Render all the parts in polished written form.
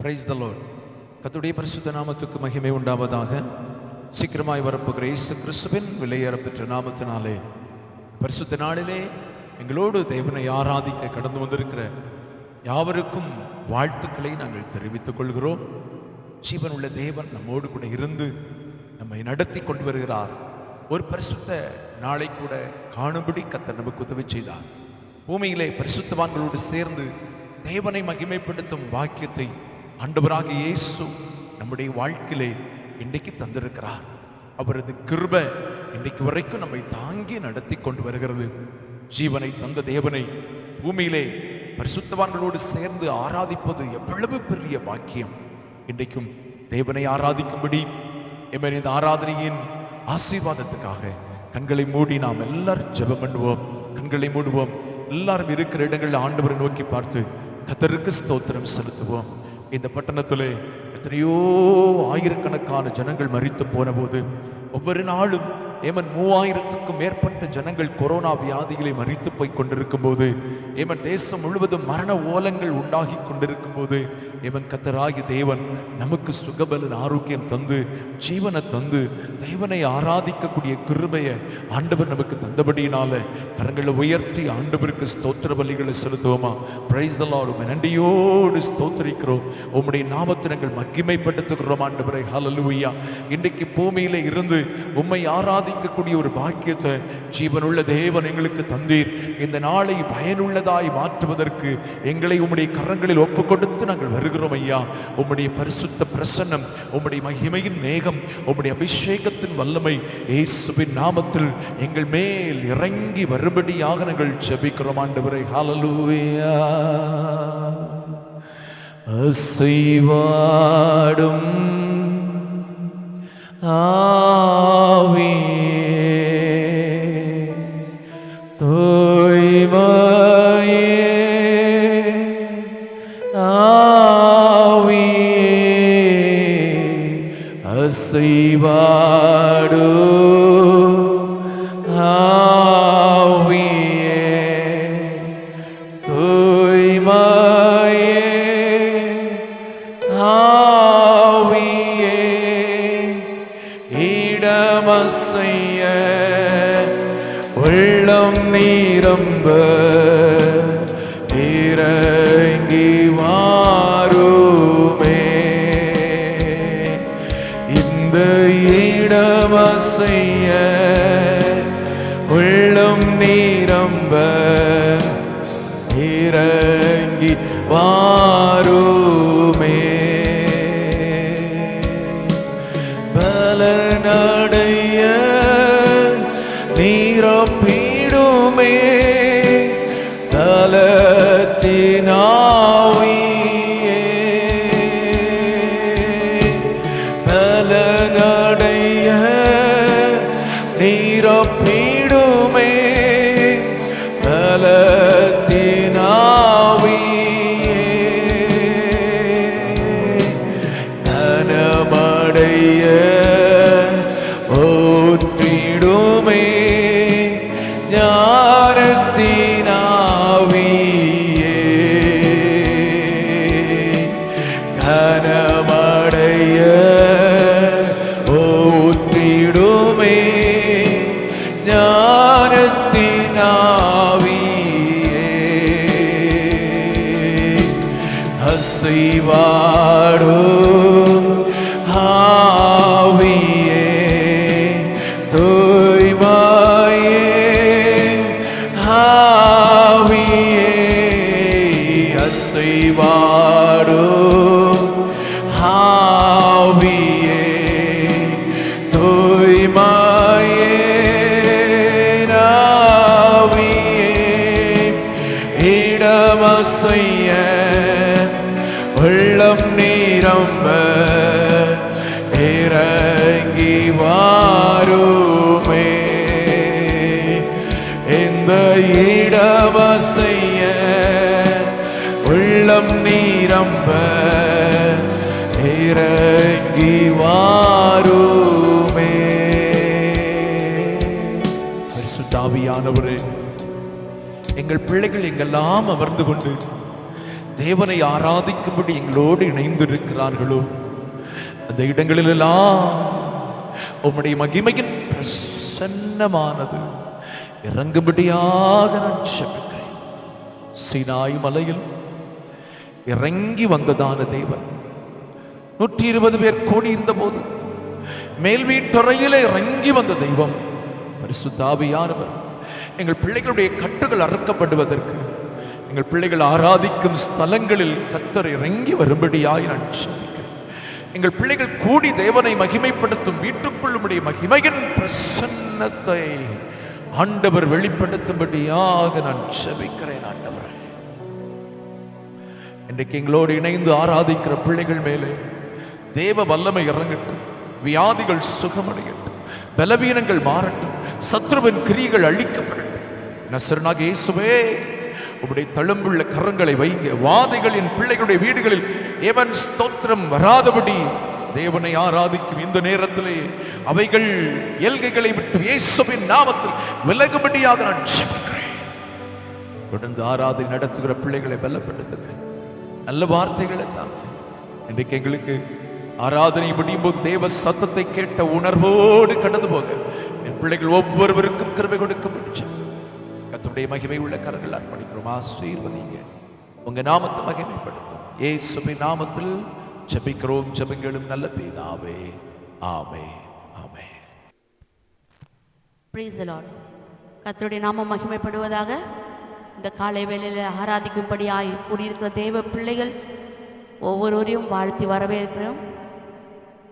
Praise the Lord. கர்த்தருடைய பரிசுத்த நாமத்துக்கு மகிமை உண்டாவதாக. சீக்கிரமாய் வரப்போகிற இயேசு கிறிஸ்துவின் விலையேறப்பெற்ற நாமத்தினாலே பரிசுத்த நாளிலே எங்களோடு தேவனை ஆராதிக்க கடந்து வந்திருக்கிற யாவருக்கும் வாழ்த்துக்களை நாங்கள் தெரிவித்துக் கொள்கிறோம். ஜீவன் உள்ள தேவன் நம்மோடு கூட இருந்து நம்மை நடத்தி கொண்டு வருகிறார். ஒரு பரிசுத்த நாளை கூட காணும்படி கர்த்தர் நமக்கு உதவி செய்தார். பூமியிலே பரிசுத்தவான்களோடு சேர்ந்து தேவனை மகிமைப்படுத்தும் வாக்கியத்தை ஆண்டவராகிய இயேசு நம்முடைய வாழ்க்கையிலே இன்றைக்கு தந்திருக்கிறார். அவரது கிருபை இன்றைக்கு வரைக்கும் நம்மை தாங்கி நடத்தி கொண்டு வருகிறது. ஜீவனை தந்த தேவனை பூமியிலே பரிசுத்தவான்களோடு சேர்ந்து ஆராதிப்பது எவ்வளவு பெரிய பாக்கியம். இன்றைக்கும் தேவனை ஆராதிக்கும்படி இந்த ஆராதனையின் ஆசீர்வாதத்துக்காக கண்களை மூடி நாம் எல்லாரும் ஜெபம் பண்ணுவோம். கண்களை மூடுவோம். எல்லாரும் இருக்கிற இடங்களில் ஆண்டவரை நோக்கி பார்த்து கர்த்தருக்கு ஸ்தோத்திரம் செலுத்துவோம். இந்த பட்டணத்திலே எத்தனையோ ஆயிரக்கணக்கான ஜனங்கள் மரித்து போன போது, ஒவ்வொரு நாளும் 3000க்கும் மேற்பட்ட ஜனங்கள் கொரோனா வியாதிகளை மரித்து போய் கொண்டிருக்கும் போது, தேசம் முழுவதும் மரண ஓலங்கள் உண்டாகி கொண்டிருக்கும் போது, கர்த்தராகிய தேவன் நமக்கு சுகபலன் ஆரோக்கியம் தந்து ஜீவனை தந்து தேவனை ஆராதிக்கக்கூடிய கிருபையை ஆண்டவர் நமக்கு தந்தபடியினால கரங்களை உயர்த்தி ஆண்டவருக்கு ஸ்தோத்திர பலிகளை செலுத்துவோமா? Praise the Lord. நன்றியோடு ஸ்தோத்திரிக்கிறோம். உம்முடைய நாமத்தை நாங்கள் மகிமைப்படுத்துகிறோம் ஆண்டவரே. ஹல்லேலூயா. இன்றைக்கு பூமியில இருந்து உம்மை ஆராதிக்கக்கூடிய ஒரு பாக்கியத்தை ஜீவனுள்ள தேவன் எங்களுக்கு தந்தீர். இந்த நாளை பயனுள்ளதாய் மாற்றுவதற்கு எங்களை உம்முடைய கரங்களில் ஒப்பு கொடுத்து நாங்கள் வருகிறோம் ஐயா. உம்முடைய பரிசுத்த பிரசன்னம், உம்முடைய மகிமையின் மேகம், உம்முடைய அபிஷேகத்தின் வல்லமை இயேசுவின் நாமத்தில் எங்கள் மேல் இறங்கி வரும்படியாக நாங்கள் ஜெபிக்கிறோம் ஆண்டவரே. ஹல்லேலூயா. அசைவாடும் ஆவியே தூய்மையே ஆவியே அசைவாடு ஆவியே தூய்மையே ஆவியே இடமசைய உள்ளம் நீரம்ப இறங்கி வாருமே. இந்த இடமசைய உள்ளம் நீரம்ப இறங்கி வாருமே. பலனடைய நீரப்பிடுமே தலத்தினாவியே. பலனடைய நீரப்பிடுமே தலத்தினாவியே. கனமடைய ஊற்றிடுமே ஞானத்தினாவியே. கனமடைய ஊற்றிடுமே ஞானத்தினாவியே. அசைவாடும் ஆவியே தூய்மையே ஆவியே அசைவாடும் ஆவியே தூய்மையே ஆவியே இடமசைய உள்ளம் நீரம்ப இறங்கி வாருமே. இந்த இடமசைய உள்ளம் நீரம்ப இறங்கி வாருமே. பரிசுத்த ஆவியானவரே, எங்கள் பிள்ளைகள் எங்கெல்லாம் அமர்ந்து கொண்டு தேவனை ஆராதிக்கும்படி எங்களோடு இணைந்திருக்கிறார்களோ அந்த இடங்களிலெல்லாம் உம்முடைய மகிமையின் பிரசன்னமானது இறங்கும்படியாக நான் ஜெபிக்கிறேன். சீனாய் மலையில் இறங்கி வந்ததான தேவன் 120 பேர் கூடியிருந்த போது மேல் வீட்டறையிலே இறங்கி வந்த தெய்வம் பரிசுத்த ஆவியானவர் எங்கள் பிள்ளைகளுடைய கட்டுகள் அறுக்கப்படுவதற்கு, எங்கள் பிள்ளைகள் ஆராதிக்கும் ஸ்தலங்களில் கர்த்தர் இறங்கி வரும்படியாய் நான் ஜெபிக்கிறேன். எங்கள் பிள்ளைகள் கூடி தேவனை மகிமைப்படுத்தும் வீட்டுக்குள்ளுடைய மகிமையின் பிரசன்னத்தை ஆண்டவர் வெளிப்படுத்தும்படியாக நான் ஜெபிக்கிறேன். ஆண்டவர், இன்றைக்கு எங்களோடு இணைந்து ஆராதிக்கிற பிள்ளைகள் மேலே தேவ வல்லமை இறங்கட்டும், வியாதிகள் சுகமடையட்டும், பலவீனங்கள் மாறட்டும், சத்ருவின் கிரியைகள் அழிக்கப்படட்டும். நசரனாகிய இயேசுவே, உம்முடைய தழும்புள்ள கரங்களை வைங்க. வாதைகளின் பிள்ளைகளுடைய வீடுகளில் எவன் ஸ்தோத்திரம் வராதபடி தேவனை ஆராதிக்கும் இந்த நேரத்திலே அவைகள் எல்கைகளை விட்டு இயேசுவின் நாமத்தில் விலகும்படியாக நான் ஜெபிக்கிறேன். தொடர்ந்து ஆராதனை நடத்துகிற பிள்ளைகளை பலப்படுத்துங்க, நல்ல வார்த்தைகளை தாங்க. இன்றைக்கு எங்களுக்கு ஆராதனை முடியும் போது தேவ சத்தத்தை கேட்ட உணர்வோடு கடந்து போக என் பிள்ளைகள் ஒவ்வொருவருக்கும் கிருபை கொடுக்க முடியும். கர்த்தருடைய மகிமை உள்ள கரங்கள் அர்ப்பணிக்கிறோம். ஆசீர்வதிங்க, உங்க நாமத்தை மகிமைப்படுத்தும். இயேசுவின் நாமத்தில் ஜெபிக்கிறோம், ஜெபங்களும் நல்ல பிதாவே, ஆமென், ஆமென். Praise the Lord. கர்த்தருடைய நாமம் மகிமைப்படுவதாக. இந்த காலை வேளையில் ஆராதிக்கும்படியாய் கூடியிருக்கிற தேவ பிள்ளைகள் ஒவ்வொருவரையும் வாழ்த்தி வரவேற்கிறோம்.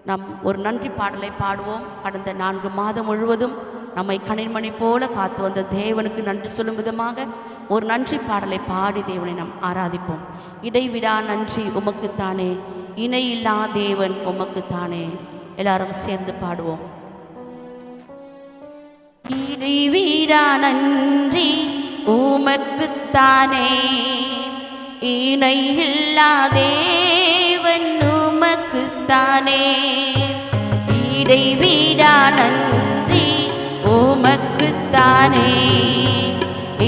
நாம் ஒரு நன்றி பாடலை பாடுவோம். கடந்த 4 மாதம் முழுவதும் நம்மை கணின்மணி போல காத்து வந்த தேவனுக்கு நன்றி சொல்லும் விதமாக ஒரு நன்றி பாடலை பாடி தேவனை நாம் ஆராதிப்போம். இடைவிடா நன்றி உமக்குத்தானே, இணையில்லா தேவன் உமக்குத்தானே. எல்லாரும் சேர்ந்து பாடுவோம். இடைவிடா நன்றி உமக்குத்தானே, இணையில்லா தேவன் உமக்குத்தானே. இடைவிடா நன்றி உமக்குத்தானே,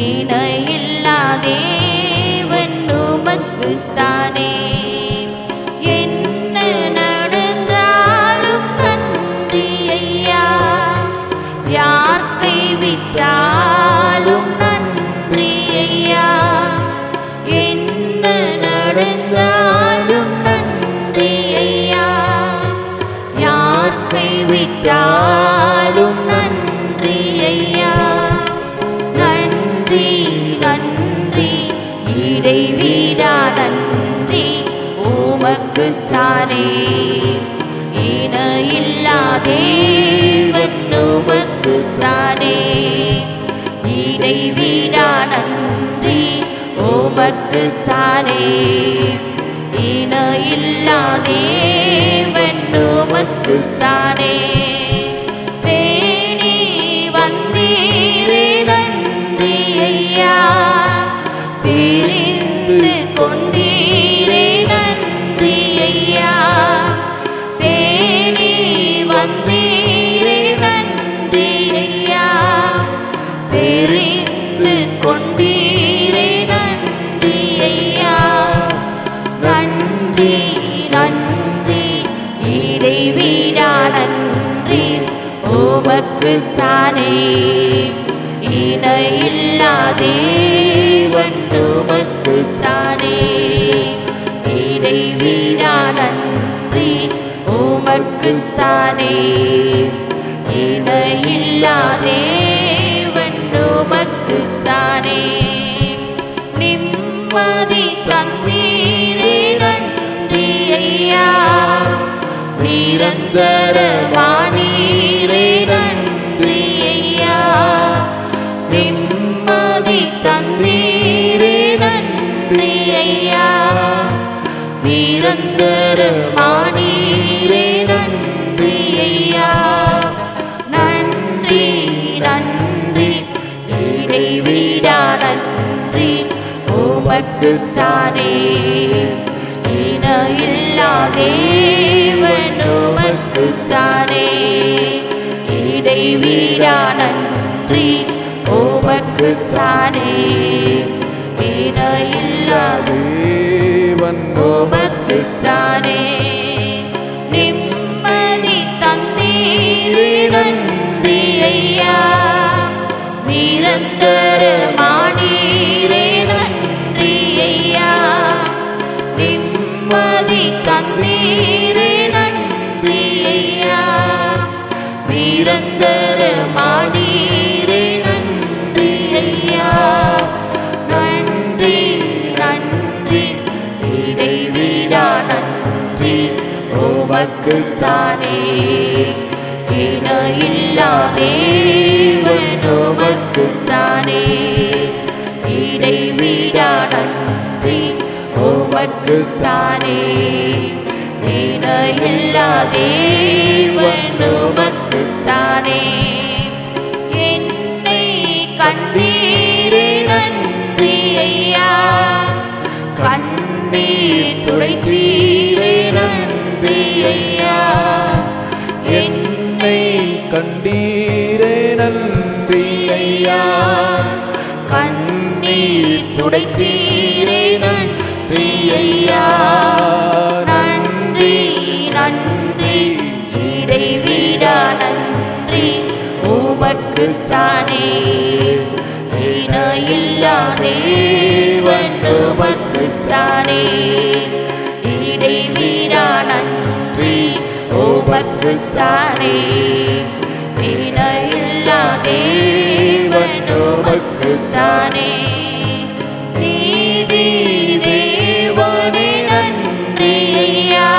இணையில்லா தேவன் உமக்குத்தானே. என்ன நடந்தாலும் நன்றி ஐயா, யார் கைவிட்டாலும் நன்றி ஐயா. என்ன நடந்தாலும் நன்றி ஐயா, யார் கைவிட்டாலும் நன்றி ஐயா. நன்றி நன்றி இடைவிடா நன்றி உமக்குத்தானே, இணையில்லா தேவன் உமக்குத்தானே. இடைவிடா நன்றி உமக்குத்தானே, இணையில்லா தேவன் உமக்குத்தானே. தேடி வந்தீரே நன்றி ஐயா, தெரிந்து கொண்டீரே நன்றி ஐயா. தேடி வந்தீரே நன்றி ஐயா, தெரிந்து கொண்டீரே நன்றி ஐயா. நன்றி நன்றி இடைவிடா நன்றி உமக்குத்தானே, இணையில்லா தேவன் உமக்குத்தானே. இடைவிடா நன்றி உமக்குத்தானே, இணையில்லா தேவன் உமக்குத்தானே. நிம்மதி தந்தீரே நன்றி ஐயா, நிரந்தரமானீரே நன்றி ஐயா. நிம்மதி தந்தீரே நன்றி ஐயா, நிரந்தரமானீரே நன்றி ஐயா. நன்றி நன்றி இடைவிடா நன்றி உமக்குத்தானே, இணையில்லா தேவன் உமக்குத்தானே. இடைவிடா நன்றி உமக்குத்தானே, இணையில்லா தேவன் உமக்குத்தானே. நிம்மதி தந்தீரே நன்றி ஐயா, நிரந்தரமானீரே நன்றி ஐயா. நிம்மதி தந்தீரே நன்றி ஐயா, நிரந்தரமானீரே நன்றி ஐயா. நன்றி நன்றி இடைவிடா நன்றி உமக்குத்தானே. இணையில்லா தேவன் உமக்குத்தானே. இடைவிடா நன்றி உமக்குத்தானே. இணையில்லா தேவன் உமக்குத்தானே. என்னை கண்டீரே நன்றி ஐயா, கண்ணீர் துடைத்தீரே நன்றி ஐயா. என்னை கண்டீரே நன்றி ஐயா, கண்ணீர் துடைத்தீரே நன்றி ஐயா. நன்றி நன்றி இடைவிடா நன்றி உமக்குத்தானே. இணையில்லா தேவன் உமக்குத்தானே. இடைவிடா நன்றி உமக்குத்தானே. இணையில்லா தேவன் உமக்குத்தானே. நீதி தேவனே நன்றி ஐயா,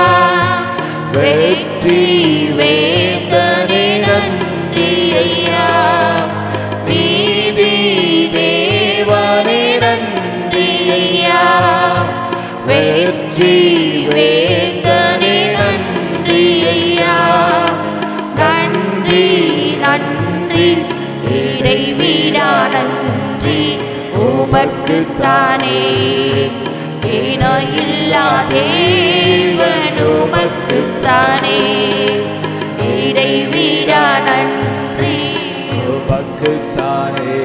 வெற்றி வேந்தனே நன்றி ஐயா. நீதி தேவனே நன்றி ஐயா, வெற்றி வேந்தனே நன்றி ஐயா. நன்றி நன்றி இடைவிடா நன்றி உமக்குத்தானே. இணையில்லா தேவன் உமக்குத்தானே. இடைவிடா நன்றி உமக்குத்தானே.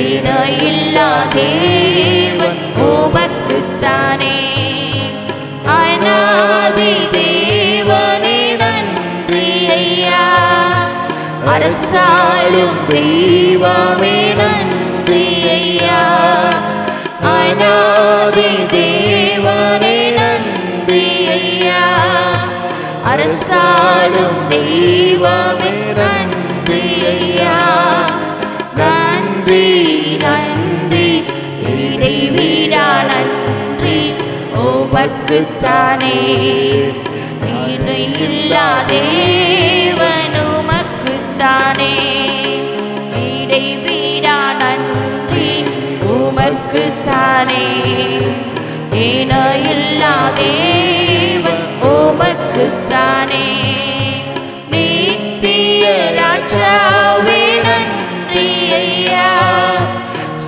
இணையில்லா தேவன் உமக்குத்தானே. அநாதி தேவனே நன்றி ஐயா, அரசாளும் தெய்வமே நன்றி ஐயா. அநாதி தேவனே நன்றி ஐயா, அரசாளும் தெய்வமே நன்றி ஐயா. நன்றி நன்றி இடைவிடா நன்றி உமக்குத்தானே. இணையில்லா தேவன் உமக்குத்தானே. இடைவிடா நன்றி உமக்குத்தானே. இணையில்லா தேவன் உமக்குத்தானே. நித்திய ராஜாவே நன்றி ஐயா,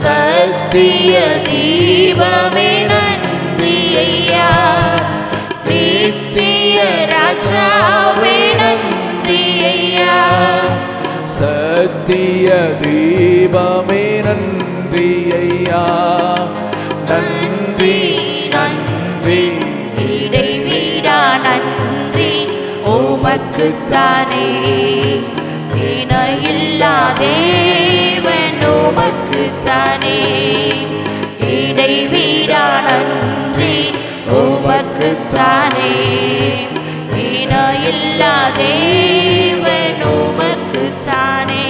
சத்திய தீபமே நன்றி ஐயா. நித்திய ராஜாவே நன்றி ஐயா, சத்திய தீபமே நன்றி ஐயா. நன்றி நன்றி இடைவிடா நன்றி உமக்குத்தானே. இணையில்லா தேவன் உமக்குத்தானே. இடைவிடா நன்றி உமக்குத்தானே. இணையில்லா தேவன் உமக்குத்தானே.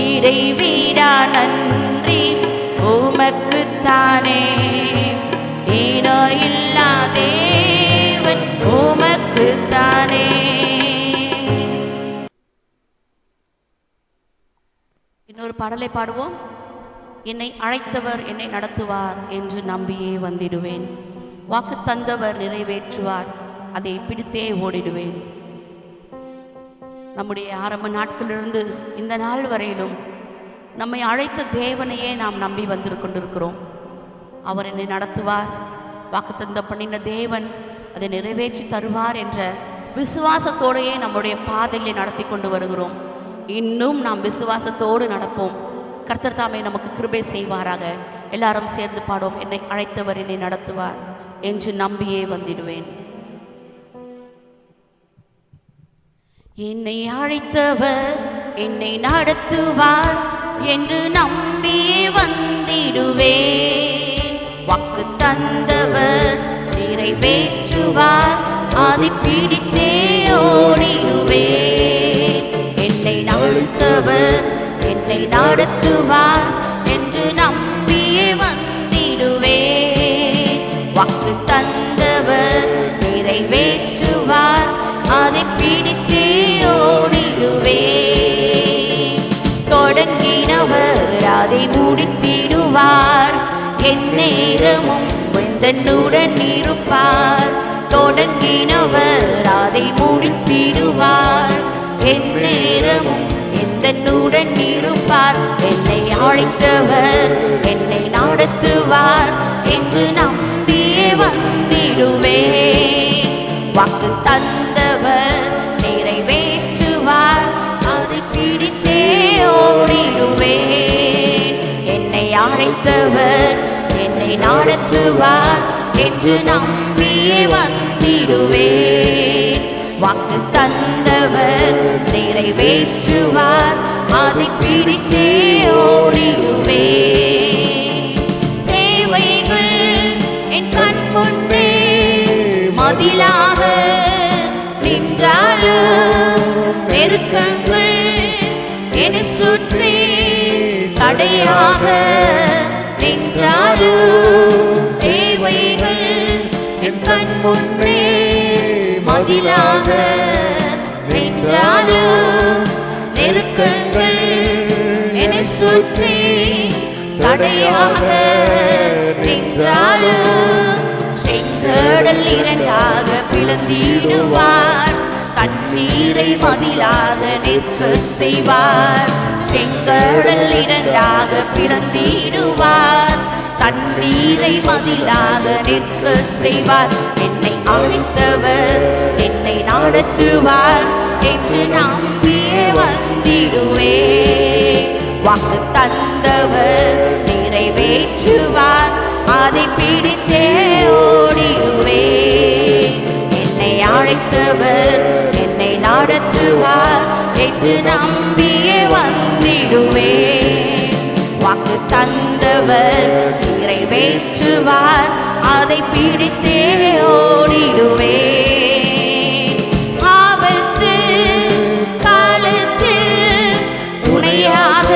இடைவிடா நன்றி உமக்குத்தானே. இணையில்லா தேவன் உமக்குத்தானே. இன்னொரு பாடலை பாடுவோம். என்னை அழைத்தவர் என்னை நடத்துவார் என்று நம்பியே வந்திடுவேன். வாக்கு தந்தவர் நிறைவேற்றுவார், அதை பிடித்தே ஓடிடுவேன். நம்முடைய ஆரம்ப நாட்களிலிருந்து இந்த நாள் வரையிலும் நம்மை அழைத்த தேவனையே நாம் நம்பி கொண்டிருக்கிறோம். அவர் என்னை நடத்துவார், வாக்குத்தத்தம் பண்ணின தேவன் அதை நிறைவேற்றி தருவார் என்ற விசுவாசத்தோடையே நம்முடைய பாதையை நடத்தி கொண்டு வருகிறோம். இன்னும் நாம் விசுவாசத்தோடு நடப்போம். கர்த்தர் தாமே நமக்கு கிருபை செய்வாராக. எல்லாரும் சேர்ந்து பாடுவோம். என்னை அழைத்தவர் என்னை நடத்துவார் என்று நம்பியே வந்திடுவேன். என்னை அழைத்தவர் என்னை நடத்துவார் என்று நம்பியே வந்திடுவேன். வாக்கு தந்தவர் நிறைவேற்றுவார், அதை பிடித்தே ஓடிடுவேன். என்னை அழைத்தவர் என்னை நடத்துவார் என்று நம்பியே வந்திடுவேன். வாக்கு தந்தவர் நிறைவேற்றுவார், அதை பிடித்தே ஓடிடுவேன். தொடங்கினவர் அதை முடித்திடுவார், எந்நேரமும் எந்தனுடன் இருப்பார். தொடங்கினவர் அதை முடித்திடுவார், எந்நேரமும் எந்தனுடன் இருப்பார். என்னை அழைத்தவர் என்னை நடத்துவார் என்று நம்பியே வந்திடுவேன். வாக்கு தந்தவர் நிறைவேற்றுவார், அதை பிடித்தே ஓடிடுவேன். என்னை அழைத்தவர் என்னை நடத்துவார் என்று நம்பியே வந்திடுவேன். வாக்கு தந்தவர் நிறைவேற்றுவார், அதை பிடித்தே ஓடிடுவேன். தேவைகள் என் கண் முன்னே மதிலாக நின்றாலும், நெருக்கங்கள் என்னை சுற்றி தடையாக நின்றாலும், தேவைகள் என் கண் முன்னே மதிலாக நின்றாலும், நெருக்கங்கள் என்னை சுற்றி தடையாக நின்றாலும், செங்கடல் இரண்டாக பிளந்திடுவார், தண்ணீரை மதிலாக நிற்க செய்வார். செங்கடல் இரண்டாக பிளந்திடுவார், தண்ணீரை மதிலாக நிற்க செய்வார். என்னை அழைத்தவர் என்னை நடத்துவார் என்று நம்பியே வந்திடுவேன். வாக்கு தந்தவர் நிறைவேற்றுவார், அதை பிடித்தே ஓடிடுவேன். என்னை அழைத்தவர் என்னை நடத்துவார் என்று நம்பியே வந்திடுவேன். வாக்கு தந்தவர் நிறைவேற்றுவார், அதை பிடித்தே ஓடிடுவேன். ஆபத்து காலத்தில் துணையாக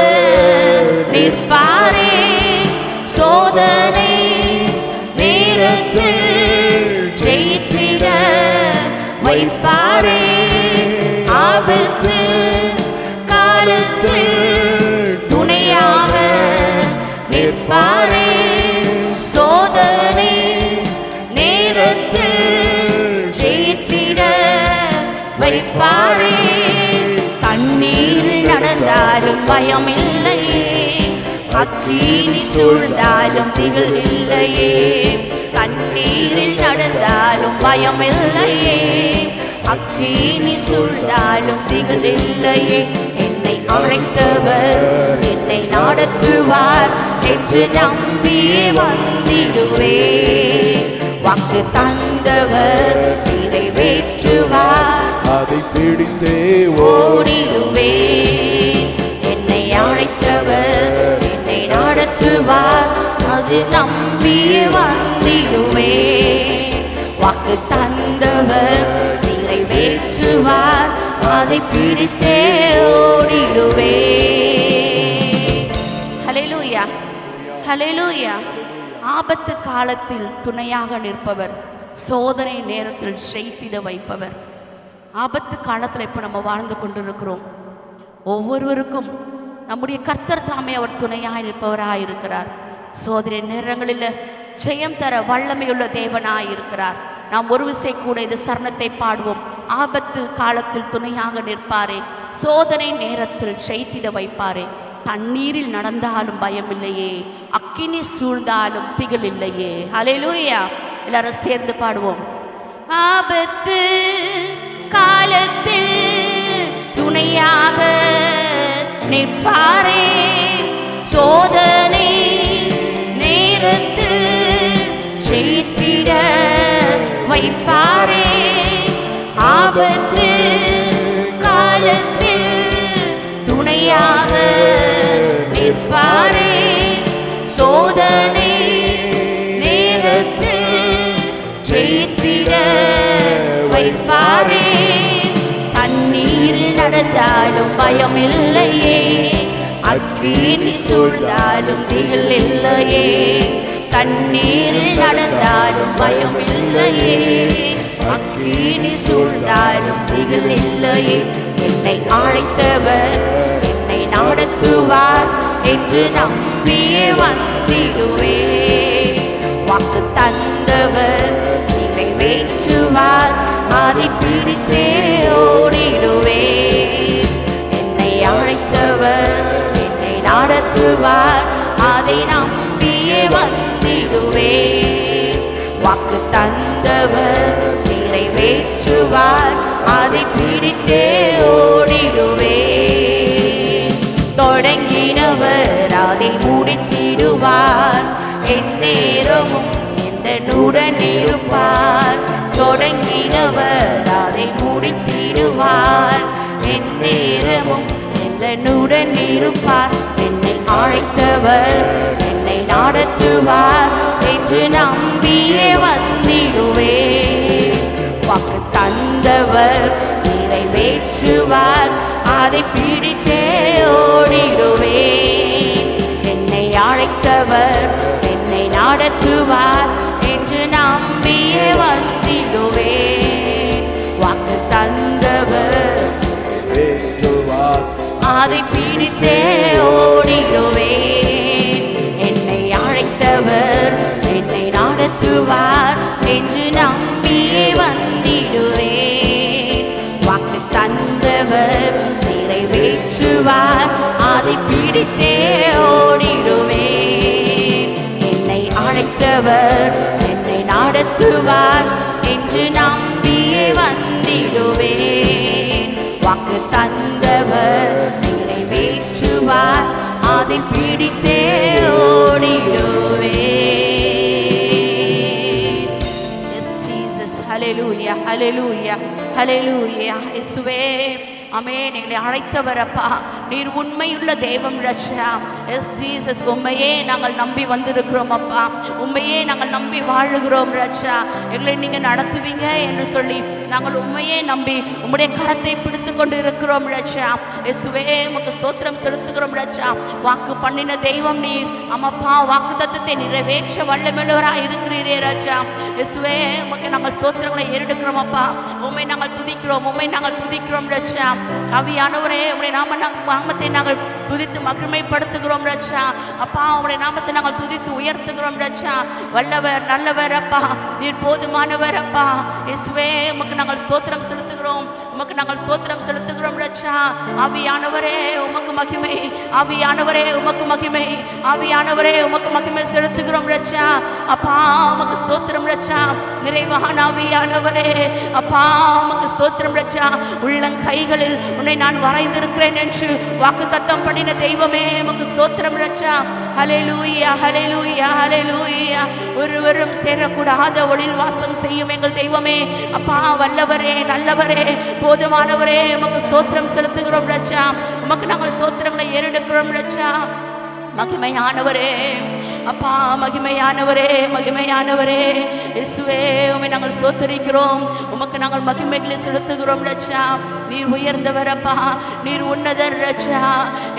நிற்பாரே, சோதனை நேரத்தில் ஜெயித்திட வைப்பாரே. ஆபத்து காலத்தில் துணையாக நிற்பாரே, சோதனை நேரத்தில் ஜெயித்திட வைப்பாரே. தண்ணீரில் நடந்தாலும் பயமில்லையே, அக்கினி சூழ்ந்தாலும் திகில் இல்லையே. தண்ணீரில் நடந்தாலும் பயமில்லையே, அக்கினி சூழ்ந்தாலும் திகில் இல்லையே. என்னை அழைத்தவர் என்னை நடத்துவார் என்று நம்பியே வந்திடுவேன். வாக்கு தந்தவர் நிறைவேற்றுவார், அதை பிடித்தே ஓடிடுவேன். என்னை அழைத்தவர் என்னை நடத்துவார், அது நம்பியே வந்திடுவேன். வாக்கு தந்தவர் நிறைவேற்றுவார், அதை பிடித்தே ஓடிடுவேன். ஹல்லேலூயா, ஹல்லேலூயா. ஆபத்து காலத்தில் துணையாக நிற்பவர், சோதனை நேரத்தில் ஜெயித்திட வைப்பவர். ஆபத்து காலத்தில் இப்போ நம்ம வாழ்ந்து கொண்டிருக்கிறோம். ஒவ்வொருவருக்கும் நம்முடைய கர்த்தர் தாமே அவர் துணையாக நிற்பவராக இருக்கிறார். சோதனை நேரங்களில் ஜெயம் தர வல்லமையுள்ள தேவனாய் இருக்கிறார். நாம் ஒரு விசை கூட இந்த சரணத்தை பாடுவோம். ஆபத்து காலத்தில் துணையாக நிற்பாரே, சோதனை நேரத்தில் ஜெயித்திட வைப்பாரே. தண்ணீரில் நடந்தாலும் பயமில்லையே, அக்கினி சூழ்ந்தாலும் திகில் இல்லையே. ஹல்லேலூயா. எல்லாரும் சேர்ந்து பாடுவோம். ஆபத்து காலத்தில் துணையாக நிற்பாரே, சோதனை வைப்பாரே, ஆபத்து காலத்தில் துணையாக நிற்பாரே, சோதனை நேரத்தில் ஜெயித்திட வைப்பாரே, தண்ணீரில் நடந்தாலும் பயமில்லையே, அக்கினி சூழ்ந்தாலும் திகில் இல்லையே, தண்ணீரில் நடந்தாலும் பயமில்லையே, அக்கினி சூழ்ந்தாலும் திகில் இல்லையே, என்னை அழைத்தவர் என்னை நடத்துவார் என்று நம்பியே வந்திடுவே, வாக்கு தந்தவர் நிறைவேற்றுவார் அதை பிடித்தே ஓடிடுவே, என்னை அழைத்தவர் என்னை நடத்துவார் அதை நம்பியே வந்திடுவே, வாக்கு தந்தவர் நிறைவேற்றுவார் அதை பிடித்தே ஓடிடுவே, தொடங்கினவர் அதை முடித்திடுவார், எந்நேரமும் என்னுடன் இருப்பார், தொடங்கினவர் அதை முடித்திடுவார், எந்நேரமும் என்னுடன் இருப்பார், என்னை அழைத்தவர் என்னை நடத்துவார் என்று நம்பியே வந்திடுவே, வாக்கு தந்தவர் நிறைவேற்றுவார் அதை பிடித்தே ஓடிடுவே, என்னை அழைத்தவர் என்னை நடத்துவார் என்று நம்பியே வந்திடுவே, வாக்கு தந்தவர் அதை பிடித்தே ஓடிடுவே, என்னை அழைத்தவர் என்னை நடத்துவார் என்று நம்பியே வந்திடுவே, வாக்கு தந்தவர் நிறைவேற்றுவார் அதை பிடித்தே ஓடிடுவே, என்னை அழைத்தவர் என்னை நடத்துவார் என்று நம்பியே வந்திடுவே, வாக்கு தந்தவர் நிறைவேற்றுவார் அதை பிடித்தே ஓடிடுவே. Yes, Jesus. Hallelujah, hallelujah, hallelujah. இயேசுவே ஆமென். எங்களை அழைத்தவர் அப்பா, நீர் உண்மையுள்ள தெய்வம் ரட்சா. எஸ் ஜீசஸ், உண்மையே நாங்கள் நம்பி வந்திருக்கிறோம் அப்பா, உண்மையே நாங்கள் நம்பி வாழுகிறோம் ரட்சா, எங்களை நீங்கள் நடத்துவீங்க என்று சொல்லி நாங்கள் உண்மையே நம்பி உம்முடைய கரத்தை பிடித்து கொண்டு இருக்கிறோம் ரட்சா. இயேசுவே உமக்கு ஸ்தோத்திரம் செலுத்துகிறோம் ரட்சா. வாக்கு பண்ணின தெய்வம் நீர் அம்மப்பா, வாக்கு தத்தத்தை நிறைவேற்ற வல்லமையுள்ளவராக இருக்கிறீரே ரட்சா. இயேசுவே உமக்கு நாங்கள் ஸ்தோத்திரங்களை ஏறெடுக்கிறோம் அப்பா, உண்மை நாங்கள் துதிக்கிறோம், உண்மை நாங்கள் துதிக்கிறோம் ரட்சா. ஆவியானவரே உம்முடைய நாமத்தை நாங்கள் துதித்து மகிமைப்படுத்துகிறோம் ரட்சா. அப்பா உம்முடைய நாமத்தை நாங்கள் துதித்து உயர்த்துகிறோம் ரட்சா. வல்லவர் நல்லவர் அப்பா, நீர் போதுமானவர் அப்பா. இயேசுவே உமக்கு நாங்கள் ஸ்தோத்திரம் செலுத்துகிறோம், உமக்கு நாங்கள் ஸ்தோத்திரம் செலுத்துகிறோம் ரட்சா. ஆவியானவரே உமக்கு மகிமை, ஆவியானவரே உமக்கு மகிமை, ஆவியானவரே உமக்கு மகிமை செலுத்துகிறோம் ரட்சா. அப்பா உமக்கு ஸ்தோத்திரம் ரட்சா. நிறைவான ஆவியானவரே அப்பா உமக்கு ஸ்தோத்திரம் ரட்சா. உள்ளங்கைகளில் உன்னை நான் வரைந்திருக்கிறேன் என்று வாக்குத்தத்தம் பண்ணின தெய்வமே உமக்கு ஸ்தோத்திரம் ரட்சா. ஹல்லேலூயா, ஹல்லேலூயா, ஹல்லேலூயா. ஒருவரும் சேரக்கூடாத ஒளியில் வாசம் செய்யும் எங்கள் தெய்வமே அப்பா, வல்லவரே நல்லவரே போதுமானவரே உமக்கு ஸ்தோத்திரம் செலுத்துகிறோம் ரட்சா. உமக்கு நாங்கள் ஸ்தோத்திரங்களை ஏறெடுக்கிறோம் ரட்சா. மகிமையானவரே அப்பா, மகிமையானவரே, மகிமையானவரே இயேசுவே உம்மை நாங்கள் ஸ்தோத்திரிக்கிறோம், உமக்கு நாங்கள் மகிமைகளை செலுத்துகிறோம் ரட்சா. நீர் உயர்ந்தவர் அப்பா, நீர் உன்னதர் ரட்சா.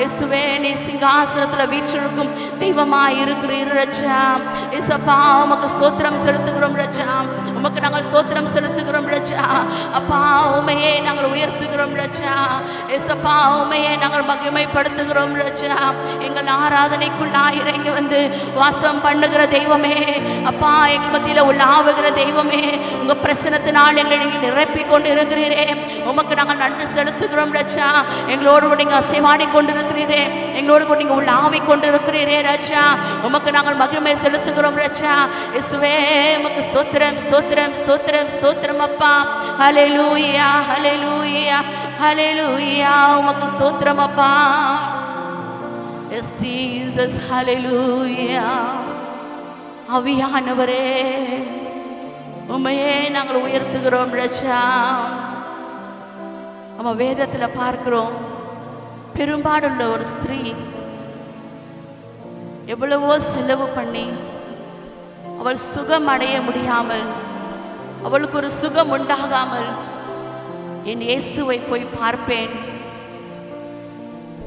இயேசுவே நீர் சிங்காசனத்தில் வீற்றிருக்கும் தெய்வமாய் இருக்கிறீர் ரட்சா. இயேசப்பா உமக்கு ஸ்தோத்திரம் செலுத்துகிறோம் ரட்சா, உமக்கு நாங்கள் ஸ்தோத்திரம் செலுத்துகிறோம் ரட்சா. அப்பா உம்மையே நாங்கள் உயர்த்துகிறோம் ரட்சா. இயேசப்பா உம்மையே நாங்கள் மகிமைப்படுத்துகிறோம் ரட்சா. எங்கள் ஆராதனைக்குள்ளாய் இறங்கி வந்து வாசம் பண்ணுகிற தெய்வமே அப்பா, எங்கள் மத்தியில் உள்ளாவுகிற தெய்வமே, உங்க பிரசனத்தினால் எங்களை நீங்கள் நிரப்பி கொண்டு இருக்கிறீரே, உமக்கு நாங்கள் நன்றி செலுத்துகிறோம் ரட்சா. எங்களோடு நீங்க அசைவாடி கொண்டு இருக்கிறீரே, எங்களோடு நீங்க உள்ளாவி கொண்டு இருக்கிறீரே ரட்சா. உமக்கு நாங்கள் மகிமை செலுத்துகிறோம் ரட்சா. இயேசுவே உமக்கு ஸ்தோத்திரம், ஸ்தோத்திரம், ஸ்தோத்திரம், ஸ்தோத்திரம் அப்பா. ஹல்லேலூயா, ஹல்லேலூயா, ஹல்லேலூயா. உமக்கு ஸ்தோத்திரம் அப்பா. Yes, Jesus, hallelujah. ஆவியானவரே உம்மையே நாங்கள் உயர்த்துகிறோம் ரட்சா. நம்ம வேதத்தில் பார்க்கிறோம், பெரும்பாடுள்ள ஒரு ஸ்திரீ எவ்வளவோ செலவு பண்ணி அவள் சுகம் அடைய முடியாமல், அவளுக்கு ஒரு சுகம் உண்டாகாமல், என் இயேசுவை போய் பார்ப்பேன்,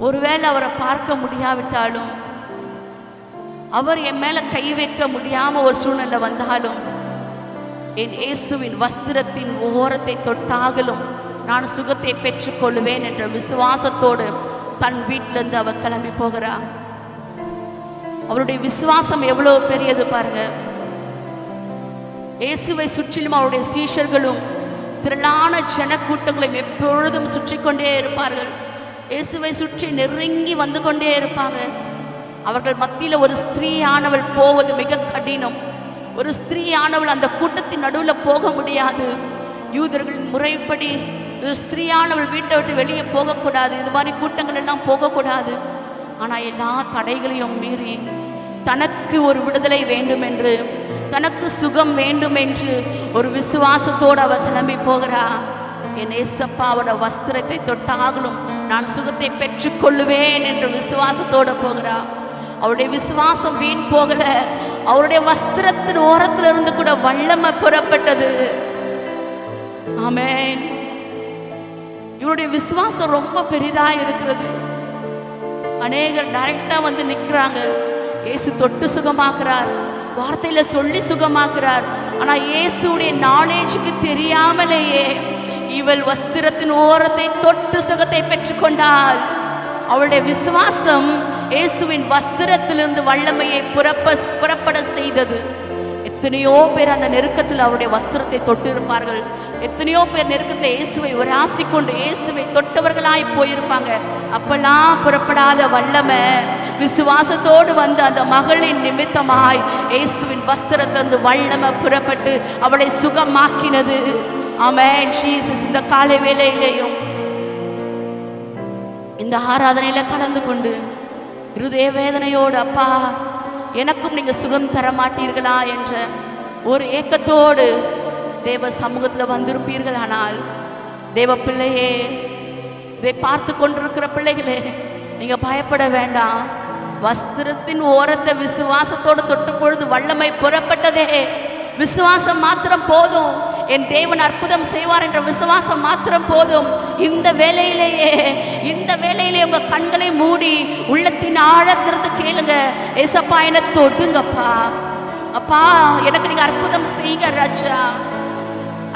ஒருவேளை அவரை பார்க்க முடியாவிட்டாலும், அவர் என் மேல கை வைக்க முடியாம ஒரு சூழ்நிலை வந்தாலும், என் இயேசுவின் வஸ்திரத்தின் ஓரத்தை தொட்டாகலும் நான் சுகத்தை பெற்றுக்கொள்வேன் என்ற விசுவாசத்தோடு தன் வீட்டிலிருந்து அவள் கிளம்பி போகிறா. அவருடைய விசுவாசம் எவ்வளவு பெரியது பாருங்க. இயேசுவை சுற்றிலும் அவருடைய சீஷர்களும் திரளான ஜனக்கூட்டங்களையும் எப்பொழுதும் சுற்றி கொண்டே இருப்பார்கள். இயேசுவை சுற்றி நெருங்கி வந்து கொண்டே இருப்பாங்க. அவர்கள் மத்தியில் ஒரு ஸ்திரீயானவள் போவது மிக கடினம். ஒரு ஸ்திரீயானவள் அந்த கூட்டத்தின் நடுவில் போக முடியாது. யூதர்களின் முறைப்படி ஸ்திரீயானவள் வீட்டை விட்டு வெளியே போகக்கூடாது, இது மாதிரி கூட்டங்கள் எல்லாம் போகக்கூடாது. ஆனால் எல்லா தடைகளையும் மீறி தனக்கு ஒரு விடுதலை வேண்டும் என்று, தனக்கு சுகம் வேண்டும் என்று ஒரு விசுவாசத்தோடு அவள் கிளம்பி போகிறா. என் ஏசப்பாவோட வஸ்திரத்தை தொட்டாகலும் நான் சுகத்தை பெற்றுக்கொள்ளுவேன் என்று விசுவாசத்தோடு போகிறா. அவருடைய விசுவாசம் வீண் போகல. அவருடைய வஸ்திரத்தின் ஓரத்திலிருந்து கூட வல்லமை புறப்பட்டது. ஆமென். இவருடைய விசுவாசம் ரொம்ப பெரிதா இருக்கிறது. அநேகர் டைரக்டா வந்து நிற்கிறாங்க. இயேசு தொட்டு சுகமாக்குறார், வார்த்தையில சொல்லி சுகமாக்குறார். ஆனா இயேசுடைய நாலேஜுக்கு தெரியாமலேயே இவள் வஸ்திரத்தின் ஓரத்தை தொட்டு சுகத்தை பெற்றுக்கொண்டாள். அவளுடைய விசுவாசம் இயேசுவின் வஸ்திரத்திலிருந்து வல்லமையை புறப்பட செய்தது. எத்தனையோ பேர் அந்த நெருக்கத்தில் அவருடைய வஸ்திரத்தை தொட்டு இருப்பார்கள். எத்தனையோ பேர் நெருக்கத்தில் இயேசுவை உராசிக்கொண்டு இயேசுவை தொட்டவர்களாய் போயிருப்பாங்க. அப்பெல்லாம் புறப்படாத வல்லமை விசுவாசத்தோடு வந்து அந்த மகளின் நிமித்தமாய் இயேசுவின் வஸ்திரத்திலிருந்து வல்லமை புறப்பட்டு அவளை சுகமாக்கினது. ஆமென் ஜீசஸ். இந்த காலை வேளையிலேயும் இந்த ஆராதனையில கலந்து கொண்டு இருதய வேதனையோடு, அப்பா எனக்கும் நீங்க சுகம் தர மாட்டீர்களா என்ற ஒரு ஏக்கத்தோடு தேவ சமூகத்தில் வந்திருப்பீர்கள். ஆனால் தேவ பிள்ளையே, இதை பார்த்து கொண்டிருக்கிற பிள்ளைகளே, நீங்க பயப்பட வேண்டாம். வஸ்திரத்தின் ஓரத்தை விசுவாசத்தோடு தொட்ட பொழுது வல்லமை புறப்பட்டதே. விசுவாசம் மாத்திரம் போதும். என் தேவன் அற்புதம் செய்வார் என்ற விசுவாசம் மாத்திரம் போதும். இந்த வேளையிலேயே உங்க கண்களை மூடி உள்ளத்தின் ஆழத்திலிருந்து கேளுங்க. ஏசப்பா என்னை தொடுங்கப்பா, அப்பா எனக்கு நீங்க அற்புதம் செய்யுங்க ராஜா.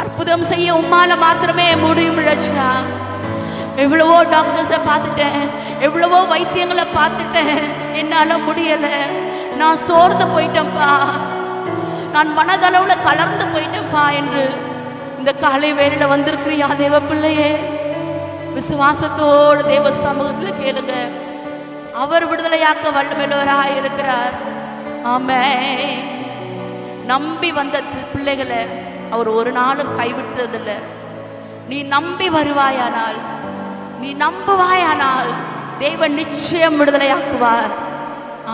அற்புதம் செய்ய உம்மால மாத்திரமே முடியும் ராஜா. எவ்வளவோ டாக்டர்ஸை பார்த்துட்டேன், எவ்வளவோ வைத்தியங்களை பார்த்துட்டேன், என்னால முடியல. நான் சோர்ந்து போயிட்டேன்ப்பா, நான் மனதளவுல தளர்ந்து போயிட்டேன்ப்பா என்று இந்த காலை வேளையில வந்திருக்கிறியா தேவ பிள்ளையே? விசுவாசத்தோடு தேவ சமூகத்தில் கேளுங்க. அவர் விடுதலையாக்க வல்லமையுள்ளவராக இருக்கிறார். ஆமென். நம்பி வந்த பிள்ளைகளை அவர் ஒரு நாளும் கைவிட்டதில்லை. நீ நம்பி வருவாயானால், நீ நம்புவாயானால் தேவன் நிச்சயம் விடுதலையாக்குவார்.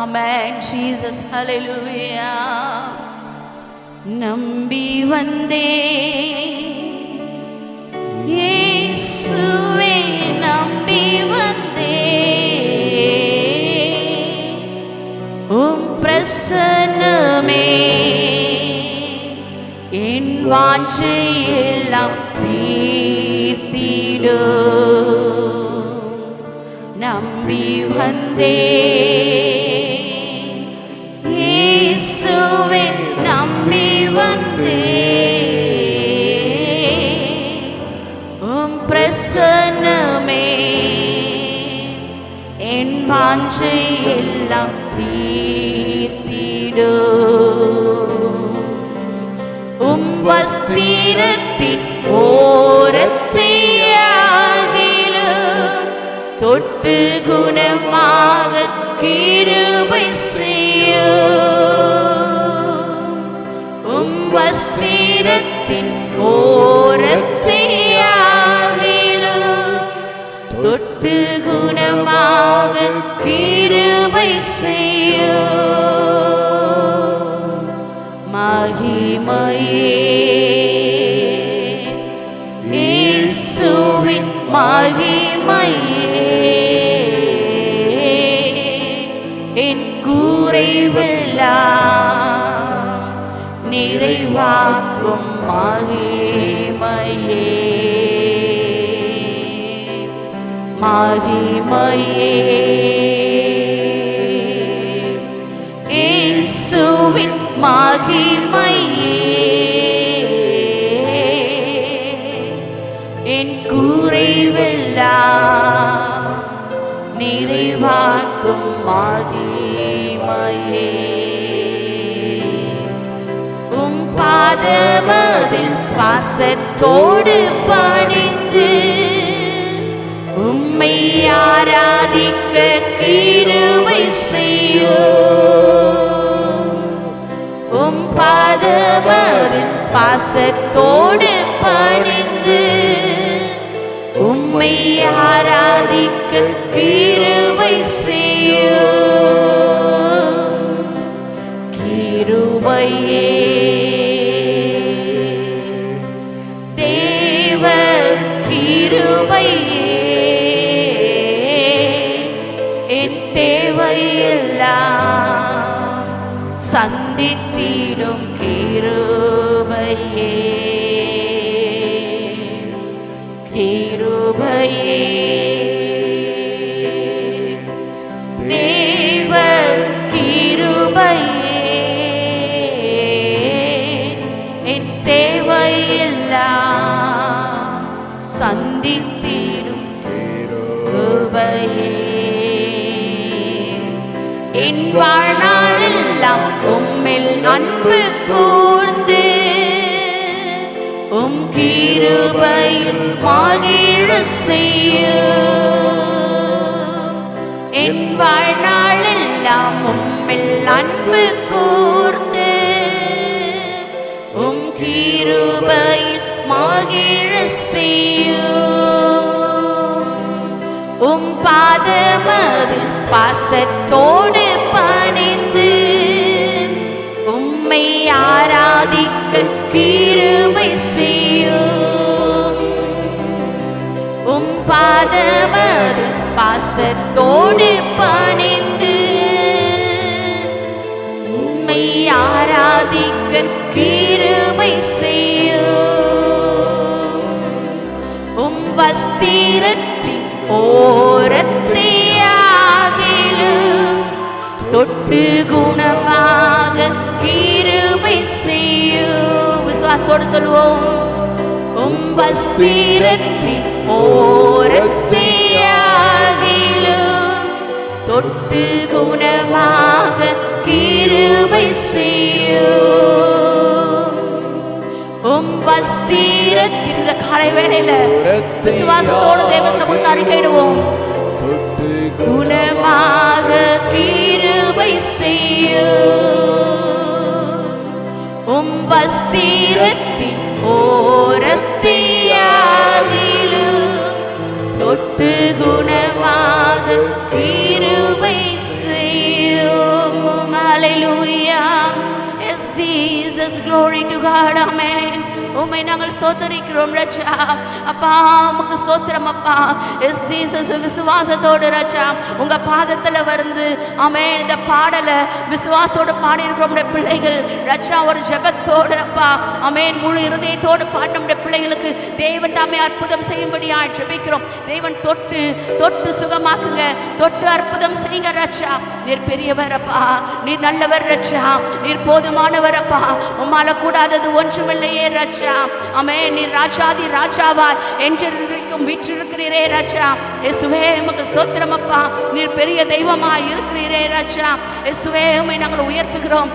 ஆமென் ஜீசஸ். ஹல்லேலூயா. நம்பி வந்தே இயேசுவே, நம்பி வந்தே உம் பிரசன்னமே என் வாஞ்சையெல்லாம் தீர்த்திடு. நம்பி வந்தே இயேசுவே, நம்பி வந்தே உம் பிரசன்னமே என் வாஞ்சையெல்லாம் தீர்த்திடு. உம் வஸ்திரத்தின் ஓரத்தை தொட்டு குணமாக கிருபை செய்யும். வஸ்திரத்தின் ஓரத்தை தொட்டு குணமாக கிருபை செய்யும். மகிமையே நிறைவாக்கும் மகிமையே மகிமையே இயேசுவின் மகிமையே என் குறைவெல்லாம் நிறைவாக்கும் மகிமையே உம் பாதமதில் பாசத்தோடு பணிந்து உம்மை ஆராதிக்க கிருபை செய்யும் உம் பாதமதில் பாசத்தோடு பணிந்து உம்மை ஆராதிக்க கிருபை செய்யும் கிருபையே தேவ கிருபையே என் தேவையெல்லாம் சந்தித்திடும் கிருபையே கிருபையே தேவ கிருபையே என் தேவையெல்லாம் சந்தித்திடும் கிருபையே என் வாழ்நாளெல்லாம் உம்மில் அன்பு கூர்ந்து உம் கிருபையில் மகிழ செய்யும் என் வாழ்நாளெல்லாம் உம்மில் அன்பு கூர்ந்து உம் கிருபையில் மகிழ செய்யும் உம் பாதமதில் பாசத்தோடு பணிந்து உம்மை ஆராதிக்க கிருபை செய்யும் உம் பாதமதில் பாசத்தோடு பணிந்து உம்மை ஆராதிக்க கிருபை செய்யும் உம் வஸ்திரத்தின் ஓரத்தையாகிலும் தொட்டு குணமாக கிருபை செய்யும் விசுவாசத்தோடு சொல்லுவோம் உம் வஸ்திரத்தின் ஓரத்தையாகிலும் தொட்டு குணமாக கிருபை செய்யும் உம் வஸ்திரத்தின் இந்த காலை வேளையில விசுவாசத்தோடு தேவ சமூகத்தை அறிக்கையிடுவோம் குணமாக கிருபை செய்யும் உம் வஸ்திரத்தின் ஓரத்தையாகிலும் தொட்டு குணமாக கிருபை செய்யும் hallelujah yes Jesus glory to God amen உம்மை நாங்கள் ஸ்தோத்திரிக்கிறோம் ராஜா அப்பா உமக்கு ஸ்தோத்திரம் அப்பா எஸ் ஜீசஸ் விசுவாசத்தோடு ராஜா உங்க பாதத்துல வந்து ஆமென் இந்த பாடலை விசுவாசத்தோடு பாடி இருக்கிறோம் பிள்ளைகள் ராஜா ஒரு ஜெபத்தோடு அப்பா ஆமென் முழு இருதயத்தோடு பாடின பிள்ளைகளுக்கு தேவன் தாமே அற்புதம் செய்யும்படியா ஜெபிக்கிறோம் தேவன் தொட்டு தொட்டு சுகமாக்குங்க தொட்டு அற்புதம் செய்யுங்க ராஜா நீர் பெரியவர் அப்பா நீர் நல்லவர் ராஜா நீர் போதுமானவர் அப்பா உம்மால கூடாதது ஒன்றுமில்லையே ராஜா ஆமென் நீர் ராஜாதி ராஜாவாய் என்றென்றைக்கும் வீற்றிருக்கிறீரே ராஜா இயேசுவே உமக்கு ஸ்தோத்திரம் அப்பா நீர் பெரிய தெய்வமாய் இருக்கிறீரே ராஜா இயேசுவே உம்மை நாங்கள் உயர்த்துகிறோம்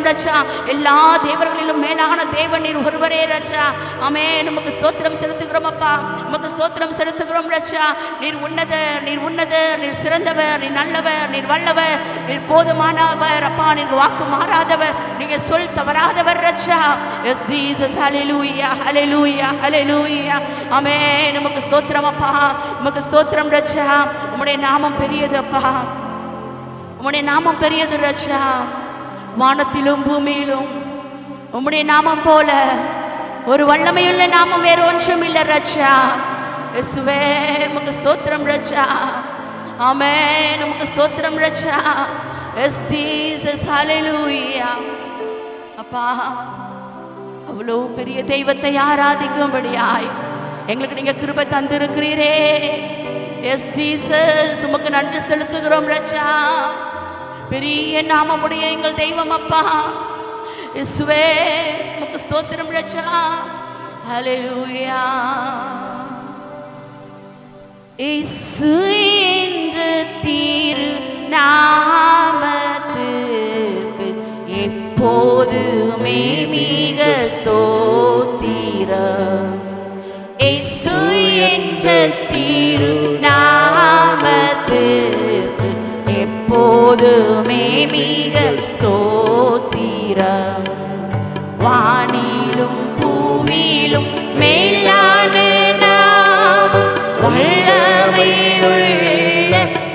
ராஜா எல்லா தேவர்களிலும் மேலான தேவன் நீர் ஒருவரே ராஜா ஆமென் உமக்கு ஸ்தோத்திரம் செலுத்துகிறோம் அப்பா உமக்கு ஸ்தோத்திரம் செலுத்துகிறோம் ராஜா நீர் உன்னதர் நீர் சிறந்தவர் நீர் நல்லவர் நீர் வல்லவர் நீர் போதுமானவர் அப்பா நீர் வாக்கு மாறாதவர் நீங்க சொல் தவறாதவர் ராஜா எஸ் ஜீசஸ் ஹல்லேலூயா ஹல்லேலூயா ஹல்லேலூயா ஆமென் உமக்கு ஸ்தோத்திரம் அப்பா உமக்கு ஸ்தோத்திரம் ராஜா உம்முடைய நாமம் பெரியது அப்பா உம்முடைய நாமம் பெரியது ராஜா வானத்திலும் பூமியிலும் உம்முடைய நாமம் போல ஒரு வல்லமையுள்ள நாமம் வேறு ஒன்றும் இல்லை ராஜா இயேசுவே உமக்கு ஸ்தோத்திரம் ராஜா ஆமென் உமக்கு ஸ்தோத்திரம் ராஜா எஸ் ஜீசஸ் ஹல்லேலூயா அப்பா அவ்வளோ பெரிய தெய்வத்தை ஆராதிக்கும்படியாய் எங்களுக்கு நீங்க கிருபை தந்திருக்கிறீரே. எஸ் ஜீசஸ், உமக்கு நன்றி செலுத்துகிறோம் ராஜா. பெரிய நாமமுடைய எங்கள் தெய்வம் அப்பா இயேசுவே, உமக்கு ஸ்தோத்திரம் ராஜா. ஹல்லேலூயா. இயேசு என்ற திரு நாமத்திற்கு எப்போதுமே மிக ஸ்தோத்திரம். இயேசு என்ற திரு நாமத்திற்கு எப்போதுமே மிக ஸ்தோத்திரம். வானிலும் பூவிலும் மேலான நாமம், வல்லமையுள்ள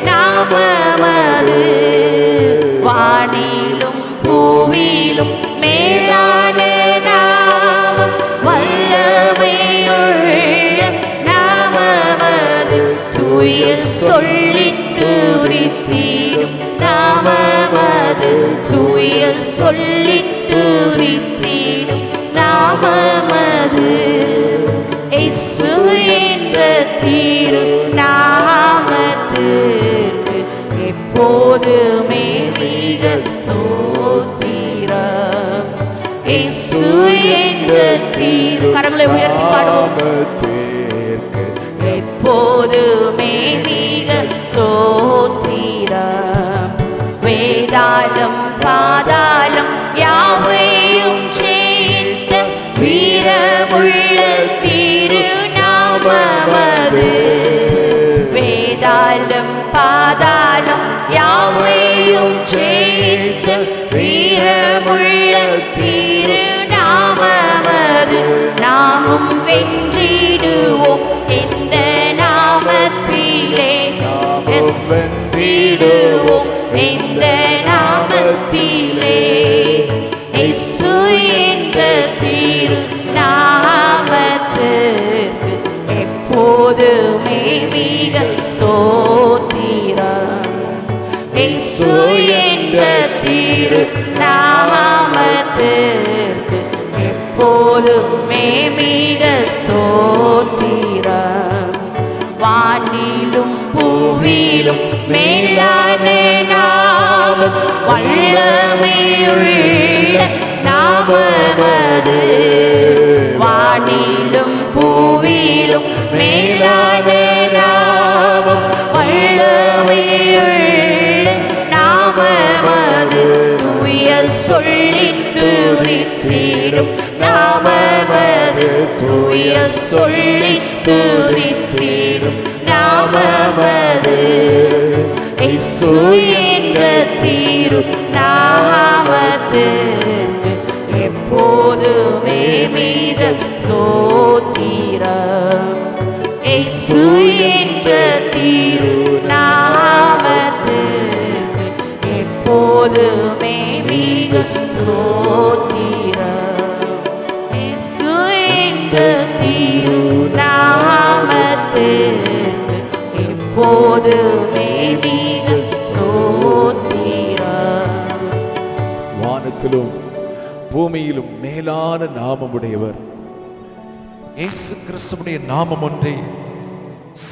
நாமமது. வானிலும் பூவிலும் மேலான நாமம், வல்லமையுள்ள நாமமது. தூய சொல்லி துதித்திடும் நாமமது. தூய சொல்லி துதித்திடும் நாமமது. இயேசு என்ற திரு நாமத்திற்கு எப்போதுமே மிக ஸ்தோத்திரம். இயேசு என்ற திரு, கரங்களை உயர்த்தி பாடுவோம். எப்போதுமே மிக ஸ்தோத்திரம். வேதாளம் பாதாளம் யாவையும் சேர்த்த வீரமுள்ள திருநாமமது. வேதாளம் பாதாளம் யாவையும் சேர்த்த வீரமுள்ள திருநாமமது. நாமும் வென்றிடுவோம் இந்த நாமத்திலே. வென்றிடுவோம் இந்த நாமத்திலே. இயேசு என்ற திரு நாமத்திற்கு எப்போதுமே மிக ஸ்தோத்திரம். இயேசு என்ற திரு நாமத்திற்கு எப்போதுமே மிக ஸ்தோத்திரம். வானிலும் பூவிலும் மேலான நாமம், வல்லமையுள்ள நாமமது. வானிலும் பூவிலும் மேலான நாமம், வல்லமையுள்ள நாமமது. தூய சொல்லி துதித்திடும் நாமமது. தூய சொல்லி துதித்திடும் நாமமது. இயேசு என்ற திரு நாமத்திற்கு எப்போதுமே மிக ஸ்தோத்திரம். இயேசு என்ற திரு நாமத்திற்கு எப்போதுமே மிக ஸ்தோத்திரம். இயேசு என்ற திரு நாமத்திற்கு எப்போதுமே மிக ஸ்தோத்திரம். வானத்திலும் பூமியிலும் மேலான நாமமுடையவர் இயேசு கிறிஸ்துவுடைய நாமம் ஒன்றே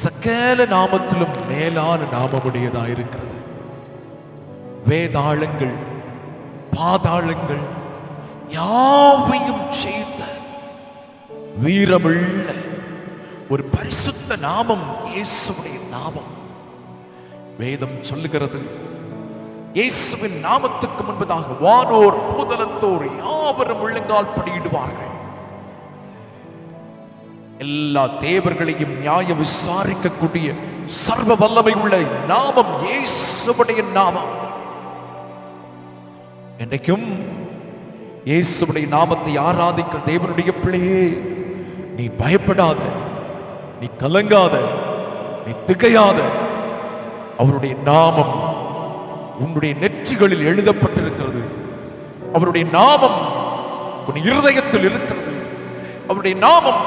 சகல நாமத்திலும் மேலான நாமமுடையதாயிருக்கிறது. வேதாளங்கள் பாதாளங்கள் யாவையும் செய்த வீரமுள்ள ஒரு பரிசுத்த நாமம் இயேசுவுடைய நாமம். வேதம் சொல்லுகிறது, இயேசுவின் நாமத்துக்கு முன்பதாக வானோர் பூதலத்தோர் யாவரும் முழங்கால் படியிடுவார்கள். எல்லா தேவர்களையும் நியாயம் விசாரிக்கக்கூடிய சர்வ வல்லமை உள்ள நாமம் இயேசுவுடைய நாமம். என்றைக்கும் இயேசுவுடைய நாமத்தை ஆராதிக்கிற தேவனுடைய பிள்ளையே, நீ பயப்படாத, நீ கலங்காத, நீ திகையாத. அவருடைய நாமம் உன்னுடைய நெற்றிகளில் எழுதப்பட்டிருக்கிறது. அவருடைய நாமம் உன் இருதயத்தில் இருக்கிறது. அவருடைய நாமம்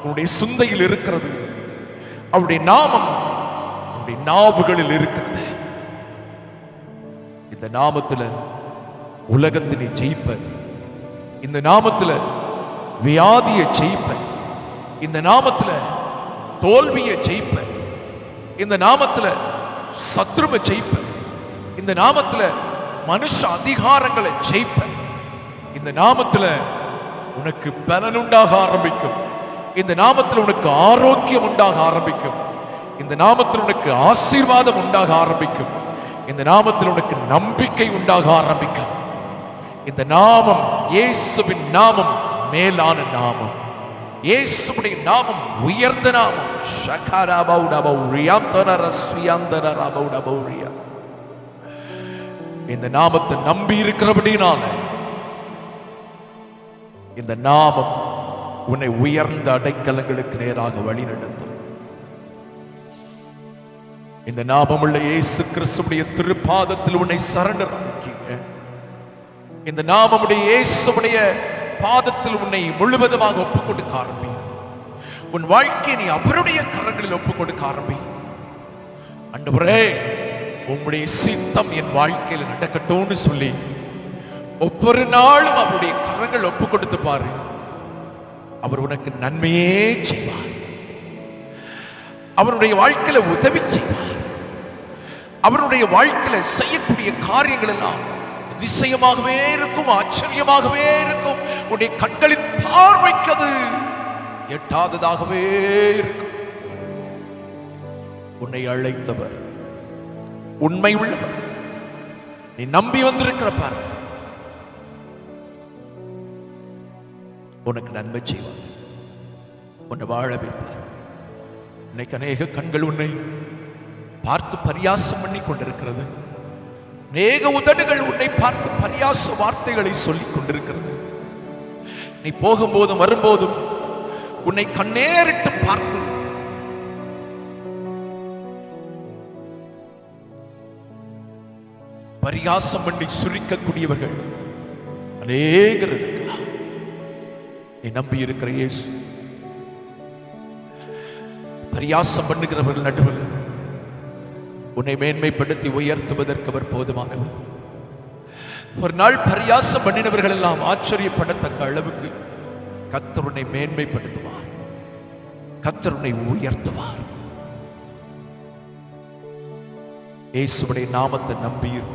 உன்னுடைய சிந்தையில் இருக்கிறது. அவருடைய நாமம் உன்னுடைய நாவுகளில் இருக்கிறது. இந்த நாமத்தில் உலகத்தினை ஜெயிப்ப, இந்த நாமத்துல வியாதியை ஜெயிப்பேன். இந்த நாமத்துல தோல்வியை ஜெயிப்பேன். இந்த நாமத்துல சத்ருவை ஜெயிப்பேன். இந்த நாமத்துல மனுஷ அதிகாரங்களை ஜெயிப்பேன். இந்த நாமத்துல உனக்கு பலன் உண்டாக ஆரம்பிக்கும். இந்த நாமத்தில் உனக்கு ஆரோக்கியம் உண்டாக ஆரம்பிக்கும். இந்த நாமத்தில் உனக்கு ஆசீர்வாதம் உண்டாக ஆரம்பிக்கும். இந்த நாமத்தில் உனக்கு நம்பிக்கை உண்டாக ஆரம்பிக்கும். இந்த நாமம், இயேசுவின் நாமம் மேலான நாமம். இயேசுவுடைய நாமம் உயர்ந்த நாமம். இந்த நாமத்தை நம்பி இருக்கிறபடினால இந்த நாமம் உன்னை உயர்ந்த அடைக்கலங்களுக்கு நேராக வழி நடத்தும். இந்த நாமமுள்ள இயேசு கிறிஸ்துவுடைய திருப்பாதத்தில் உன்னை சரண்டர் ஆக்கிங்க. இந்த நாமமுடைய இயேசுவுடைய பாதத்தில் உன்னை முழுவதுமாக ஒப்புக் கொடுக்க ஆரம்பி. உன் வாழ்க்கையை நீ அவருடைய கரங்களில் ஒப்புக் கொடுக்க ஆரம்பி. ஆண்டவரே, உம்முடைய சித்தம் என் வாழ்க்கையில் நடக்கட்டும்னு சொல்லி ஒவ்வொரு நாளும் அவருடைய கரங்கள் ஒப்புக் கொடுத்து பாரு. அவர் உனக்கு நன்மையே செய்வார். அவருடைய வாழ்க்கையில உதவி செய்வார். அவருடைய வாழ்க்கையில செய்யக்கூடிய காரியங்கள் எல்லாம் அதிசயமாகவே இருக்கும், ஆச்சரியமாகவே இருக்கும். உன்னுடைய கண்களின் பார்வைக்கு அது எட்டாததாகவே இருக்கும். உன்னை அழைத்தவர் உண்மை உள்ளவர். நீ நம்பி வந்திருக்கிற பாரு, உனக்கு நன்மை செய்வார். உன்னை வாழ வைப்பார். இன்னைக்கு அநேக கண்கள் உன்னை பார்த்து பரியாசம் பண்ணி கொண்டிருக்கிறது. அநேக உதடுகள் உன்னை பார்த்து பரியாச வார்த்தைகளை சொல்லிக் கொண்டிருக்கிறது. நீ போகும்போதும் வரும்போதும் உன்னை கண்ணேறிட்டு பார்த்து பரியாசம் பண்ணி சுரிக்கக்கூடியவர்கள் அநேகர் இருக்கலாம். நீ நம்பி இருக்கிற இயேசு பரியாசம் பண்ணுகிறவர்கள் நடுவில் உன்னை மேன்மைப்படுத்தி உயர்த்துவதற்கு அவர் போதுமானவர். ஒரு நாள் பரியாசம் பண்ணினவர்கள் எல்லாம் ஆச்சரியப்படத்தக்க அளவுக்கு கர்த்தர் உன்னை மேன்மைப்படுத்துவார். கர்த்தர் உன்னை உயர்த்துவார். இயேசுவுடைய நாமத்தை நம்பியிரு.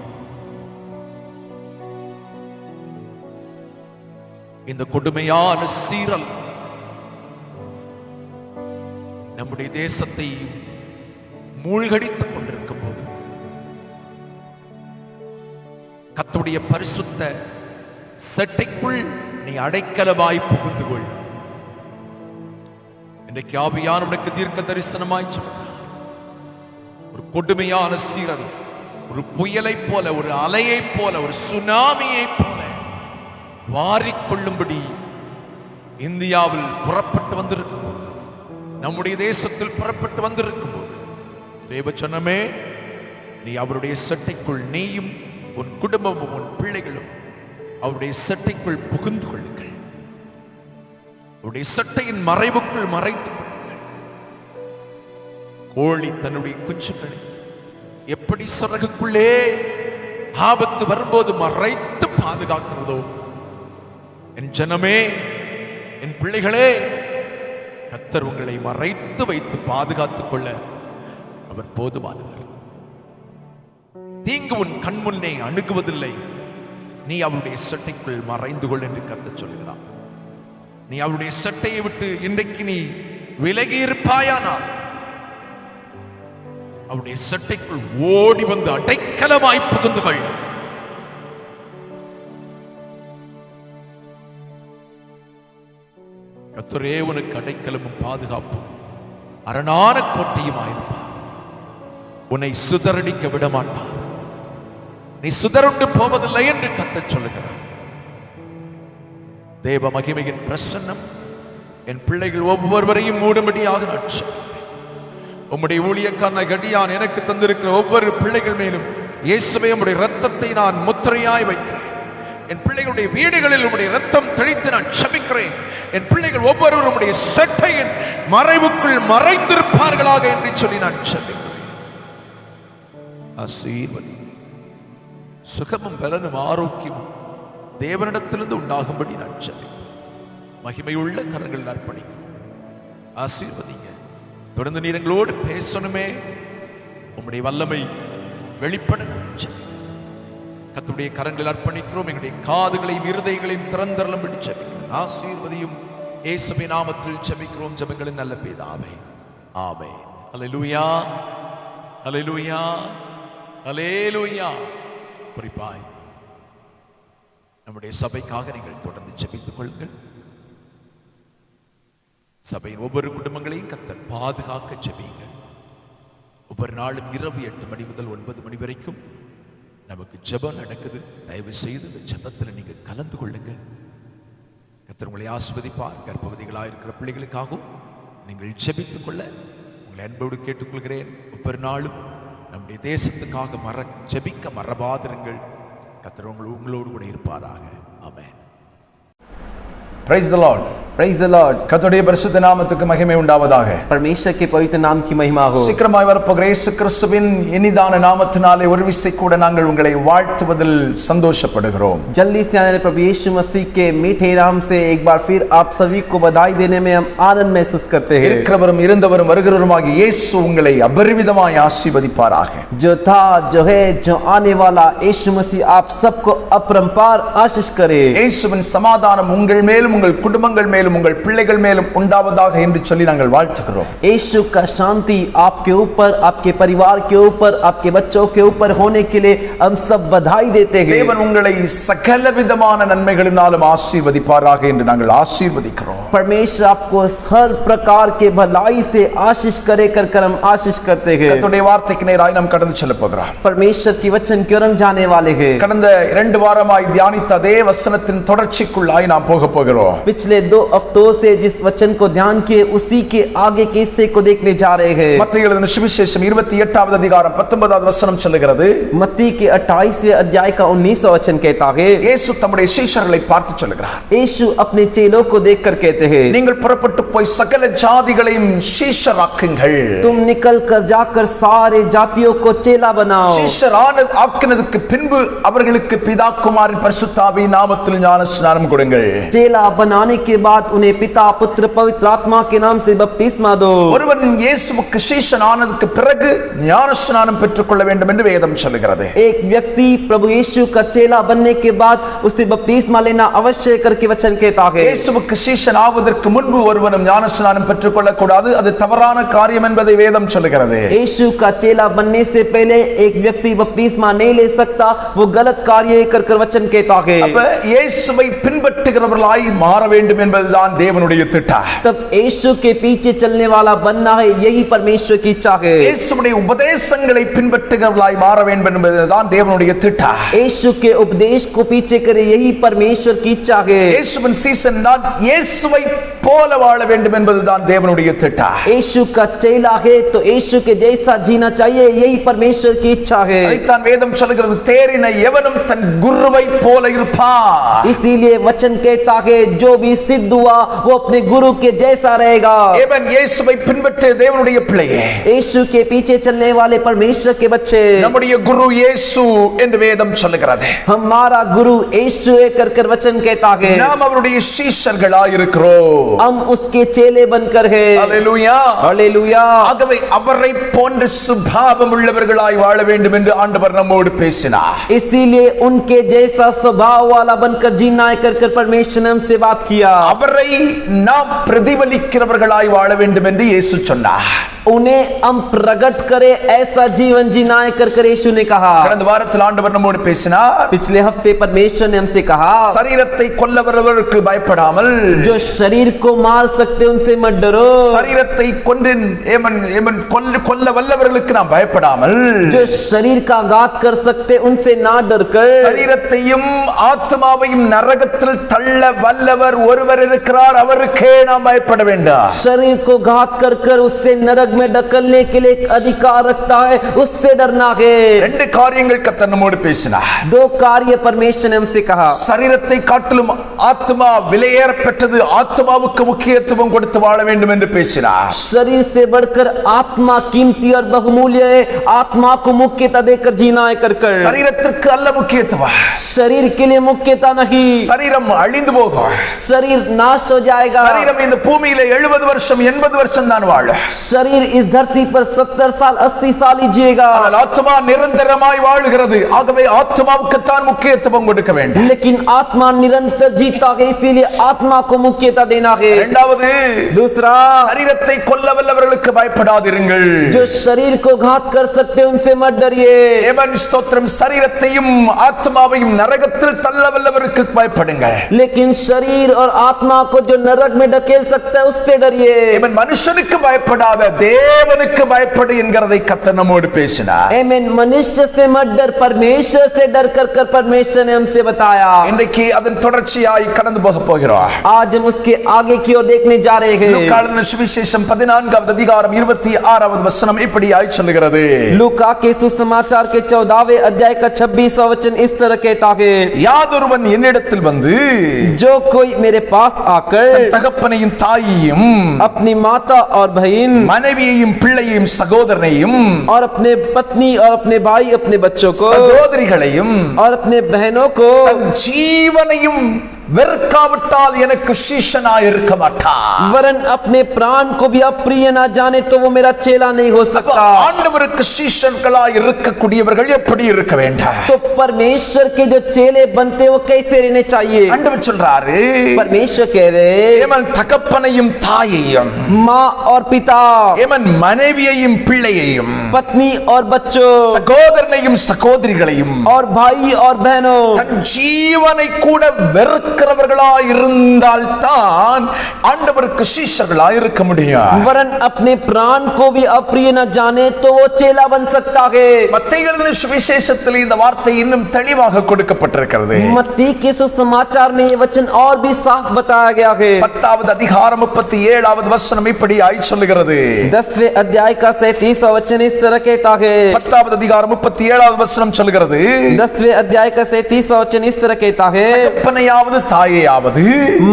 இந்த கொடுமையான சீரல் நம்முடைய தேசத்தை மூழ்கடித்துக் கொண்டிருக்கும் போது கர்த்தருடைய பரிசுத்த சட்டைக்குள் நீ அடைக்கலமாய் புகுந்து கொள். இன்றைக்கு ஆவியானவனுக்கு தீர்க்க தரிசனமாய் சொல்கிறார். ஒரு கொடுமையான சீரல் ஒரு புயலை போல, ஒரு அலையை போல, ஒரு சுனாமியை போல வாரிக்கொள்ளும்படி இந்தியாவில் புறப்பட்டு வந்திருக்கும் போது, நம்முடைய தேசத்தில் புறப்பட்டு வந்திருக்கும் போது, தேவச்சனமே, நீ அவருடைய சட்டைக்குள், நீயும் உன் குடும்பமும் உன் பிள்ளைகளும் அவருடைய சட்டைக்குள் புகுந்து கொள்ளுங்கள். அவருடைய சட்டையின் மறைவுக்குள் மறைத்துக் கொள்ளுங்கள். கோழி தன்னுடைய குஞ்சுகளை எப்படி சிறகுக்குள்ளே ஆபத்து வரும்போது மறைத்து பாதுகாக்கிறதோ, என் ஜனமே, என் பிள்ளைகளே, கர்த்தர் உங்களை மறைத்து வைத்து பாதுகாத்துக் கொள்ள அவர் போதுமானவர். தீங்கு உன் கண் முன்னே அணுகுவதில்லை. நீ அவருடைய சட்டைக்குள் மறைந்து கொள் என்று கர்த்தர் சொல்கிறார். நீ அவருடைய சட்டையை விட்டு இன்றைக்கு நீ விலகி இருப்பாயானால் அவருடைய சட்டைக்குள் ஓடி வந்து அடைக்கலமாய் புகுந்து கொள். கர்த்தரே உனக்கு அடைக்கலமும் பாதுகாப்பும் அரணான கோட்டையுமாயிருப்பார். உன்னை சுதறடிக்க விட மாட்டார். நீ சுதறுண்டு போவதில்லை என்று கர்த்தர் சொல்லுகிறார். தேவ மகிமையின் பிரசன்னம் என் பிள்ளைகள் ஒவ்வொருவரையும் மூடும்படியாக நான் உம்முடைய ஊழியக்காரன கடியான் எனக்கு தந்திருக்கிற ஒவ்வொரு பிள்ளைகள் மேலும் இயேசுவே உம்முடைய இரத்தத்தை நான் முத்திரையாய் வைக்கிறேன். என் பிள்ளைகளுடைய வீடுகளில் உம்முடைய இரத்தம் தெளித்து நான் செபிக்கிறேன். என் பிள்ளைகள் ஒவ்வொருவரும் உம்முடைய சட்டையின் மறைவுக்குள் மறைந்திருப்பார்களாக என்று சொல்லி நான் செபிக்கிறேன். ஆசீர்வதி, சுகமும் பலனும் ஆரோக்கியமும் தேவனிடத்திலிருந்து உண்டாகும்படி நான் ஜெபிக்கிறேன். மகிமையுள்ள கரங்கள் அர்ப்பணிக்கும். ஆசீர்வதிங்க. தொடர்ந்து நீர் எங்களோடு பேசணுமே, உம்முடைய வல்லமை வெளிப்பட கர்த்தருடைய கரங்கள் அர்ப்பணிக்கிறோம். எங்களுடைய காதுகளையும் இருதயங்களையும் திறந்தரலும் ஜெபிக்கிறோம். ஆசீர்வதியும். இயேசுவின் நாமத்தில் ஜெபிக்கிறோம் ஜெபங்களின் நல்ல பிதாவே, ஆமென். அல்லேலூயா, அல்லேலூயா, அல்லேலூயா. குறிப்பாய் நம்முடைய சபைக்காக நீங்கள் தொடர்ந்து ஜெபித்துக் கொள்ளுங்கள். சபையின் ஒவ்வொரு குடும்பங்களையும் கர்த்தர் பாதுகாக்க ஜெபியுங்கள். ஒவ்வொரு நாளும் இரவு 8 மணி முதல் 9 மணி வரைக்கும் நமக்கு ஜெபம் நடக்குது. தயவு செய்து இந்த ஜெபத்தில் நீங்க கலந்து கொள்ளுங்க. கர்த்தர் உங்களை ஆசீர்வதிப்பார். கர்ப்பவதிகளாக இருக்கிற பிள்ளைகளுக்காகவும் நீங்கள் ஜெபித்துக் கொள்ள உங்களை அன்போடு கேட்டுக்கொள்கிறேன். ஒவ்வொரு நாளும் நம்முடைய தேசத்துக்காக ஜெபிக்க மறவாதிருங்கள். கர்த்தர் உங்களோடு கூட இருப்பாராக. ஆமென். Praise the Lord. Praise the Lord. கர்த்தருடைய பரிசுத்த நாமத்துக்கு மகிமை உண்டாவதாக. परमेश्वर के पवित्र नाम की महिमा हो. சீக்கிரமாய் வரப்போகிற இயேசு கிறிஸ்துவின் இனிதான நாமத்தினாலே ஒரு விசை கூட நாங்கள் உங்களை வாழ்த்துவதில் சந்தோஷப்படுகிறோம். जल्दी से आने वाले प्रभु यीशु मसीह के मीठे नाम से एक बार फिर आप सभी को बधाई देने में हम आनंद महसूस करते हैं. இருக்கிறவரும் இருந்தவரும் வருகிறவருமாகிய இயேசு உங்களை அபரிவிதமாய் ஆசீர்வதிப்பாராக. जो था, जो है, जो आने वाला यीशु मसीह आप सबको अपरंपार आशीष करे. இயேசுவின் சமாதானம் உங்கள் மேலும் உங்கள் குடும்பங்கள் மேலும் உங்கள் பிள்ளைகள் மேலும் உண்டாவதாக என்று சொல்லி நாங்கள் வாழ்த்துகிறோம். यीशु का शांति आपके ऊपर, आपके परिवार के ऊपर, आपके बच्चों के ऊपर होने के लिए हम सब बधाई देते हैं. தேவன் உங்களை சகல விதமான நன்மைகளினாலும் ஆசீர்வதிப்பாராக என்று நாங்கள் ஆசீர்வதிக்கிறோம். परमेश्वर आपको हर प्रकार के भलाई से आशीष करे कर हम आशीष करते हैं. கர்த்தருடைய வார்த்தைக்கு நேராய் நாம் கடந்து செல்ல போகிறோம். परमेश्वर की वचन की ओर हम जाने वाले हैं. கடந்த 2 வாரமாய் தியானித்த அதே வசனத்தின் தொடர்ச்சிக்குள்ளாய் நாம் போக போகிறோம். पिछले 2 हफ्तों से जिस वचन को ध्यान किए उसी के आगे के हिस्से को देखने जा रहे हैं. மத்தேயு எழுதின சுவிசேஷம் 28வது அதிகாரம் 19வது வசனம் சொல்லுகிறது. मत्ती के 28वें अध्याय का 19वां वचन कहता है, இயேசு தம்முடைய சீஷர்களை பார்த்து சொல்லுகிறார். यीशु अपने चेलों को देखकर कहते हैं, நீங்கள் புறப்பட்டு போய் சகல ஜாதிகளையும் சீஷராக்குங்கள். तुम निकल कर जाकर सारे जातियों को चेला बनाओ. ஆக்கினதுக்கு பின்பு அவர்களுக்கு பிதா குமாரன் பரிசுத்த ஆவியின் நாமத்தில் ஞானஸ்நானம் கொடுங்கள். चेला बनाने के बाद उन्हें पिता, पुत्र, पवित्र आत्मा के नाम से बपतिस्मा दो. ஒருவன் இயேசுவுக்கு சீஷன் ஆனதுக்கு பிறகு ஞானஸ்நானம் பெற்றுக்கொள்ள வேண்டும் என்று வேதம் சொல்லுகிறது. एक व्यक्ति प्रभु यीशु का चेला बनने के बाद उसे बपतिस्मा लेना अवश्य करके वचन कहता है. இயேசுவுக்கு சீஷன் ஆவதற்கு முன்பு ஒருவனும் ஞானஸ்நானம் பெற்றுக்கொள்ள கூடாது. அது தவறான காரியம் என்பதை வேதம் சொல்லுகிறது. यीशु का चेला बनने से पहले एक व्यक्ति बपतिस्मा नहीं ले सकता. वो गलत कार्य कर वचन कहता है. அப்ப இயேசுவை பின்பற்றுகிறவர்களாய் மாற வேண்டும் என்பதுதான் தேவனுடைய திட்டம். तब यीशु के पीछे चलने वाला बनना है, यही परमेश्वर की इच्छा है. இயேசுவுடைய உபதேசங்களை பின்பற்றுகிறவர்களாய் மாற வேண்டும் என்பதுதான் தேவனுடைய திட்டம். यीशु के उपदेश को पीछे करे, यही परमेश्वर की इच्छा है. இயேசுவின் சீஷன் நான் இயேசுவை போல வாழ வேண்டும் என்பதுதான் தேவனுடைய திட்டம். यीशु का चेला है तो यीशु के जैसा जीना चाहिए, यही परमेश्वर की इच्छा है. அதைத்தான் வேதம் சொல்கிறது. தேறின எவனும் தன் குருவை போல இருப்பான். इसीलिए वचन कहता है, जो भी सिद्ध हुआ वो अपने गुरु के जैसा रहेगा. एवं இயேசுவை பின்பற்ற தேவனுடைய பிள்ளையே, यीशु के पीछे चलने वाले परमेश्वर के बच्चे, நம்முடைய குரு இயேசு என்று வேதம் சொல்லுகிறது. हमारा गुरु यीशु है कर वचन कहता है. நாம் அவருடைய சீஷர்களாய் இருக்கிறோம். हम उसके चेले बनकर है. ஹalleluya, हालेलुया. ஆகவே அவரை போன்ற சுபாவம் உள்ளவர்களாய் வாழ வேண்டும் என்று ஆண்டவர் நம்மோடு பேசினார். इसीलिए उनके जैसा स्वभाव वाला बनकर जीना है कर परमेश्वर ने हमसे बात किया. அவரை நாம் பிரதிபலிக்கிறவர்களாய் வாழ வேண்டும் என்று இயேசு சொன்னார். उन्हें हम प्रकट करे ऐसा जीवन जीना है कर यीशु ने कहा. கடந்த வாரத்தில் ஆண்டவர் நம்மோடு பேசினார். पिछले हफ्ते परमेश्वर ने हमसे कहा, சரீரத்தை கொல்லவர்களுக்கு பயப்படாமல், जो शरीर को मार सकते उनसे मत डरो. சரீரத்தை கொல்ல வல்லவர்களுக்கு நாம் பயப்படாமல், जो शरीर का घात कर सकते उनसे ना डर कर, சரீரத்தையும் ஆத்மாவையும் நரகத்தில் தள்ள வல்லவர் ஒருவர் இருக்கிறார், அவருக்கே நாம் பயப்பட வேண்டாம். शरीर को घात कर उससे नरक में ढकलने के लिए एक अधिकार रखता है, उससे डरना है। ரெண்டு காரியங்கள் கர்த்தர் நம்மோடு பேசினார். दो कार्य परमेश्वर ने हमसे कहा। சரீரத்தை காட்டிலும் ஆத்மா விலையேற பெற்றது, ஆத்மாவுக்கு முக்கியத்துவம் கொடுத்து வாழ வேண்டும் என்று பேசினார். शरीर से बढ़कर आत्मा कीमती और बहुमूल्य है, आत्मा को मुख्यता देकर जीना है कर कर। சரீரத்திற்கு அல்ல முக்கியத்துவம், शरीर के लिए मुख्यता नहीं, சரீரம் அழிந்து போகும். शरीर नाश हो जाएगा। சரீரம் இந்த பூமியில 70 வருஷம் 80 வருஷம் தான் வாழும். शरीर इस धरती पर 70 साल 80 साल ही जिएगा, ஆனால் ஆத்மா நிரந்தரமாய் வாழுகிறது. ஆகவே ஆத்மாவுக்கு தான் முக்கியத்துவம் கொடுக்க வேண்டும். लेकिन आत्मा निरंतर जीता है, इसीलिए आत्मा को मुख्यता देना है। இரண்டாவது, दूसरा, சரீரத்தை கொல்ல வல்லவர்களுக்கு பயப்படாதிருங்கள். जो शरीर को घात कर सकते उनसे मत डरिए। தேவன் ஸ்தோத்திரம், சரீரத்தையும் ஆத்மாவையும் நரகத்தில் தள்ள வல்லவருக்கு பயப்படுங்கள். लेकिन शरीर और आत्मा को जो नरक में ढकेल सकता है उससे डरिए। தேவன் மனுஷனுக்கு பயப்படாத, தேவனுக்கு பயப்படு என்கிறதை கர்த்தர் நம்மோடு பேசினார். आमीन। मनुष्य से मत डर, परमेश्वर से डर कर कर परमेश्वर ने हमसे बताया। இன்றைக்கு அதன் தொடர்ச்சியாய் கடந்து போக போகிறோம். आज हम उसके आगे की ओर देखने जा रहे हैं। லூக்கா எழுதின சுவிசேஷம் 14வது அதிகாரம் 26வது வசனம் இப்படியாய் சொல்லுகிறது. लूका के सुसमाचार के 14वें अध्याय का 26वां वचन इस तरह कहता है, யாதொருவன் என்னிடத்தில் வந்து जो कोई मेरे पास आकर தன் தகப்பனையும் தாயையும் अपनी माता और बहन மனைவியையும் பிள்ளையையும் சகோதரனையும் और अपने पत्नी और अपने भाई अपने बच्चों को சகோதரிகளையும் और अपने बहनों को தன் ஜீவனையும் வெறுக்காவிட்டால் எனக்கு சீஷனாய் இருக்க மாட்டான். वरन अपने प्राण को भी अप्रिय ना जाने तो वो मेरा चेला नहीं हो सकता। ஆண்டவருக்கு சீஷர்களாய் இருக்கக்கூடியவர்கள் எப்படி இருக்க வேண்டும்? तो परमेश्वर के जो चेले बनते वो कैसे रहने चाहिए? ஆண்டவர் சொல்றாரு, परमेश्वर कह रहे, ஏமன் தகப்பனையும் தாயையும், माँ और पिता, ஏமன் மனைவியையும் பிள்ளையையும், पत्नी और बच्चों, சகோதரனையும் சகோதரிகளையும், और भाई और बहनों, தன் ஜீவனை கூட வெறுக்கிறவர்களாய் இருந்தால் தான் ஆண்டவருக்கு சீஷர்களாய் இருக்க முடியும். वरन अपने प्राण को भी अप्रिय न जाने तो वो चेला बन सकता है। மத்தேயு எழுதின சுவிசேஷத்தில் இந்த வார்த்தை இன்னும் தெளிவாக கொடுக்கப்பட்டிருக்கிறது. मत्ती के सुसमाचार में ये वचन और भी साफ बताया गया है। 10வது அதிகாரம் 37வது வசனம் இப்படியாய் சொல்லுகிறது. 10वें अध्याय का 37वां वचन इस तरह कहता है। 10வது அதிகாரம் 37வது வசனம் சொல்லுகிறது. 10वें अध्याय का 37वां वचन इस तरह कहता है, தகப்பனையாவது தாயையாவது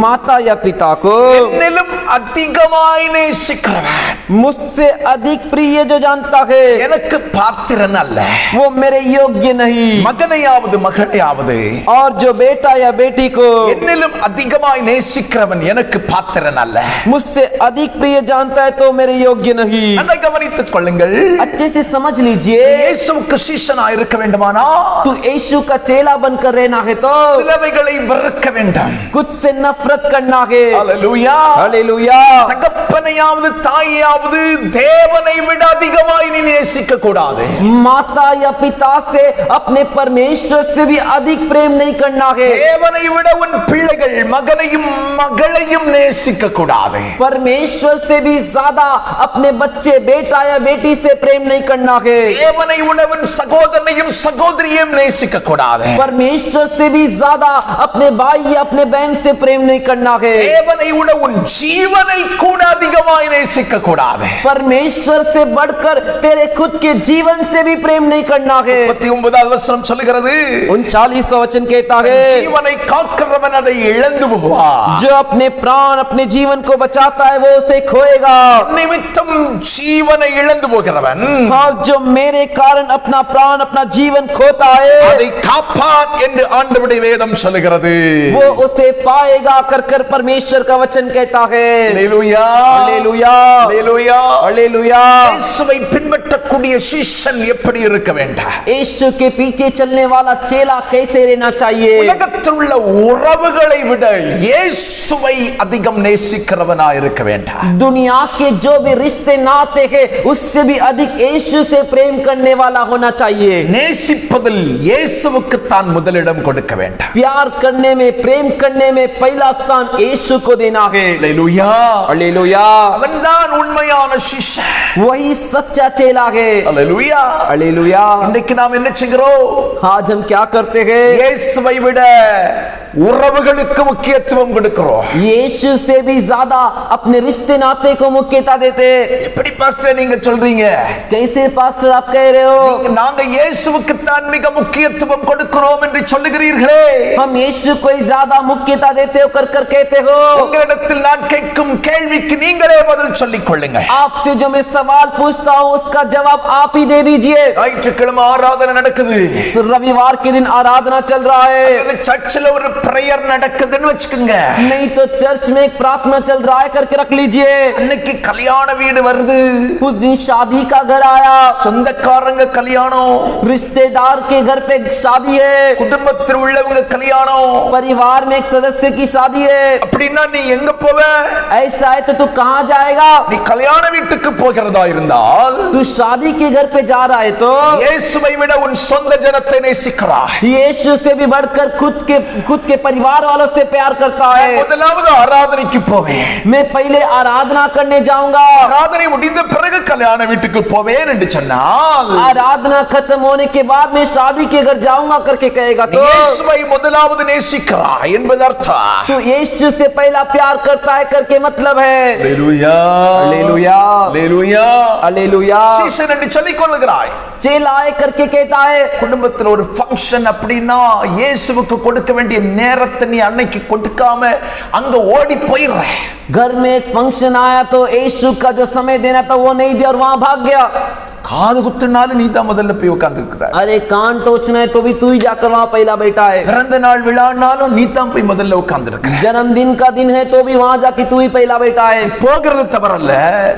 माता या पिता को என்னிலும் அதிகமாய் நேசிக்கிறவன் मुझसे अधिक प्रिय जो जानता है எனக்கு பாத்திரன் அல்ல. वो मेरे योग्य नहीं, மகனையாவது மகளையாவது और जो बेटा या बेटी को என்னிலும் அதிகமாய் நேசிக்கிறவன் எனக்கு பாத்திரன் அல்ல. मुझसे अधिक प्रिय जानता है तो मेरे योग्य नहीं। அதை கவனித்துக் கொள்ளுங்கள். अच्छे से समझ लीजिए, இயேசுவுக்கு சீஷனாய் இருக்க வேண்டுமானால் तू यीशु का चेला बनकर रहना है तो சிலவைகளை வெறுக்க வேண்டும். कुछ से नफरत करना है। ஹல்லேலூயா. हालेलुया। தகப்பனையாவது தாயையாவது தேவனை விட அதிகமாய் நீ நேசிக்க கூடாது. माता या पिता से अपने परमेश्वर से भी अधिक प्रेम नहीं करना है। தேவனை விட உன் பிள்ளைகள் மகனையும் மகளையும் நேசிக்க கூடாது. परमेश्वर से भी ज्यादा अपने बच्चे बेटा या बेटी से प्रेम नहीं करना है। தேவனை விட உன் சகோதரனையும் சகோதரியையும் நேசிக்க கூடாது. परमेश्वर से भी ज्यादा अपने भाई या अपने बहन से प्रेम नहीं करना है। தேவனை விட உன் ஜீவனை கூட அதிகமாய் நேசிக்க கூடாது. परमेश्वर से बढ़कर तेरे खुद के जीवन से भी प्रेम नहीं करना है। 39வது வசனம் சொல்லுகிறது, 39वां वचन कहता है, ஜீவனை காக்கிறவன் அதை இழந்து போவான். जो अपने प्राण अपने जीवन को बचाता है वो उसे खोएगा, நிமித்தம் ஜீவனை இழந்து போகிறவன் और जो मेरे कारण अपना प्राण अपना जीवन खोता है அதை காப்பான் என்று ஆண்டவருடைய வேதம் சொல்லுகிறது. वो उसे पाएगा कर कर परमेश्वर का वचन कहता है। ஹல்லேலூயா. हालेलुया, ஹல்லேலூயா. हालेलुया। இயேசுவை பின்பற்றக்கூடிய சீஷன் எப்படி இருக்க வேண்டும்? यीशु के पीछे चलने वाला चेला कैसे रहना चाहिए? உலகத்தில் உள்ள உறவுகளை விட இயேசுவை அதிகம் நேசிக்கிறவனாய் இருக்க வேண்டும். दुनिया के जो भी रिश्ते नाते हैं उससे भी अधिक यीशु से प्रेम करने वाला होना चाहिए। நேசிப்பதில் இயேசுவுக்கு தான் முதலிடம் கொடுக்க வேண்டும். प्यार करने में प्रेम करने में पहला स्थान यीशु को देना है। ஹல்லேலூயா. हालेलुया। அவன்தான் உண்மையான சீஷன். वही सच्चा चेला लागे। அல்லேலூயா. हालेलुया। இன்றைக்கு நாம் என்ன செய்கிறோம்? आज हम क्या करते हैं? இயேசுவை விட உறவுகளுக்கு முக்கியத்துவம் கொடுக்கிறோம். यीशु से भी ज्यादा अपने रिश्ते नाते को मुख्यता देते। எப்படி பாஸ்டர் நீங்க சொல்றீங்க? कैसे पास्टर आप कह रहे हो? நாங்க இயேசுவுக்கு தான் மிக முக்கியத்துவம் கொடுக்கிறோம் என்று சொல்லுகிறீர்களே. हम यीशु को ही ज्यादा मुख्यता देते हो कर कहते हो। உங்களிடத்தில் நான் கேட்கும் கேள்விக்கு நீங்களே பதில் சொல்லிக் கொள்ளுங்க. आपसे जो मैं सवाल पूछता हूँ उसका जवाब आप ही दे दीजिए। ஞாயிற்றுக்கிழமை ஆராதனை நடக்குது. रविवार के दिन आराधना चल रहा है। சர்ச்சில் ஒரு பிரேயர் நடக்குதுன்னு வெச்சுக்கங்க. नहीं तो चर्च में एक प्रार्थना चल रहा है करके रख लीजिए। இன்னைக்கு கல்யாண வீடு வருது. उस दिन शादी का घर आया। சொந்தக்காரங்க கல்யாணம். रिश्तेदार के घर पे शादी है। குடும்பத்தில் உள்ளவங்க கல்யாணம். परिवार में एक सदस्य की शादी है। அப்படின்னா நீ எங்க போவ? ऐसा है तो तू कहाँ जाएगा? நீ கல்யாண வீட்டுக்கு போகிறதா இருந்தால் तू शादी के घर पे जा रहा है तो இயேசுவை விட உன் சொந்த ஜனத்தை நேசிக்கிறாய். यीशु से भी बढ़कर खुद के परिवार वालों से प्यार करता है। முதலாவது ஆராதனைக்கு போவேன். मैं पहले आराधना करने जाऊंगा। ஆராதனை முடிந்த பிறகு கல்யாண வீட்டுக்கு போவேன் என்று சொன்னால் आराधना खत्म होने के बाद मैं शादी के घर जाऊंगा करके कहेगा तो இயேசுவை முதலாவது நேசிக்கிறாய் என்பது அர்த்தம். तू यीशु से पहला प्यार करता है करके मतलब है। அல்லேலூயா. हालेलुया। அல்லேலூயா. हालेलुया। சீசன் என்று சொல்லிக் கொள்ளுகிறாய். चेला है करके कहता है। குடும்பத்தில் ஒரு ஃபங்க்ஷன் அப்படின்னா இயேசுவுக்கு கொடுக்க வேண்டிய நேரத்தை நீ அன்னைக்கு கொடுக்காம அங்க ஓடி போயிடுற. घर में एक फंक्शन आया तो यीशु का जो समय देना था वो नहीं दिया और वहां भाग गया। காது குத்துனாலும் நீ தான் முதல்ல போய் உட்கார்ந்து இருக்கிற. अरे कान टोचना है तो भी तू ही जाकर वहां पहला बैठा है। பிறந்த நாள் விழானாலும் நீ தான் போய் முதல்ல உட்கார்ந்து இருக்கிற. जन्मदिन का दिन है तो भी वहां जाके तू ही पहला बैठा है। போகிறது தவறல்ல.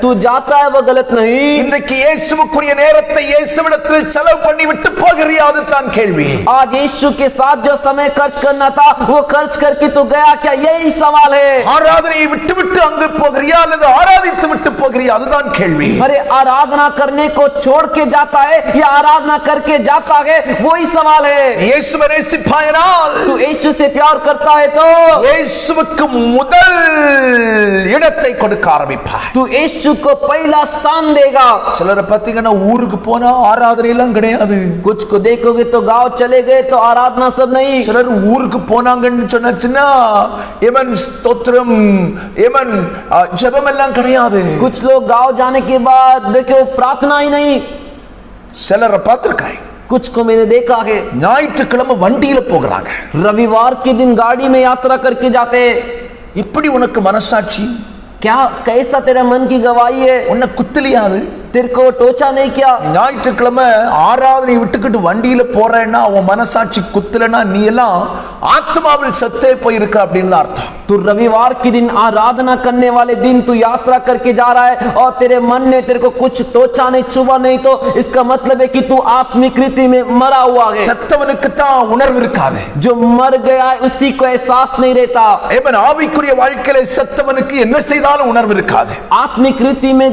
तू जाता है वो गलत नहीं। இன்றைக்கு இயேசுவுக்குரிய நேரத்தை இயேசுவிடத்தில் செலவு பண்ணி விட்டு போகிறியா? அதுதான் கேள்வி. आज यीशु के साथ जो समय खर्च करना था वो खर्च करके तू गया क्या? यही सवाल है। ஆராதனையை விட்டு விட்டு அங்கு போகிறியா அல்லது ஆராதித்து விட்டு போகிறியா? அதுதான் கேள்வி. अरे आराधना करने को छोड़ के जाता है या आराधना करके जाता है? वही सवाल है। இயேசுவை நேசிப்பாயினால் तू यीशु से प्यार करता है तो இயேசுவுக்கு முதல் இடத்தை கொடுக்க ஆரம்பிப்பார். तू यीशु को पहला स्थान देगा। சிலரை பாத்தீங்கன்னா ஊருக்கு போனா ஆராதனை எல்லாம் கிடையாது. कुछ को देखोगे तो गांव चले गए तो आराधना सब नहीं। சிலர் ஊருக்கு போனாங்கன்னு சொன்னாச்சுன்னா ஏமன் ஸ்தோத்திரம் ஏமன் ஜெபம் எல்லாம் கிடையாது. कुछ लोग गांव जाने के बाद देखो प्रार्थना ही नहीं। சிலரை பார்த்திருக்கேன். कुछ को मैंने देखा है ஞாயிற்றுக்கிழமை வண்டியில போகிறாங்க. रविवार के दिन गाड़ी में यात्रा करके जाते हैं। இப்படி உனக்கு மனசாட்சி? क्या कैसा तेरा मन की गवाही है? உன்னை குத்தலியாது? तेरे को टोचा नहीं किया? ஞாயிற்றுக்கிழமை ஆராதனை விட்டுக்கிட்டு வண்டியில போறேன்னா உன் மனசாட்சி குத்தலனா நீ எல்லாம் ஆத்மாவில் செத்தே போயிருக்க அப்படின்னு அர்த்தம். तू रविवार के दिन आराधना करने वाले दिन तू यात्रा करके जा रहा है और तेरे मन ने तेरे को कुछ टोचा नहीं छुआ नहीं तो इसका मतलब है कि तू आत्मिक रीति में मरा हुआ है। செத்தவனுக்கு தான் உணர்வு இருக்காது. जो मर गया है उसी को एहसास नहीं रहता। ஏமன் ஆவிக்குரிய வாழ்க்கையில செத்தவனுக்கு என்ன செய்தாலும் உணர்வு இருக்காது. आत्मिक रीति में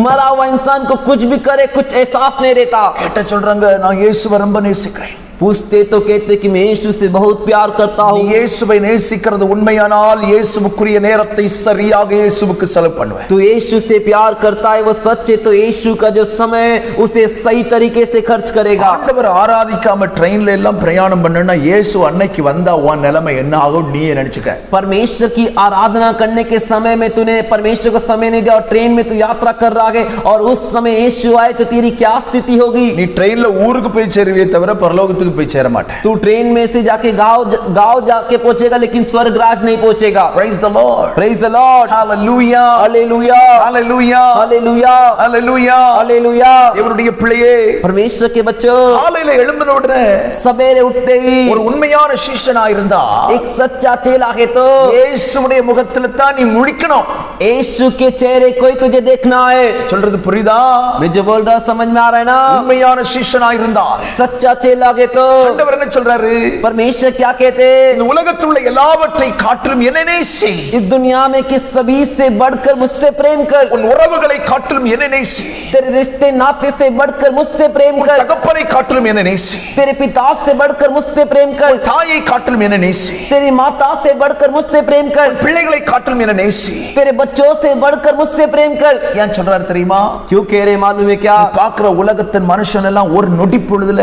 मरा हुआ इंसान को कुछ भी करे कुछ एहसास नहीं रहता। கேட்ட சொல்றாங்க நான் இயேசுவை ரொம்ப நேசிக்கிறேன். पूछते तो कहते कि मैं यीशु से बहुत प्यार करता நீ हूँ। இயேசுவை நேசிக்கிறது உண்மையானால் இயேசுவுக்குரிய நேரத்தை சரியாக இயேசுவுக்கு செலவு பண்ணுவேன். तो यीशु से प्यार करता है वो सच है तो यीशु का जो समय उसे सही तरीके से खर्च करेगा। ஆண்டவர் ஆராதிக்காம ட்ரெயின்ல எல்லாம் பிரயாணம் பண்ணனா இயேசு அன்னைக்கு வந்தா உன் நிலைமை என்ன ஆகும் நீ நினைச்சுக்க. परमेश्वर की आराधना करने के समय में तूने परमेश्वर को समय नहीं दिया और ट्रेन में तू यात्रा कर रहा है और उस समय यीशु आए तो तेरी क्या स्थिति होगी? நீ ட்ரெயின்ல ஊருக்கு போய் சேருவே தவிர பரலோகத்துக்கு போய் சேர மாட்டே. तू ट्रेन में से जाके गांव जाके पहुंचेगा लेकिन स्वर्ग राज नहीं पहुंचेगा। Praise the Lord. Praise the Lord. Hallelujah. Hallelujah. Hallelujah. Hallelujah. Hallelujah. Hallelujah. தேவனுடைய பிள்ளையே परमेश्वर के बच्चों காலையில எழும்பின உடனே सवेरे उठते ही ஒரு உண்மையான சீஷனா இருந்தா एक सच्चा चेला है तो இயேசுவுடைய முகத்துல தான் நீ முழிக்கணும். यीशु के चेहरे को ही तुझे देखना है। சொல்றது புரியுதா? मैं जो बोल रहा समझ में आ रहा है ना? உண்மையான சீஷனா இருந்தா सच्चा चेला है तो तो ஆண்டவர் என்ன சொல்றாரு? परमेश्वर क्या कहते? இந்த உலகத்தில் உள்ள எல்லாவற்றை காட்டிலும் என்னை நேசி. इस दुनिया में कि सभी से बढ़कर मुझसे प्रेम कर, உன் உறவுகளை காட்டிலும் என்னை நேசி. तेरे रिश्ते नाते से बढ़कर मुझसे प्रेम உன் कर, தகப்பனை காட்டிலும் என்னை நேசி. तेरे पिता से बढ़कर मुझसे प्रेम कर, தாயை காட்டிலும் என்னை நேசி. तेरी माता से बढ़कर मुझसे प्रेम कर, பிள்ளைகளை காட்டிலும் என்னை நேசி. तेरे बच्चों से बढ़कर मुझसे प्रेम कर। ஏன் சொல்றாரு தெரியுமா? क्यों कह रहे मालूम है क्या? பார்க்கிற உலகத்தின் மனுஷன் எல்லாம் ஒரு நொடி பொழுதுல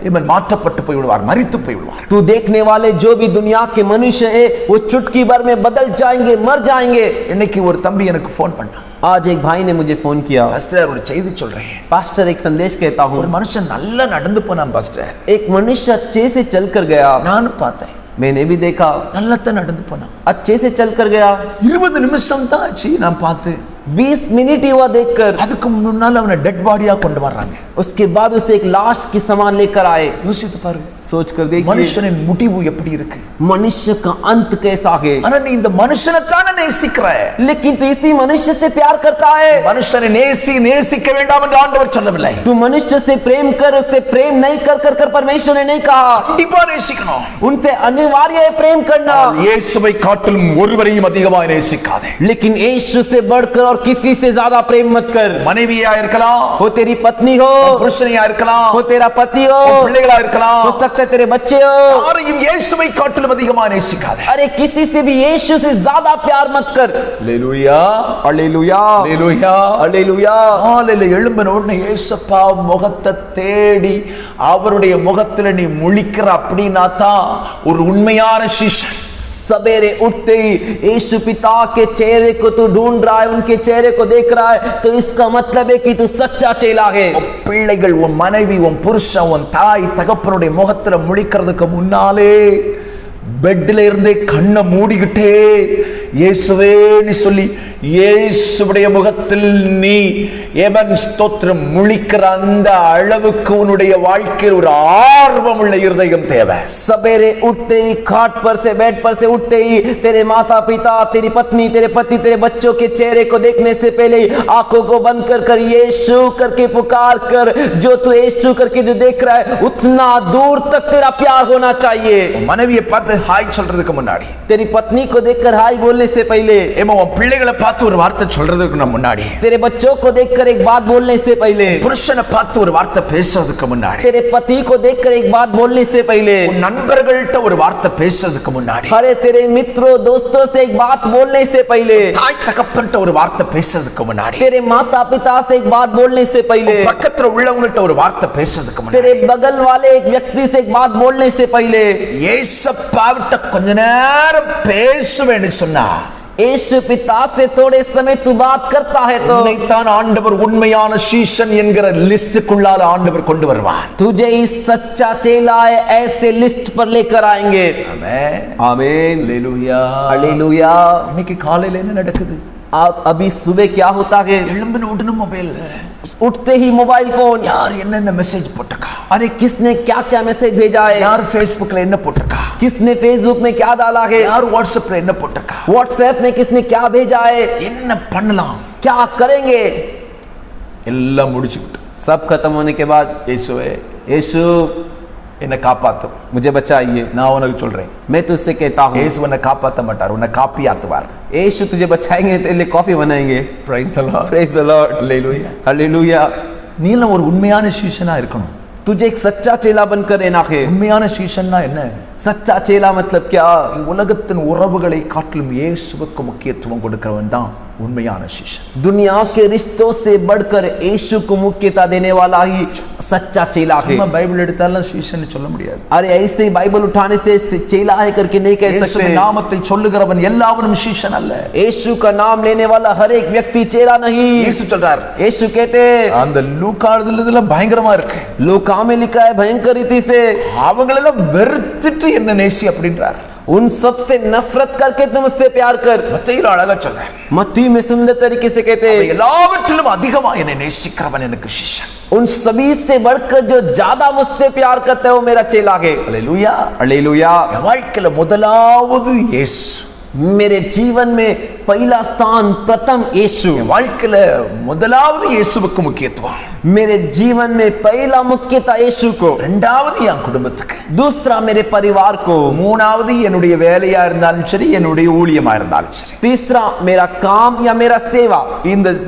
இவன் மாற்றப்பட்டு போய் விடுவார், மரித்து போய் விடுவார். तू देखने वाले जो भी दुनिया के मनुष्य है वो चुटकी भर में बदल जाएंगे, मर जाएंगे। இன்னைக்கு ஒரு தம்பி எனக்கு ஃபோன் பண்ணான். आज एक भाई ने मुझे फोन किया, பாஸ்டர் ஒரு செய்தி சொல்றேன். पास्टर एक संदेश कहता हूँ। ஒரு மனுஷன் நல்லா நடந்து போனான் பாஸ்டர். एक मनुष्य अच्छे से चल कर गया, நானும் பார்த்தேன். मैंने भी देखा, நல்லா தான் நடந்து போனான். अच्छे से चल कर गया। 20 நிமிஷம் தான் ஆச்சு நான் பார்த்து. 20 मिनट हुआ देखकर। அதுக்கு முன்னால அவனை டெட் பாடியா கொண்டு வர்றாங்க. उसके बाद उसे एक लाश की सामान लेकर आए। யோசித்து பாருங்க, सोच कर देखिए மனுஷனின் முடிவு எப்படி இருக்கு. मनुष्य का अंत कैसा है। ஆனா நீ இந்த மனுஷனை தானே நேசிக்கிற. लेकिन तू इसी मनुष्य से प्यार करता है। மனுஷனை நேசிக்க வேண்டாம் என்று ஆண்டவர் சொல்லவில்லை. तू मनुष्य से प्रेम कर, उससे प्रेम नहीं कर परमेश्वर ने नहीं कहा। கண்டிப்பா நேசிக்கணும். उनसे अनिवार्य है प्रेम करना। இயேசுவை காட்டிலும் ஒருவரையும் அதிகமாக நேசிக்காதே. लेकिन यीशु से बढ़कर और किसी से ज्यादा प्रेम मत कर। மனைவியா இருக்கலாம், हो तेरी पत्नी हो, புருஷனையா இருக்கலாம், हो तेरा पति हो, பிள்ளைகளா இருக்கலாம், हो सकता है तेरे बच्चे हो। யாரையும் இயேசுவை காட்டிலும் அதிகமாக நேசிக்காதே. अरे किसी से भी यीशु से ज्यादा प्यार मत कर। அல்லேலூயா, हालेलुया, அல்லேலூயா, हालेलुया। காலையில எழும்பின உடனே இயேசுப்பா முகத்தை தேடி அவருடைய முகத்துல நீ முழிக்கிற அப்படின்னா தான் ஒரு உண்மையான சீஷன். सवेरे उठते ही यीशु पिता के चेहरे को तू ढूंढ रहा है, उनके चेहरे को देख रहा है, तो इसका मतलब है कि तू सच्चा चेला है। உன் பிள்ளைகள், உன் மனைவி, உன் புருஷன், உன் தாய் தகப்பனுடைய முகத்துல முழிக்கிறதுக்கு முன்னாலே பெட்ல இருந்தே கண்ணை மூடிக்கிட்டே இயேசுவேன்னு சொல்லி இயேசுவுடைய முகத்தில் நீ ஏமன் ஸ்தோத்திரம் முழிக்கிற அந்த அளவுக்கு உன்னுடைய வாழ்க்கையில் ஒரு ஆர்வம் உள்ள இருதயம் தேவை. सवेरे उठते ही खाट पर से, बेड पर से उठते ही तेरे माता पिता, तेरी पत्नी, तेरे पति, तेरे बच्चों के चेहरे को देखने से पहले ही आंखों को बंद कर यीशु करके पुकार कर, जो तू यीशु करके जो देख रहा है उतना दूर तक तेरा प्यार होना चाहिए। மனைவியை பார்த்து ஹாய் சொல்றதுக்கு முன்னாடி, तेरी पत्नी को देखकर हाय बोलने से पहले, ஏமா உன் பிள்ளைகளை பார்த்து ஒரு வார்த்தை சொல்றதுக்கு முன்னாடி, तेरे बच्चों को देखकर एक बात बोलने से पहले, புருஷனை பார்த்து ஒரு வார்த்தை பேசுறதுக்கு முன்னாடி, तेरे पति को देखकर एक बात बोलने से पहले, உன் நண்பர்கள்ட்ட ஒரு வார்த்தை பேசுறதுக்கு முன்னாடி, अरे तेरे मित्रों दोस्तों से एक बात बोलने से पहले, தாய் தகப்பன்ட்ட ஒரு வார்த்தை பேசுறதுக்கு முன்னாடி, तेरे माता पिता से एक बात बोलने से पहले, பக்கத்துல உள்ளவங்கள்ட்ட ஒரு வார்த்தை பேசுறதுக்கு முன்னாடி, तेरे बगल वाले एक व्यक्ति से एक बात बोलने से पहले, ஏசப்பாவிட்ட கொஞ்ச நேரம் பேசுவேன்னு சொன்னா, यीशु पिता से थोड़े समय तू बात करता है तो உன்னைத்தான் ஆண்டவர் உண்மையான சீஷன் என்கிற லிஸ்டுக்குள்ளால ஆண்டவர் கொண்டு வருவார். तुझे इस सच्चा चेला है ऐसे लिस्ट पर लेकर आएंगे। ஆமென், आमीन, அல்லேலூயா, हालेलुया। இன்னைக்கு காலையில என்ன நடக்குது? अभी सुबह क्या होता है? எழும்பின உடனே மொபைல், उठते ही मोबाइल फोन, யார் என்னென்ன மெசேஜ் போட்டிருக்கா, अरे किसने क्या क्या मैसेज भेजा है, யார் Facebookல என்ன போட்டிருக்கா, किसने फेसबुक में क्या डाला है, யார் WhatsAppல என்ன போட்டிருக்கா, व्हाट्सएप में किसने क्या भेजा है, என்ன பண்ணலாம், क्या करेंगे। எல்லாம் முடிச்சுக்கிட்டு सब खत्म होने के बाद இயேசுவே यीशु என்ன காப்பாத்தும், मुझे बचाइए। நான் உனக்கு சொல்றேன், मैं तुझसे कहता हूँ இயேசு உன்னை காப்பாத்த மாட்டார், உன்னை காப்பி ஆத்துவார். यीशु तुझे बचाएंगे, तेरे लिए कॉफी बनाएंगे। Praise the Lord, praise the Lord, hallelujah. Hallelujah. நீலாம் ஒரு உண்மையான சீஷனா இருக்கணும். तुझे एक सच्चा चेला बनकर रहना है। உண்மையான சீஷன்னா என்ன? सच्चा चेला मतलब क्या? உலகத்தின் உறவுகளை காட்டிலும் இயேசுவுக்கு முக்கியத்துவம் கொடுக்கிறவன் தான் உண்மையான சீஷன். दुनिया के रिश्तों से बढ़कर यीशु को मुख्यता देने वाला ही सच्चा चेला है। சும்மா பைபிள் எடுத்தாலும் சீஷன் சொல்ல முடியாது. अरे ऐसे ही बाइबल उठाने से चेला है करके नहीं कह सकते। இயேசுவின் நாமத்தை சொல்லுகிறவன் எல்லாவரும் சீஷன் அல்ல. यीशु का नाम लेने वाला हर एक व्यक्ति चेला नहीं। இயேசு சொல்றார், यीशु कहते அந்த லூக்கா எழுதுறதுல பயங்கரமா இருக்கு, लूका में लिखा है भयंकर रीति से, அவங்களெல்லாம் வெறுத்துட்டு என்ன நேசி அப்படின்றார். उन सब से नफरत करके तुम उससे प्यार कर। மத்தேயுல அழகா சொல்றார், मत्ती में सुंदर तरीके से कहते हैं எல்லாவற்றிலும் அதிகமா என்னை நேசிக்கிறவன் எனக்கு சீஷன். उन सभी से बढ़कर जो ज्यादा मुझसे प्यार करता है वो मेरा चेला है। அல்லேலூயா. हालेलुया। என் வாழ்க்கையில முதலாவது இயேசு. मेरे जीवन में पहला स्थान प्रथम यीशु। என் வாழ்க்கையில முதலாவது இயேசுவுக்கு முக்கியத்துவம், मेरे जीवन में पहला मुख्यता यीशु को, இரண்டாவது என் குடும்பத்துக்கு, दूसरा मेरे परिवार को, மூணாவது என்னுடைய வேலையா இருந்தாலும் சரி, என்னுடைய ஊழியமா இருந்தாலும் சரி, तीसरा मेरा काम या मेरा सेवा।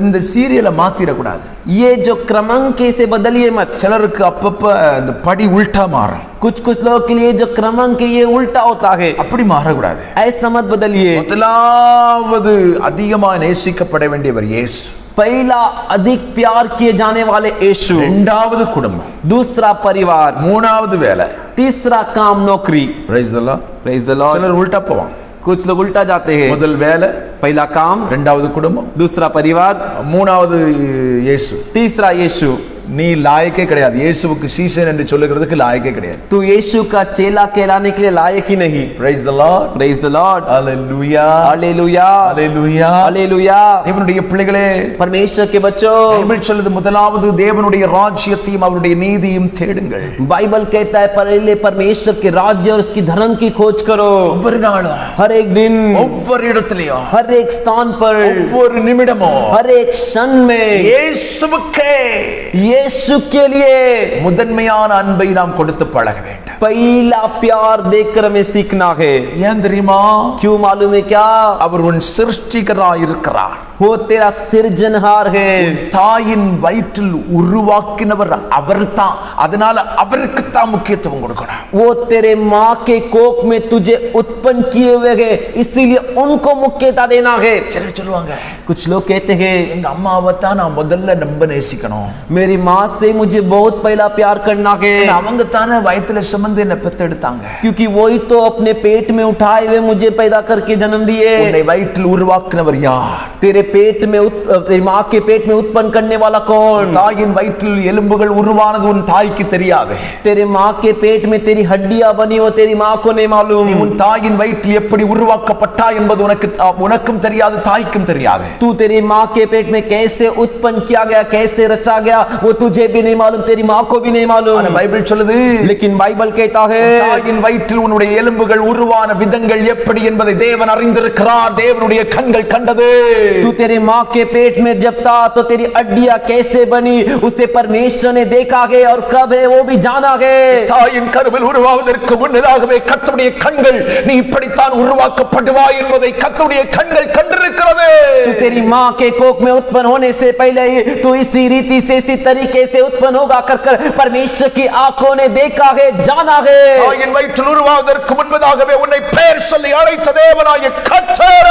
இந்த சீரியலை மாத்திரக்கூடாது। ये जो क्रमांक से बदलिए मत। சிலருக்கு அப்பப்ப இந்த படி உல்டா மாறும், कुछ लोगों के लिए जो क्रमांक ये उल्टा होता है, அப்படி மாறக்கூடாது। ऐसा मत बदलिए। முதலாவது அதிகமா நேசிக்கப்பட வேண்டியவர் இயேசு, पहला अधिक प्यार किए जाने वाले यीशु, இரண்டாவது குடும்பம், दूसरा परिवार, மூணாவது வேலை। तीसरा काम नौकरी। Praise the Lord. Praise the Lord. சிலர் உல்டா போவாங்க, कुछ लोग उल्टा जाते हैं। முதல் வேலை, पहला काम, இரண்டாவது குடும்பம், दूसरा परिवार, மூணாவது இயேசு। तीसरा यीशु। நீ லாயக்கே கிடையாது, இயேசுவுக்கு சீசன் என்று சொல்லுகிறதுக்கு லாயக்கே கிடையாது। तू यीशु का चेला कहलाने के लिए लायक ही नहीं। Praise the Lord. Praise the Lord. Hallelujah. Hallelujah, Hallelujah. Hallelujah. தேவனுடைய பிள்ளைகளே, परमेश्वर के बच्चों, பைபிள் சொல்லுது முதலாவது தேவனுடைய ராஜ்யத்தையும் அவருடைய நீதியையும் தேடுங்கள்। बाइबल कहता है पहले परमेश्वर के राज्य और उसकी धर्म की खोज करो। ஒவ்வொரு நாளும், हर एक दिन, ஒவ்வொரு இடத்திலையும், हर एक स्थान पर, ஒவ்வொரு நிமிடமும் हर एक क्षण में இயேசுவுக்கே यीशु के लिए முதன்மையான அன்பை நாம் கொடுத்து பழக வேண்டும்। पहला प्यार देकर हमें सीखना है। ஏன் தெரியுமா? क्यों मालूम है क्या? அவர் உன் சிருஷ்டிகராய் இருக்கிறார், वो तेरा सिरजनहार है। தாயின் வயிற்றில் உருவாக்கினவர் அவர்தான், அதனால அவருக்கு தான் முக்கியத்துவம் கொடுக்கணும்। वो तेरे माँ के कोख में तुझे उत्पन्न किए हुए है, इसीलिए उनको मुख्यता देना है। சிலர் சொல்லுவாங்க, कुछ लोग कहते हैं எங்க அம்மாவை தான் நான் முதல்ல ரொம்ப நேசிக்கணும், मेरी माँ से मुझे बहुत पहला प्यार करना है, அவங்க தானே வயித்துல சுமந்து என்ன பெத்தெடுத்தாங்க, क्योंकि वही तो अपने पेट में उठाए हुए मुझे पैदा करके जन्म दिए। உன்னை வயிற்றில் உருவாக்கினவர் யார்? तेरे पेट में तेरी माँ के पेट में उत्पन्न करने वाला कौन? தாயின் வயிற்றில் எலும்புகள் உருவானது உன் தாய்க்கு தெரியாது। तेरे माँ के पेट में तेरी हड्डियां बनी हो, तेरी माँ को नहीं मालूम। நீ உன் தாயின் வயிற்றில் எப்படி உருவாக்கப்பட்டாய் என்பது உனக்கும் தெரியாது, தாய்க்கும் தெரியாது। तू तेरी माँ के पेट में कैसे उत्पन्न किया गया, कैसे रचा गया, वो तुझे भी नहीं मालूम, तेरी माँ को भी नहीं मालूम। ஆனா பைபிள் சொல்லுது, लेकिन बाइबल कहता है தாயின் வயிற்றில் உன்னுடைய எலும்புகள் உருவான விதங்கள் எப்படி என்பதை தேவன் அறிந்திருக்கிறார், தேவனுடைய கண்கள் கண்டது। तू तेरी माँ के पेट में जब था तो तेरी हड्डियां कैसे बनी उसे परमेश्वर ने देखा है, और कब है वो भी जाना है। தாயின் கருவில் உருவாவதற்கு முன்னதாகவே கர்த்தருடைய கண்கள் நீ இப்படித்தான் உருவாக்கப்படுவாய் என்பதை கர்த்தருடைய கண்கள் கண்டிருக்கிறது। तू तेरी माँ के कोख में उत्पन्न होने से पहले ही तू इसी रीति से, इसी तरीके से उत्पन्न होगा कर परमेश्वर की आंखों ने देखा है, जाना है। தாயின் வயிற்றில் உருவாவதற்கு முன்பதாகவே உன்னை பெயர் சொல்லி அழைத்த தேவனாகிய கர்த்தர்।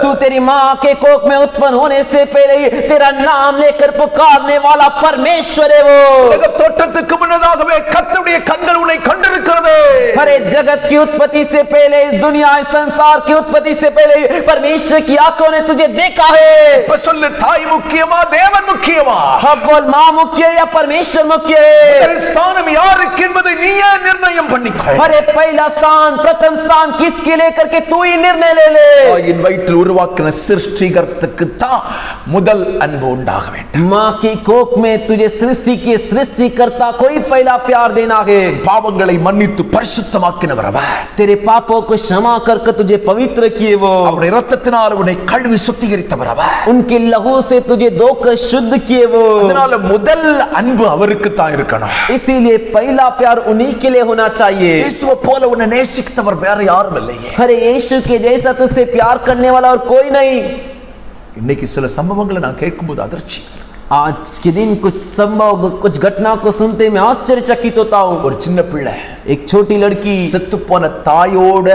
तू तेरी माँ के कोख में उत्पन्न होने से पहले ही तेरा नाम लेकर पुकारने वाला परमेश्वर है वो। உலக தோற்றத்துக்கு முன்னதாகவே கர்த்தருடைய கண்கள் உன்னை கண்டிருக்கிறது। हरे जगत की उत्पत्ति से पहले, इस दुनिया, इस संसार की उत्पत्ति से पहले परमेश्वर की आंखों ने तुझे देखा है। இப்ப சொல்லு, தாய் முக்கியமா தேவன் முக்கியமா? अब बोल, माँ मुख्य है या परमेश्वर मुख्य है? முதல் ஸ்தானம் யாருக்கு என்பதை நீயே நிர்ணயம் பண்ணிக்கோ। अरे पहला स्थान, प्रथम स्थान किसके लेकर के तू ही निर्णय ले ले। தாயின் வயிற்றில் உருவாக்கின சிருஷ்டிகர்த்தக்கு தான் முதல் அன்பு உண்டாக வேண்டும்। माँ की कोख में तुझे सृष्टि के सृष्टिकर्ता को ही पहला प्यार देना है। பாவங்களை மன்னித்து பரிசுத்தமாக்கினவர் அவர்। तेरे पापों को क्षमा करके तुझे पवित्र किए वो। அவருடைய இரத்தத்தினால் உன்னை கழுவி சுத்திகரித்தவர் அவர்। उनके लहू से तुझे धोकर शुद्ध किए वो। அதனால முதல் அன்பு அவருக்கு தான் இருக்கணும்। इसीलिए पहला प्यार उन्हीं के लिए होना चाहिए। இயேசுவை போல உன்னை நேசித்தவர் வேற யாரும் இல்லையே। अरे यीशु के जैसा तुझसे प्यार करने वाला और कोई नहीं। இன்னைக்கு சில சம்பவங்களை நான் கேட்கும்போது அதிர்ச்சி। आज के दिन कुछ संभव, कुछ घटना को सुनते मैं आश्चर्यचकित होता हूँ। ஒரு சின்ன பிள்ளை, एक छोटी लड़की செத்து போன தாயோட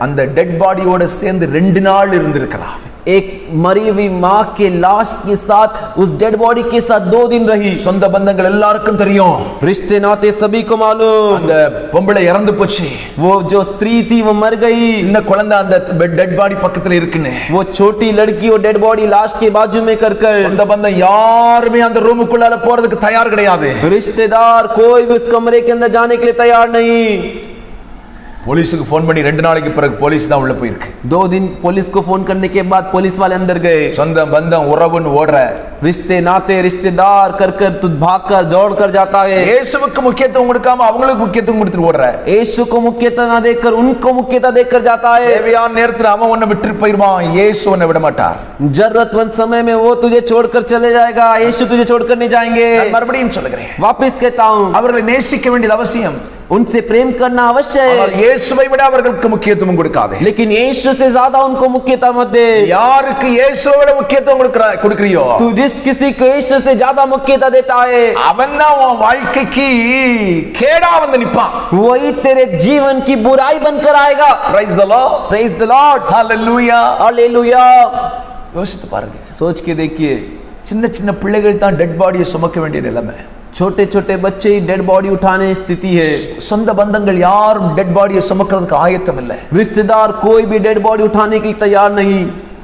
அந்த டெட் பாடியோட சேர்ந்து 2 நாள் இருந்திருக்கிறார்। एक मरी हुई माँ के लाश के साथ, उस डेड बॉडी के साथ 2 दिन रही। சொந்த பந்தங்கள் எல்லாருக்கும் தெரியும், रिश्ते नाते सभी को मालूम। அந்த பொம்பளை இறந்து போச்சு, वो जो स्त्री थी वो मर गई। சின்ன குழந்தை அந்த டெட் பாடி பக்கத்துல இருக்குன்னு। वो छोटी लड़की वो डेड बॉडी लाश के बाजू में कर சொந்த பந்தம் யாருமே அந்த ரூமுக்குள்ள போறதுக்கு தயார் கிடையாது। रिश्तेदार कोई भी उस कमरे के अंदर जाने के लिए तैयार नहीं। போலீஸுக்கு ஃபோன் பண்ணி 2 நாளைக்கு பிறகு போலீஸ் தான் உள்ள போயிருக்கு. 2 दिन पुलिस को फोन करने के बाद पुलिस वाले अंदर गए. சொந்த பந்தம் உறவுன்னு ஓடுற, रिश्ते नाते रिश्तेदार कर कर तू भागकर दौड़ कर जाता है. இயேசுவுக்கு முக்கியத்துவம் கொடுக்காம அவங்களுக்கு முக்கியத்துவம் கொடுத்துட்டு ஓடுற. यीशु को मुख्यता ना देकर उनको मुख्यता देकर जाता है. தேவையான நேரத்துல அவன் உன்னை விட்டு போயிருவான், இயேசு உன்னை விட மாட்டார். जरूरतमंद समय में वो तुझे छोड़कर चले जाएगा, यीशु तुझे छोड़कर नहीं जाएंगे. நான் மறுபடியும் சொல்லுகிறேன், वापस कहता हूं, அவர்களை நேசிக்க வேண்டியது அவசியம். उनसे प्रेम करना अवश्य ஆனால் है, இயேசுவை விட அவர்களுக்கு முக்கியத்துவம் கொடுக்காதே. लेकिन यीशु से ज्यादा उनको मुख्यता मत दे. யாருக்கு இயேசுவை விட முக்கியத்துவம் கொடுக்கறியோ, तू जिस किसी को यीशु से ज्यादा मुख्यता देता है, அவன் தான் உன் வாழ்க்கைக்கு கேடா வந்து நிப்பான். वही तेरे जीवन की बुराई बनकर आएगा. Praise the Lord. Praise the Lord. Hallelujah. Hallelujah. யோசித்து பாருங்க, सोच के देखिए, சின்ன சின்ன பிள்ளைகள் தான் டெட் பாடியை சுமக்க வேண்டிய நிலைமை. छोटे छोटे बच्चे ही डेड बॉडी उठाने स्थिति है. சொந்த பந்தங்கள் யாரும் டெட் பாடியை சுமக்கிறதுக்கு ஆயத்தம் இல்லை. रिश्तेदार कोई भी डेड बॉडी उठाने के लिए तैयार नहीं.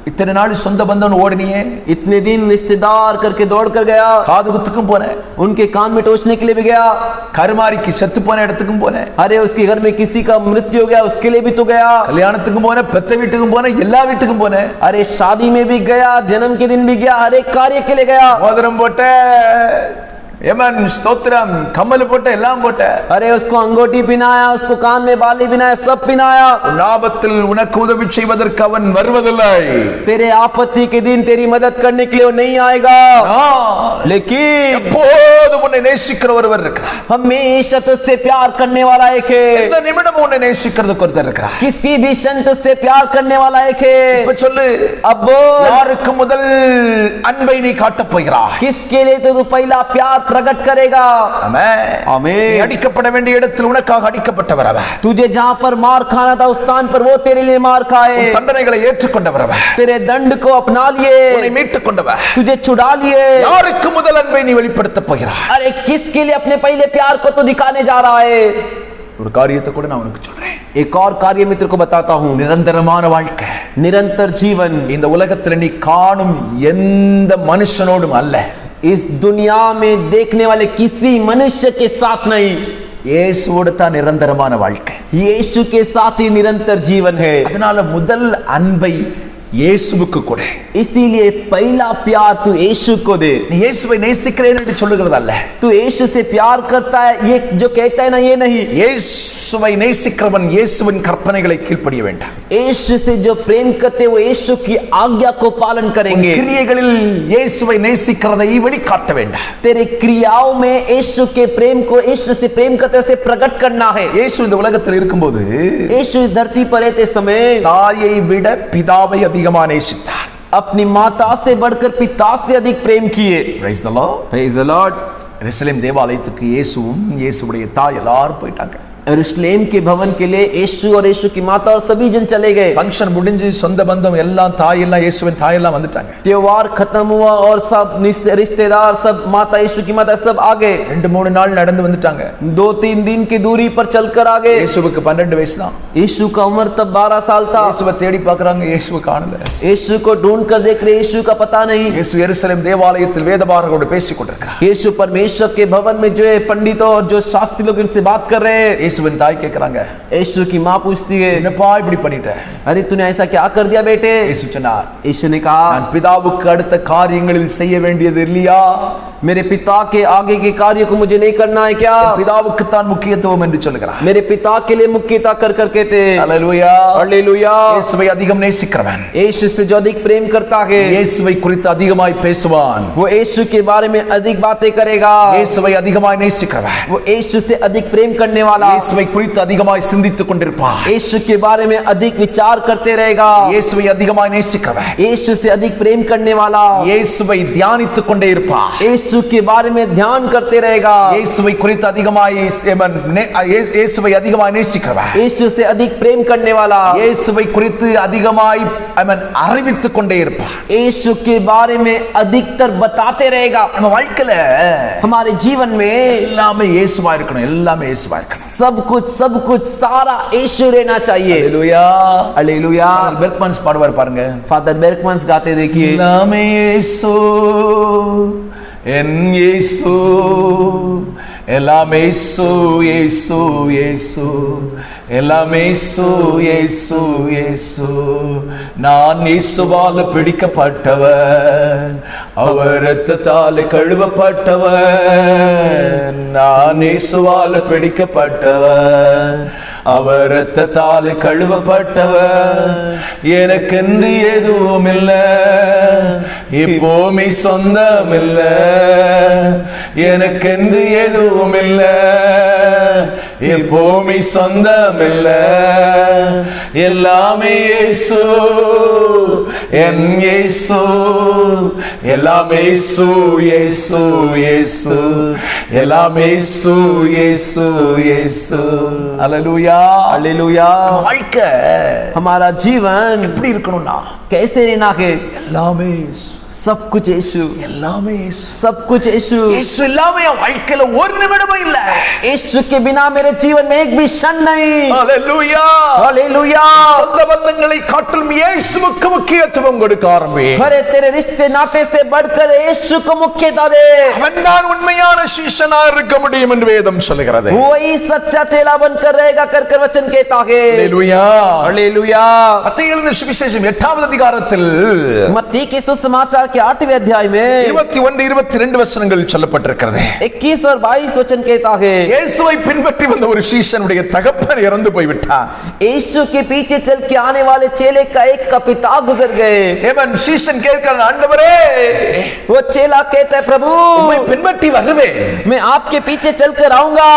இத்தனை நாள் சொந்த பந்தம் ஓடினியே, इतने दिन रिश्तेदार करके दौड़ कर गया, காது குத்துக்கும் போனேன், उनके कान में टोचने के लिए भी गया, கருமாரிக்கு செத்து போன இடத்துக்கும் போனேன், अरे उसके घर में किसी का मृत्यु हो गया उसके लिए भी तो गया, கல்யாணத்துக்கும் போனேன், பெத்த வீட்டுக்கும் போனேன், எல்லா வீட்டுக்கும் போனேன். अरे शादी में भी गया, जन्म के दिन भी गया, हर एक कार्य के लिए गया. மோதிரம் போட்ட, ஏமன் ஸ்தோத்திரம், கம்மல் போட்ட, எல்லாம் போட்ட. अरे उसको अंगूठी पहनाया, उसको कान में बाली पहनाया, सब पहनाया. ஆபத்தில் உனக்கு உதவி செய்வதற்கு அவன் வருவதில்லை. तेरे आपत्ति के दिन तेरी मदद करने के लिए वो नहीं आएगा, लेकिन எப்போதும் உன்னை நேசிக்கிற ஒருவர் இருக்கிறார். हमेशा तुझसे प्यार करने वाला एक है. எந்த நிமிடமும் உன்னை நேசிக்கிறதுக்கு ஒருத்தர் இருக்கிறார். किसी भी क्षण तुझसे प्यार करने वाला एक है. இப்ப சொல்லு, अब बोल, யாருக்கு முதல் அன்பை நீ காட்டப் போகிறாய்? किसके लिए तो तू पहला प्यार प्रकट करेगा? ஆமென். आमीन. நீ அடிக்கப்பட வேண்டிய இடத்தில் உனக்காக அடிக்கப்பட்டவர் அவர். तुझे जहां पर मार खाना था उस स्थान पर वो तेरे लिए मार खाए. உன் தண்டனைகளை ஏற்றுக்கொண்டவர் அவர். तेरे दंड को अपना लिए, உன்னை மீட்டுக் கொண்டவர். तुझे छुड़ा लिए. யாருக்கு முதல் அன்பை நீ வெளிப்படுத்தப் போகிறாய்? अरे किसके लिए अपने पहले प्यार को तो दिखाने जा रहा है? ஒரு காரியத்தை கூட நான் உனக்கு சொல்றேன். एक और कार्य मित्र को बताता हूं. நிரந்தரமான வாழ்க்கை, निरंतर जीवन இந்த உலகத்தில் நீ காணும் எந்த மனுஷனோடும் அல்ல, इस दुनिया में देखने वाले किसी मनुष्य के साथ नहीं, இயேசுவோடு தான் நிரந்தரமான வாழ்க்கை. यीशु के साथ ही निरंतर जीवन है. அதனால முதல் அன்பை இயேசுவுக்கு கொடு. इसीलिए पहला प्यार तू यीशु को दे. நீ இயேசுவை நேசிக்கிறேன் என்று சொல்லுகிறது அல்ல, तू यीशु से प्यार करता है ये जो कहता है ना, ये नहीं. இயேசுவை நேசிக்கிறவன் இயேசுவின் கற்பனைகளை கீழ்ப்படிய வேண்டாம். यीशु से जो प्रेम करते वो यीशु की आज्ञा को पालन करेंगे. கிரியைகளில் இயேசுவை நேசிக்கிறதை வெளிக்காட்ட வேண்டாம். तेरे क्रियाओं में यीशु के प्रेम को, यीशु से प्रेम करते से प्रकट करना है. இயேசு இந்த உலகத்தில் இருக்கும்போது यीशु इस धरती पर रहते समय தாயை விட பிதாவை அதிகமாக நேசித்தார். अपनी माता से बढ़कर पिता से अधिक प्रेम किए. Praise the Lord. Praise the Lord. எருசலேம் தேவாலயத்துக்கு இயேசுவும் இயேசுவுடைய தாய் எல்லாரும் போயிட்டாங்க. यरूशलेम के भवन के लिए यीशु और यीशु की माता और सभी जन चले गए. ஃபங்க்ஷன் முடிஞ்சு சொந்த பந்தம் எல்லாம் தாய் எல்லாம் இயேசுவின் தாய் எல்லாம் வந்துட்டாங்க. त्योहार खत्म हुआ और सब रिश्तेदार सब माता यीशु की माता सब आ गए. 2-3 நாள் நடந்து வந்துட்டாங்க. 2-3 दिन की दूरी पर चलकर आ गए. இயேசுவுக்கு 12 வயசு தான். यीशु का उम्र तब 12 साल था. இயேசுவை தேடி பார்க்கறாங்க, இயேசுவை காணல. यीशु को ढूंढ कर देख रहे, यीशु का पता नहीं. இயேசு எருசலேம் தேவாலயத்தில் வேதபாரகரோடு பேசிக் கொண்டிருக்கிறார். यीशु परमेश्वर के भवन में जो है पंडितों और जो शास्त्री लोग इनसे बात कर रहे हैं. இயேசுவின் தாய் கேக்குறாங்க, यीशु की माँ पूछती है, என்னப்பா இப்படி பண்ணிட்ட? अरे तूने ऐसा क्या कर दिया बेटे? இயேசு சொன்னார், यीशु ने कहा, நான் பிதாவுக்கு அடுத்த காரியங்களில் செய்ய வேண்டியது இல்லையா? मेरे पिता के आगे के कार्य को मुझे नहीं करना है क्या? பிதாவுக்கு தான் முக்கியத்துவம் என்று சொல்கிறார். मेरे पिता के लिए मुख्यता कर कर कहते हैं. ஹalleluya. हालेलुया. இயேசுவை அதிகம் நேசிக்கிறவன் यीशु से जो अधिक प्रेम करता है இயேசுவை குறித்து அதிகமாய் பேசுவான். वो यीशु के बारे में अधिक बातें करेगा. இயேசுவை அதிகமாய் நேசிக்கிறவன் वो यीशु से अधिक प्रेम करने वाला, இயேசுவை குறித்து அதிகமாய் சிந்தித்துக் கொண்டிருப்பான். यीशु के बारे में अधिक विचार करते रहेगा. இயேசுவை அதிகமாய் நேசிக்கிறவன் यीशु से अधिक प्रेम करने वाला இயேசுவை தியானித்துக் கொண்டே இருப்பான். यीशु के बारे में ध्यान करते रहेगा. இயேசுவை குறித்து அதிகமாய் இயேசுவை அதிகமாய் நேசிக்கிறவன் यीशु से अधिक प्रेम करने वाला இயேசுவை குறித்து அதிகமாய் அறிவித்துக் கொண்டே இருப்பான். यीशु के बारे में अधिकतर बताते रहेगा. நம்ம வாழ்க்கையில हमारे जीवन में எல்லாமே இயேசுவா இருக்கணும், எல்லாமே இயேசுவா இருக்கணும். सब कुछ सारा यीशु रहना चाहिए. ஹalleluya. हालेलुया. பெர்க்மன்ஸ் பாடுவார் பாருங்க, फादर बेर्कमन्स गाते देखिए, எல்லாமே இயேசு, என் இயேசு, எல்லாம் இயேசு இயேசு இயேசு, எல்லாம் இயேசு இயேசு இயேசு. நான் இயேசுவால் பிடிக்கப்பட்டவன், அவர் இரத்தத்தால் கழுவப்பட்டவன். நான் இயேசுவால் பிடிக்கப்பட்டவன், அவர் இரத்தத்தால் கழுவப்பட்டவன். எனக்கென்று எதுவும் இல்லை, இப்போமே சொந்தம் இல்லை. எனக்கென்று எதுவும் இல்லை, இப்போமே சொந்தம் இல்லை. எல்லாமே இயேசு, என் இயேசு. எல்லாமே இயேசு இயேசு இயேசு, எல்லாமே இயேசு இயேசு இயேசு. அல்லேலூயா हालेलुया। வாழ்க்கை हमारा जीवन எப்படி இருக்கணும்னா कैसे रहना है? எல்லாமே இயேசு, सब कुछ यीशु, எல்லாமே இயேசு. सब कुछ यीशु। இயேசு இல்லாம என் வாழ்க்கையில ஒரு நிமிடமும் இல்ல. यीशु के बिना मेरे जीवन में एक भी क्षण नहीं। அல்லேலூயா हालेलुया। சொந்த பந்தங்களை காட்டிலும் இயேசுவுக்கு முக்கியத்துவம் கொடுக்க ஆரம்பி. अरे तेरे रिश्ते नाते से बढ़कर यीशु को मुख्यता दे। அவன்தான் உண்மையான சீஷனா இருக்க முடியும் என்று வேதம் சொல்கிறது. वही सच्चा चेला बनकर रहेगा कर वचन कहता है। அல்லேலூயா हालेलुया। மத்தேயு எழுதின சுவிசேஷம் 8வது அதிகாரத்தில் मत्ती के सुसमाचार के 8वें अध्याय में 21 22 வசனங்கள் சொல்லப்பட்டிருக்கிறது. 21 और 22 वचन कहता है। இயேசுவை பின்பற்றி வந்த ஒரு சீஷனுடைய தகப்பன் இறந்து போய்விட்டார். यीशु के पीछे चल के आने वाले चेले का एक का पिता गुजर गए। ஏவன் சீஷன் கேட்கிறான், ஆண்டவரே वो चेला कहता है, प्रभु உம்மை பின்பற்றி வருவேன், मैं आपके पीछे चलकर आऊंगा,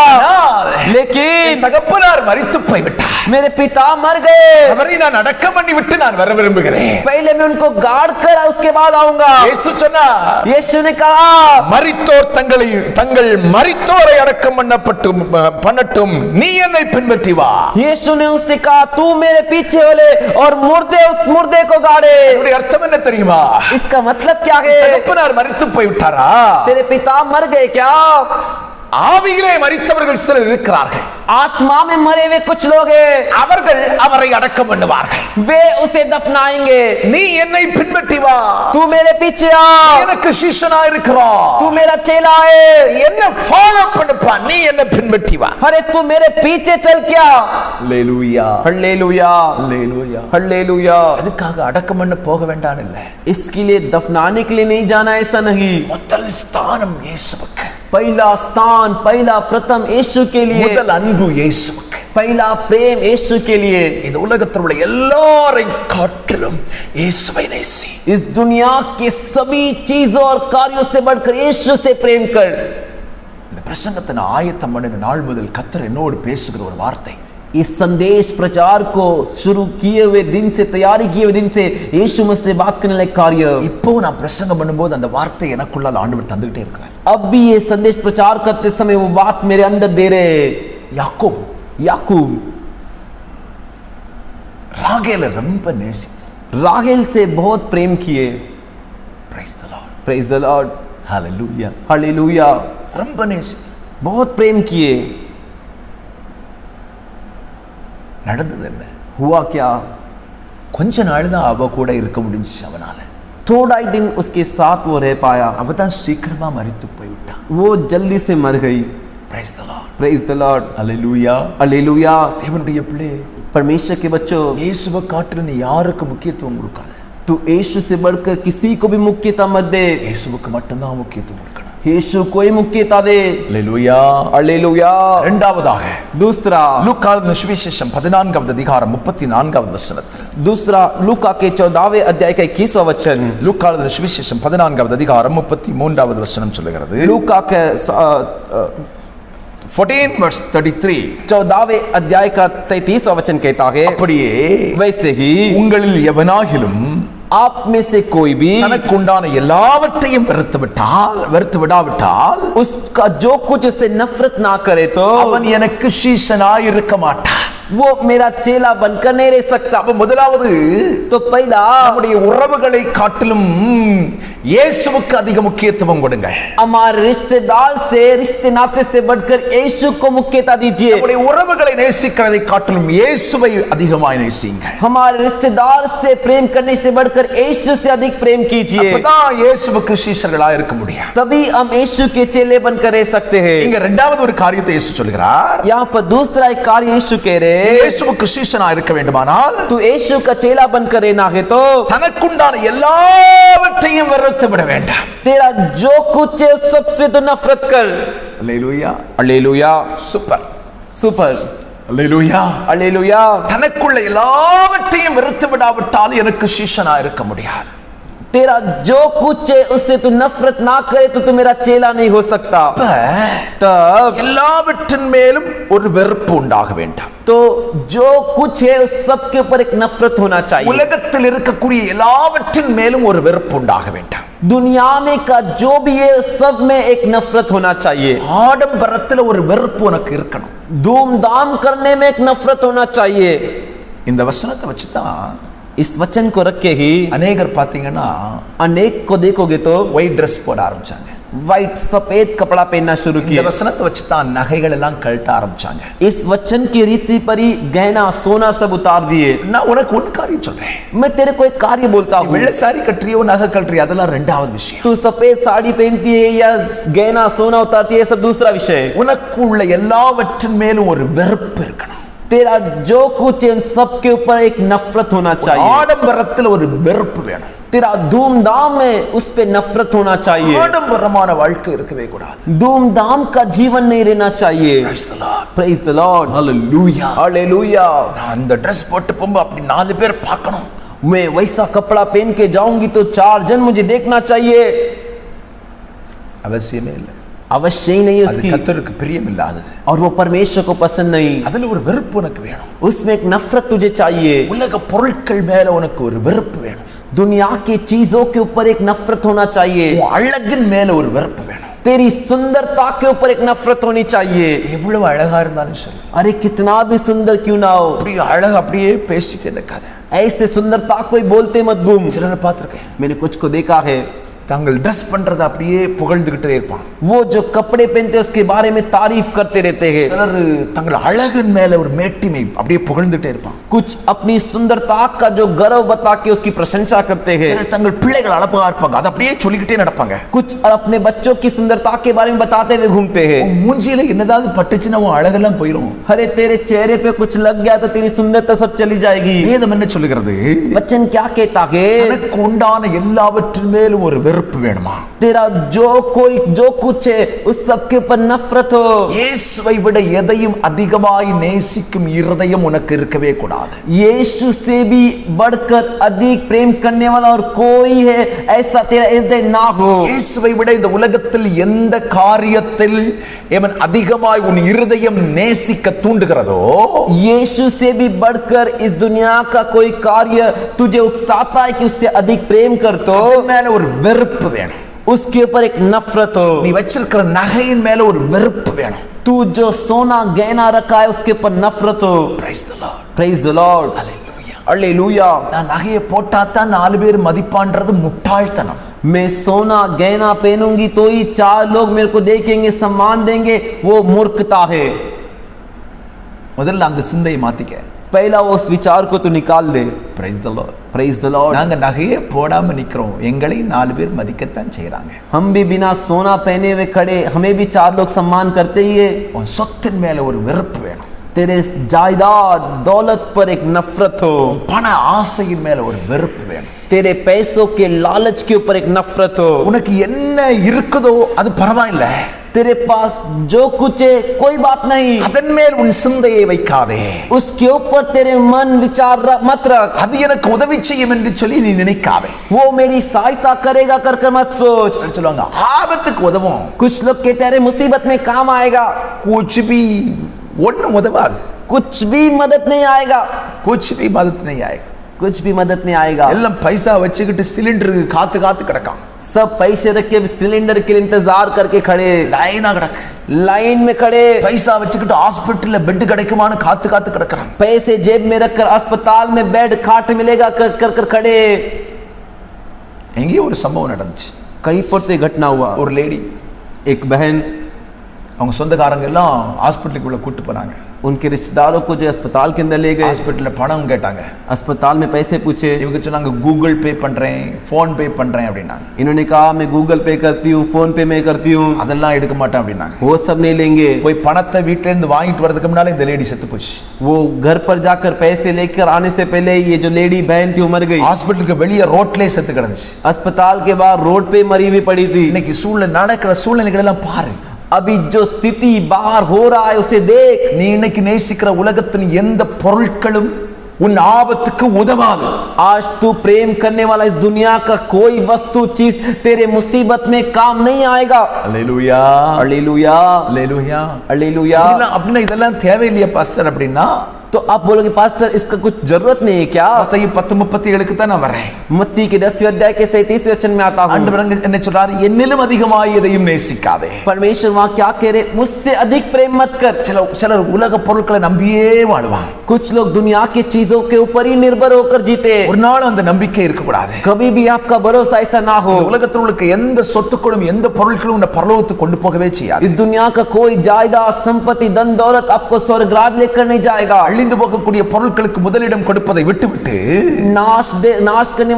लेकिन தகப்பனார் மரித்து போய்விட்டார். मेरे पिता मर गए। அவரை நான் அடக்கம் பண்ணி விட்டு நான் வர விரும்புகிறேன். पहले मैं उनको गाड़ कर उसके बाद आऊंगा। இயேசு சொன்னார், यीशु ने कहा, மரித்தோர் தங்கள் மரித்தோரை அடக்கம் பண்ணட்டும், நீ என்னை பின்பற்றி வா. यीशु ने उससे कहा, तू मेरे पीछे हो ले और मुर्दे उस मुर्दे को गाड़े। இதனுடைய அர்த்தம் என்ன தெரியுமா? इसका मतलब क्या है? தகப்பனார் மரித்து போய்விட்டாரா? तेरे पिता मर गए क्या? ஆவியிலே மரித்தவர்கள் சிலர் இருக்கிறார்கள். आत्मा में मरे हुए कुछ लोग हैं, அவர்கள் அவரை அடக்கம் பண்ணுவார்கள். वे उसे दफनाएंगे। நீ என்னை பின்பற்றி வா, तू मेरे पीछे आ, எனக்கு சீஷனா இருக்கிறாய், तू मेरा चेला है, என்ன ஃபாலோ பண்ணுப்பா, நீ என்ன பின்பற்றி வா. अरे तू मेरे पीछे चल क्या। அல்லேலூயா हालेलुया அல்லேலூயா. हालेलुया। அதுக்காக அடக்கம் பண்ண போக வேண்டாம் இல்ல, इसके लिए दफनाने के लिए नहीं जाना, ऐसा नहीं। முதல் ஸ்தானம் இயேசுவுக்கு, पहला स्थान, पहला प्रथम यीशु के लिए, முதல் அன்பு இயேசுவுக்கு, पहला प्रेम यीशु के लिए। இந்த உலகத்தில் உள்ள எல்லாரை காட்டிலும் இயேசுவை நேசி. इस दुनिया के सभी चीजों और कार्यों से बढ़कर यीशु से प्रेम कर। இந்த பிரசங்கத்தை நான் ஆயத்தம் பண்ணின நாள் முதல் கர்த்தர் என்னோடு பேசுகிற ஒரு வார்த்தை, इस संदेश प्रचार को शुरू किए हुए दिन से, तैयारी किए हुए दिन से यीशु मुझसे बात करने लायक कार्य। இப்போ நான் பிரசங்கம் பண்ணும்போது அந்த வார்த்தை எனக்குள்ளால் ஆண்டவர் தந்துகிட்டே இருக்கிறார். अब भी ये संदेश प्रचार करते समय वो बात मेरे अंदर दे रहे। யாக்கோபு याकूब ராகேல ரொம்ப நேசித்தார். राहेल से बहुत प्रेम किए। Praise the Lord, praise the Lord, hallelujah. Hallelujah. ரொம்ப நேசித்தார். बहुत प्रेम किए। நடந்தது என்ன? हुआ क्या? கொஞ்ச நாள் தான் அவ கூட இருக்க முடிஞ்சிச்சு அவனால. थोड़ा ही दिन उसके साथ वो रह पाया, அவ தான் சீக்கிரமா மரித்து போய்விட்டான். वो जल्दी से मर गई। Praise the Lord, praise the Lord, hallelujah. Hallelujah. தேவனுடைய பிள்ளை, परमेश्वर के बच्चों, இயேசுவை காட்டிலும் நீ யாருக்கு முக்கியத்துவம் கொடுக்காத. तू यीशु से बढ़कर किसी को भी मुख्यता मत दे। இயேசுவுக்கு மட்டும்தான் முக்கியத்துவம் கொடுக்கணும். यीशु को ही मुख्यता दे। ஹalleluya. हालेलुया। இரண்டாவதாக दूसरा, லூக்கா எழுதின சுவிசேஷம் 14வது அதிகாரம் 34வது வசனத்தில், दूसरा लूका के 14वें अध्याय का 21वां वचन, லூக்கா எழுதின சுவிசேஷம் 14வது அதிகாரம் 33வது வசனம் சொல்லுகிறது. लूका के 14 verse 33, 14वें अध्याय का 33वां वचन कहता है, அப்படியே वैसे ही உங்களில் எவனாகிலும் आप में से कोई भी தனக்கு உண்டான எல்லாவற்றையும் வெறுத்து விடாவிட்டால் उसका जो कुछ उससे नफरत ना करे तो அவன் எனக்கு சீஷனாய் இருக்க மாட்டான். वो मेरा चेला बनकर नहीं रह सकता। அப்ப முதலாவது तो पहला நம்முடைய உறவுகளை காட்டிலும் இயேசுவுக்கு அதிக முக்கியத்துவம் கொடுங்க. हमारे रिश्तेदार से रिश्ते नाते से बढ़कर यीशु को मुख्यता दीजिए. நம்முடைய உறவுகளை நேசிக்கிறதை காட்டிலும் இயேசுவை அதிகமாய் நேசிங்க. हमारे रिश्तेदार से प्रेम करने से बढ़कर यीशु से अधिक प्रेम कीजिए. அப்பதான் இயேசுவுக்கு சீஷர்களா இருக்க முடியும். तभी हम यीशु के चेले बनकर रह सकते हैं. இங்க இரண்டாவது ஒரு காரியத்தை இயேசு சொல்கிறார். यहाँ पर दूसरा एक कार्य यीशु कह रहे हैं, இயேசுவுக்கு சீஷனா இருக்க வேண்டுமானால் तू यीशु का चेला बनकर रहना है तो தனக்குண்டான எல்லாவற்றையும் வெறுத்து விட வேண்டாம். तेरा जो कुछ है सबसे तो नफरत कर. அல்லேலூயா, हालेलुया, சூப்பர், सुपर, அல்லேலூயா. हालेलुया. தனக்குள்ள எல்லாவற்றையும் வெறுத்து விடாவிட்டால் எனக்கு சீஷனா இருக்க முடியாது. तेरा जो कुछ है उससे तू नफरत ना करे तो तू मेरा चेला नहीं हो सकता. तब எல்லாவற்றின் மேலும் ஒரு வெறுப்பு உண்டாக வேண்டாம். तो जो कुछ है उस सब के ऊपर एक नफरत होना चाहिए. உலகத்தில் இருக்கக்கூடிய எல்லாவற்றின் மேலும் ஒரு வெறுப்பு உண்டாக வேண்டாம். दुनिया में का जो भी है उस सब में एक नफरत होना चाहिए. ஆடம்பரத்துல ஒரு வெறுப்பு உனக்கு இருக்கணும். धूमधाम करने में एक नफरत होना चाहिए. இந்த வசனத்தை வச்சுதான் इस वचन को रख के ही அநேகர் பாத்தீங்கன்னா अनेक को देखोगे तो ஒயிட் ட்ரெஸ் போட ஆரம்பிச்சாங்க. व्हाइट सफेद कपड़ा पहनना शुरू இந்த किया. வசனத்தை வச்சுதான் நகைகள் எல்லாம் கழட்ட ஆரம்பிச்சாங்க. इस वचन की रीति पर ही गहना सोना सब उतार दिए. நான் உனக்கு ஒரு காரியம் சொல்றேன். मैं तेरे को एक कार्य बोलता हूँ. வெள்ளை சாரி கட்டுறியோ நகை கட்டுறியோ அதெல்லாம் ரெண்டாவது விஷயம். तू सफेद साड़ी पहनती है या गहना सोना उतारती है, सब दूसरा विषय है. உனக்குள்ள எல்லாவற்றின் மேலும் ஒரு வெறுப்பு இருக்கணும். तेरा जो कुछ है सब के ऊपर एक नफरत होना चाहिए. ஆடம்பரத்துல ஒரு வெறுப்பு வேணும். तेरा धूमधाम में उस पे नफरत होना चाहिए. ஆடம்பரமான வாழ்க்கை இருக்கவே கூடாது. धूमधाम का जीवन नहीं रहना चाहिए. Praise the Lord. Praise the Lord. Hallelujah. Hallelujah. நான் அந்த ட்ரெஸ் போட்டு போகும்போது அப்படி 4 பேர் பார்க்கணும். मैं वैसा कपड़ा पहन के जाऊंगी तो 4 जन मुझे देखना चाहिए. அவசியமே இல்லை. अवश्य ही नहीं அது उसकी, கர்த்தருக்கு பிரியம் இல்லாதது. और वो परमेश्वर को पसंद नहीं. அதுல ஒரு வெறுப்பு உனக்கு வேணும். उसमें एक नफरत तुझे चाहिए. உலக பொருட்கள் மேல உனக்கு ஒரு வெறுப்பு வேணும். दुनिया की चीजों के ऊपर एक नफरत होना चाहिए. உன் அழகின் மேல ஒரு வெறுப்பு வேணும். तेरी सुंदरता के ऊपर एक नफरत होनी चाहिए. எவ்வளவு அழகா இருந்தாலும் சரி, अरे कितना भी सुंदर क्यों ना हो, அப்படி அழகு அப்படியே பேசிட்டு இருக்காத. ऐसे सुंदरता कोई बोलते मत घूम. சிலரை பார்த்திருக்கேன், मैंने कुछ को देखा है, தாங்கள் ட்ரெஸ் பண்றத அப்படியே புகழ்ந்துகிட்டே இருப்பான். वो जो कपड़े पहनते हैं उसके बारे में तारीफ करते रहते हैं. சிலர் தங்கள் அழகின் மேல ஒரு மேட்டிமை அப்படியே புகழ்ந்துட்டே இருப்பான். कुछ अपनी सुंदरता का जो गर्व बता के उसकी प्रशंसा करते हैं. சிலர் தங்கள் பிள்ளைகள் அழகா இருப்பாங்க, அதை அப்படியே சொல்லிக்கிட்டே நடப்பாங்க. कुछ और अपने बच्चों की सुंदरता के बारे में बताते हुए घूमते हैं. உன் மூஞ்சியில என்னதாவது பட்டுச்சுன்னா உன் அழகெல்லாம் போயிடும். अरे तेरे चेहरे पे कुछ लग गया तो तेरी सुंदरता सब चली जाएगी. வேதம் என்ன சொல்லுகிறது? वचन क्या कहता है? தனக்கு உண்டான எல்லாவற்றின் மேலும் ஒரு வெறுப்பு வேணுமா? तेरा जो कुछ है उस सब के ऊपर नफरत हो. இயேசுவை விட எதையும் அதிகமாய் நேசிக்கும் இருதயம் உனக்கு இருக்கவே கூடாது. यीशु से भी बढ़कर अधिक प्रेम करने वाला और कोई है ऐसा तेरा हृदय ना हो. இயேசுவை விட இந்த உலகத்தில் எந்த காரியத்தில் எவன் அதிகமாய் உன் இருதயம் நேசிக்க தூண்டுகிறதோ, यीशु से भी बढ़कर इस दुनिया का कोई कार्य तुझे उकसाता है कि उससे अधिक प्रेम कर, तो அதன் மேல ஒரு வெறுப்பு வேணும். उसके ऊपर एक नफरत हो. நீ வச்சிருக்கிற நகையின் மேல ஒரு வெறுப்பு வேணும். तू जो सोना गहना रखा है उसके ऊपर नफरत हो. Praise the Lord. Praise the Lord. Hallelujah. Hallelujah. நான் நகையை போட்டாதான் 4 பேர் மதிப்பான்றது முட்டாள்தனம். मैं सोना गहना पहनूंगी तो ही 4 लोग मेरे को देखेंगे, सम्मान देंगे, वो मूर्खता है. முதல்ல அந்த சிந்தையை மாத்திக்க. पहला उस विचार को तो निकाल दे. Praise the Lord. Praise the Lord. நாங்க நகையே போடாம நிக்கிறோம், எங்களை 4 பேர் மதிக்கத்தான் செய்றாங்க. हम भी बिना सोना पहने हुए खड़े, हमें भी 4 लोग सम्मान करते ही है. உன் சொத்தின் மேல ஒரு வெறுப்பு வேணும். तेरे जायदाद दौलत पर एक नफरत हो. பண ஆசையின் மேல ஒரு வெறுப்பு வேணும். तेरे पैसों के लालच के ऊपर एक नफरत हो. உனக்கு என்ன இருக்குதோ அது பரவாயில்லை, तेरे पास जो कुछ है कोई बात नहीं, அதன் மேல் உன் சிந்தையை வைக்காதே. उसके ऊपर तेरे मन विचार मत रख. அது எனக்கு உதவி செய்யும் என்று சொல்லி நீ நினைக்காதே. वो मेरी सहायता करेगा कर कर मत सोच. சொல்லுவாங்க ஆபத்துக்கு உதவும், कुछ लोग कहते हैं मुसीबत में काम आएगा. कुछ भी ஒண்ணும் உதவாது, कुछ भी मदद नहीं आएगा. कुछ भी मदद नहीं आएगा. कुछ भी मदद नहीं आएगा. எல்லாம் பைசா வச்சுக்கிட்டு சிலிண்டர் காத்து காத்து கிடக்கான். सब पैसे रख के सिलेंडर के लिए इंतजार करके खड़े, லைனா கிடக்கு. लाइन में खड़े. பைசா வச்சுக்கிட்டு ஹாஸ்பிட்டல்ல பெட் கிடைக்குமான்னு காத்து காத்து கிடக்குறான். पैसे जेब में रखकर अस्पताल में बेड खाट मिलेगा कर कर कर खड़े. எங்கேயோ ஒரு சம்பவம் நடந்துச்சு. कहीं पर तो घटना हुआ, ஒரு லேடி एक बहन அவங்க சொந்தக்காரங்க எல்லாம் ஹாஸ்பிட்டலுக்குள்ள கூட்டு போனாங்க. उनके रिश्तेदारों को जो अस्पताल के अंदर ले गए, ஹாஸ்பிட்டல்ல பணம் கேட்டாங்க. अस्पताल में पैसे पूछे, இவங்க சொன்னாங்க கூகுள் பே பண்றேன், ஃபோன் பே பண்றேன் அப்படின்னாங்க. इन्होंने कहा मैं गूगल पे करती हूँ, फोन पे मैं करती हूँ, அதெல்லாம் எடுக்க மாட்டேன் அப்படின்னாங்க. वो सब नहीं लेंगे. போய் பணத்தை வீட்ல இருந்து வாங்கிட்டு வரதுக்கு முன்னால இந்த லேடி செத்து போச்சு. वो घर पर जाकर पैसे लेकर आने से पहले ये जो लेडी बहन थी वो मर गई. ஹாஸ்பிட்டலுக்கு வெளியே ரோட்லயே செத்து கிடந்துச்சு. अस्पताल के बाद रोड पे मरी हुई पड़ी थी. இன்னைக்கு நடக்கிற சூழ்நிலைகள் எல்லாம் பாரு. अभी जो स्थिति बाहर हो रहा है उसे देख. நீ இன்னைக்கு நேசிக்கிற உலகத்தின் எந்த பொருட்களும் उन ஆபத்துக்கு உதவாது. आज तू प्रेम करने वाला इस दुनिया का कोई वस्तु चीज तेरे मुसीबत में काम नहीं आएगा. அல்லேலூயா हालेलुया, அல்லேலூயா. हालेलुया. அப்படின்னா இதெல்லாம் தேவையில்லையா பாஸ்டர் அப்படின்னா, तो आप बोलोगे पास्टर इसका कुछ जरूरत नहीं है क्या? மத்தேயு 10:37 தான் நான் வரேன். मत्ती के 10वें अध्याय के 37वें वचन में आता हूं. ஆண்டவர் என்ன சொல்றாரு? என்னிலும் அதிகமாய் எதையும் நேசிக்காதே. परमेश्वर वहां क्या कह रहे? मुझसे अधिक प्रेम मत कर. சிலர் உலக பொருட்களை நம்பியே வாழ்வாங்க. कुछ लोग दुनिया की चीजों के ऊपर ही निर्भर होकर जीते. ஒரு நாள் அந்த நம்பிக்கை இருக்க கூடாது. कभी भी आपका भरोसा ऐसा ना हो. உலகத்தில் உள்ள எந்த சொத்துக்களும் எந்த பொருட்களும் உன்னை பரலோகத்துக்கு கொண்டு போகவே செய்யாது. इस दुनिया का कोई जायदाद, संपत्ति, धन दौलत आपको स्वर्गराज लेकर नहीं जाएगा. அழிந்து போகக்கூடிய பொருட்களுக்கு முதலிடம் கொடுப்பதை விட்டுவிட்டு नाश होने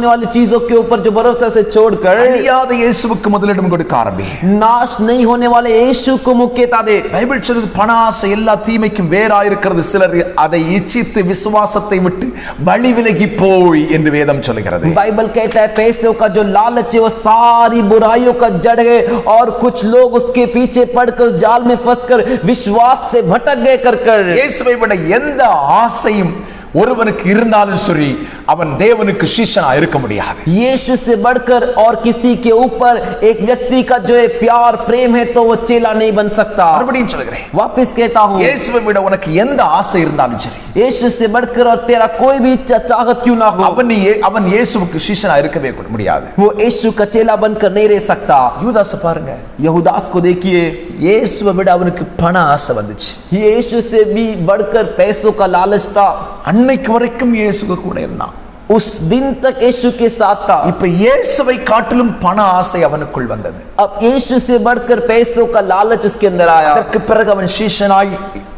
वाली चीजों के ऊपर जो भरोसा से छोड़कर அழியாத இயேசுவுக்கு முதலிடம் கொடுக்க ஆரம்பி. नाश नहीं होने वाले यीशु को मुख्यता दे. பைபிள் சொல்லுது பண ஆசை எல்லா தீமைக்கும் வேறாய் இருக்கிறது. சிலர் அதை இச்சித்து விசுவாசத்தை விட்டு வழி விலகி போய் என்று வேதம் சொல்கிறது. बाइबल कहता है पैसों का जो लालच है वो सारी बुराइयों का जड़ है, और कुछ लोग उसके पीछे पड़कर उस जाल में फंसकर विश्वास से भटक गए कर. இயேசுவை விட எந்த ஆசையும் ஒருவனுக்கு இருந்தாலும் சரி அவன் தேவனுக்கு சீஷனா இருக்க முடியாது. यीशु से बढ़कर और किसी के ऊपर एक व्यक्ति का जो है प्यार प्रेम है तो वो चेला नहीं बन सकता. மறுபடியும் சொல்கிறேன், वापस कहता हूँ, இயேசுவை விட உனக்கு எந்த ஆசை இருந்தாலும் சரி, यीशु से बढ़कर और तेरा कोई भी इच्छा चाहत क्यों ना हो, அவன் இயேசுவுக்கு சீஷனா இருக்கவே முடியாது. वो यीशु का चेला बनकर नहीं रह सकता. யூதாஸ் பாருங்க, यहूदास को देखिए, இயேசுவை விட அவனுக்கு பண ஆசை வந்துச்சு. यीशु से भी बढ़कर पैसों का लालच था. அன்னைக்கு வரைக்கும் இயேசுக்கு கூட இருந்தான். उस दिन तक यीशु के साथ था. இப்ப இயேசுவை காட்டிலும் பண ஆசை அவனுக்குள் வந்தது. अब यीशु से बढ़कर पैसों का लालच उसके अंदर आया. அதற்கு பிறகு அவன் சீஷனாய்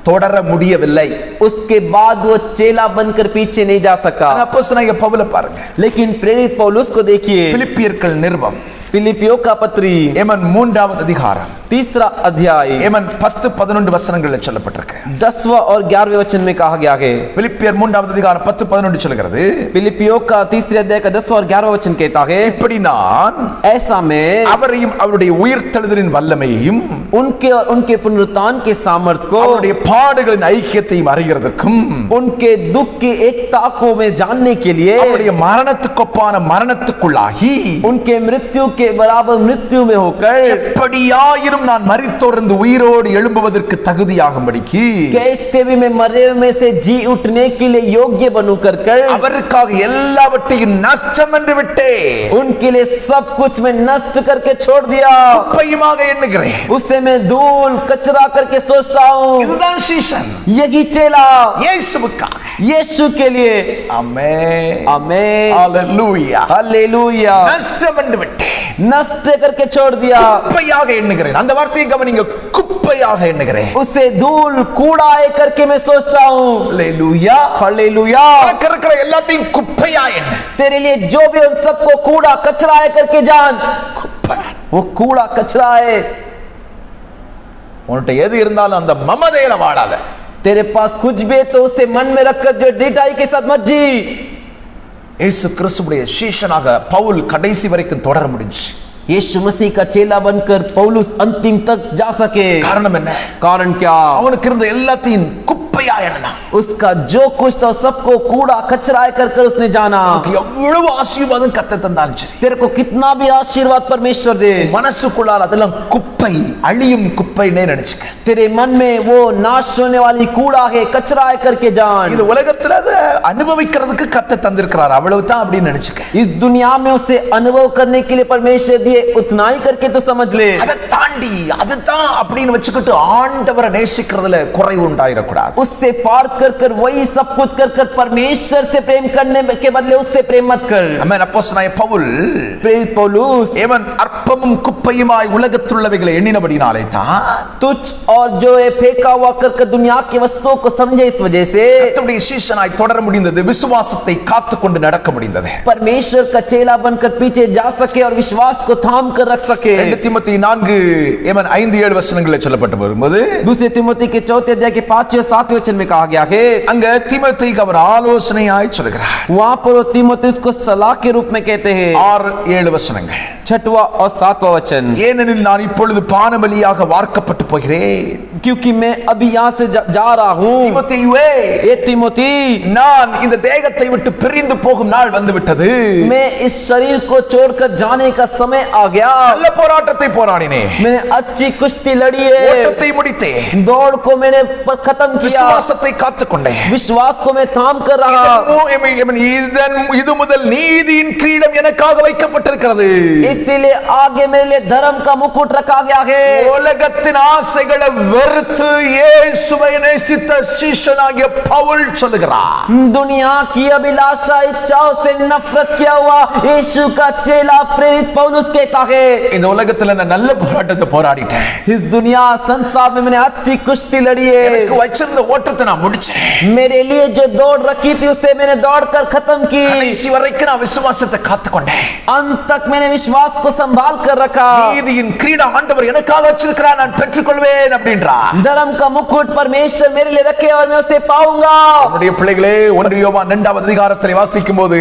தொடர முடியவில்லை. उसके बाद वो चेला बनकर पीछे नहीं जा सका. அப்போஸ்தலனாகிய பவுலை பாருங்க, लेकिन प्रेरित पौलुस को देखिए, பிலிப்பியர்கள் நிருபம் फिलिपियों का पत्री ஏமன் 3வது அதிகாரம் 3 अध्याय ஏமன் 10-11 வசனங்கள்ல சொல்லப்பட்டிருக்கு. 10वां और 11वें वचन में कहा गया है. பிலிப்பியர் 3வது அதிகாரம் 10-11 சொல்கிறது, फिलिपियों का 3 अध्याय का 10वां और 11वां वचन कहता है, இப்படி நான் ऐसा मैं அவரையும் அவருடைய உயிர்த்தெழுதலின் வல்லமையையும் उनके और उनके पुनरुत्थान के सामर्थ को, அவருடைய பாடுகளின் ஐக்கியத்தையும் அறிகிறதற்கும், उनके दुख की एकता को मैं जानने के लिए, அவருடைய மரணத்துக்கொப்பான மரணத்துக்குள்ளாகி उनके मृत्यु के बराबर मृत्यु में होकर எப்படியாயிரும் நான் மரித்தோர்ந்து உயிரோடு எழும்புவதற்கு தகுதியாகும்படிக்கு कैसे भी मैं मरे में से जी उठने के लिए योग्य बनूं कर அவருக்காக எல்லாவற்றையும் நஷ்டம் என்று விட்டே उनके लिए सब कुछ मैं नष्ट करके छोड़ दिया. குப்பையுமாக எண்ணுகிறேன். उसे मैं धूल कचरा करके सोचता हूँ. இதுதான் சீஷன். यही चेला இயேசுவுக்காக. यीशु के लिए. ஆமென், आमेन, ஹalleluya, हालेलुया. நஷ்டம் என்று விட்டே नष्ट करके छोड़ दिया. குப்பையாக எண்ணுகிறேன். அந்த வார்த்தையை கவனிங்க, குப்பையாக எண்ணுகிறேன். उसे धूल कूड़ा करके मैं सोचता हूँ. ஹalleluya, हालेलुया. உனக்கு இருக்கிற எல்லாத்தையும் குப்பையா எண்ணு. तेरे लिए जो भी उन सबको कूड़ा कचरा करके जान. குப்பை. वो कूड़ा कचरा है. உன்கிட்ட எது இருந்தாலும் அந்த மமதையில வாழாத. तेरे पास कुछ भी तो उसे मन में रखकर जो डिटाई के साथ मत जी. இயேசு கிறிஸ்துவுடைய சீஷனாக பவுல் கடைசி வரைக்கும் தொடர முடிஞ்சு. यीशु मसीह का चेला बनकर पौलुस अंतिम तक जा सके. காரணம் என்ன? कारण क्या? அவனுக்கு இருந்த எல்லாத்தையும் குப்பையா எண்ணலாம். उसका जो कुछ था सबको कूड़ा कचरा कर उसने जाना. எவ்வளவு ஆசீர்வாதம் கத்த தந்தாலும் சரி, तेरे को कितना भी आशीर्वाद परमेश्वर दे, மனசுக்குள்ளால் அதெல்லாம் குப்பை, அழியும் குப்பைன்னே நினைச்சுக்க. तेरे मन में वो नाश होने वाली कूड़ा है, कचरा है करके जान. இது உலகத்துல அதை அனுபவிக்கிறதுக்கு கத்த தந்திருக்கிறார், அவ்வளவுதான் அப்படின்னு நினைச்சுக்க. इस दुनिया में उसे अनुभव करने के लिए परमेश्वर दिए, उतना ही करके तो समझ ले. அதை தாண்டி அதுதான் அப்படின்னு வச்சுக்கிட்டு ஆண்டவரை நேசிக்கிறதுல குறைவு உண்டாயிடக்கூடாது. उस उससे पार कर वही सब कुछ कर परमेश्वर से प्रेम करने के बदले उससे प्रेम मत कर। ஆமென். அப்போஸ்தலனாகிய பவுல் प्रेरित पौलुस ஏவன் அற்பமும் குப்பையுமாய் உலகத்துள்ளவைகளை எண்ணினபடினாலே தான் तुच्छ और जो है फेंका हुआ कर दुनिया की वस्तुओं को समझे, इस वजह से கர்த்தருடைய சீஷனாய் தொடர முடிந்தது, விசுவாசத்தை காத்துக்கொண்டு நடக்க முடிந்தது. परमेश्वर का चेला बनकर पीछे जा सके और विश्वास को थाम कर रख सके। 2 தீமோத்தேயு 4 ஏவன் 5-7 வசனங்களில் சொல்லப்பட்டு வரும்போது दूसरे तीमुथी के 4 अध्याय के 5 और 7 वचन में कहा गया है, அங்க தீமோத்தேயுக்கு அவர் ஆலோசனையாய் சொல்கிறார். वहां पर वो तीमुथी को सलाह के रूप में कहते हैं। 6-7 வசனங்கள். 6वां और 7वां वचन, ஏனெனில் நான் இப்பொழுது பானபலியாக வார்க்கப்பட்டு போகிறேன். क्योंकि मैं अभी यहाँ से जा रहा हूँ। தீமோத்தேயுவே, ये तीमुथी, நான் இந்த தேகத்தை விட்டு பிரிந்து போகும் நாள் வந்து விட்டது. मैं इस शरीर को छोड़कर जाने का समय आ गया। நல்ல போராட்டத்தை போராடினேன், मैंने अच्छी कुश्ती लड़ी है, ஓட்டத்தை முடித்தேன், दौड़ को मैंने खत्म किया, விசுவாசத்தை காத்துக்கொண்டேன். विश्वास को मैं थाम कर रहा। இது முதல் நீதியின் கிரீடம் எனக்காக வைக்கப்பட்டிருக்கிறது. इसीलिए आगे मेरे लिए धर्म का मुकुट रखा गया है। உலகத்தின் ஆசைகளை வெறுத்து இயேசுவை நேசித்த சீஷனாகிய பவுல் சொல்கிறார், दुनिया की अभिलाषा इच्छाओं से नफरत किया हुआ यीशु का चेला प्रेरित पौलुस कहता है, இந்த உலகத்துல நான் நல்ல போராட்டத்தை போராடிட்டேன், इस दुनिया संसार में मैंने अच्छी कुश्ती लड़ी है, எனக்கு வச்சிருந்த ஓட்டத்தை நான் முடிச்சேன், मेरे लिए जो दौड़ रखी थी उसे मैंने दौड़कर खत्म की, கடைசி வரைக்கும் நான் விசுவாசத்தை காத்துக்கொண்டேன், अंत तक मैंने विश्वास को संभाल कर रखा। நீதியின் கிரீடம் ஆண்டவர் எனக்காக வச்சிருக்கிறார், நான் பெற்றுக்கொள்வேன் அப்படின்றார். धर्म का मुकुट परमेश्वर मेरे लिए रखे और मैं उसे पाऊंगा। நம்முடைய பிள்ளைகளே, 1 யோவான் 2வது அதிகாரத்தில் வாசிக்கும்போது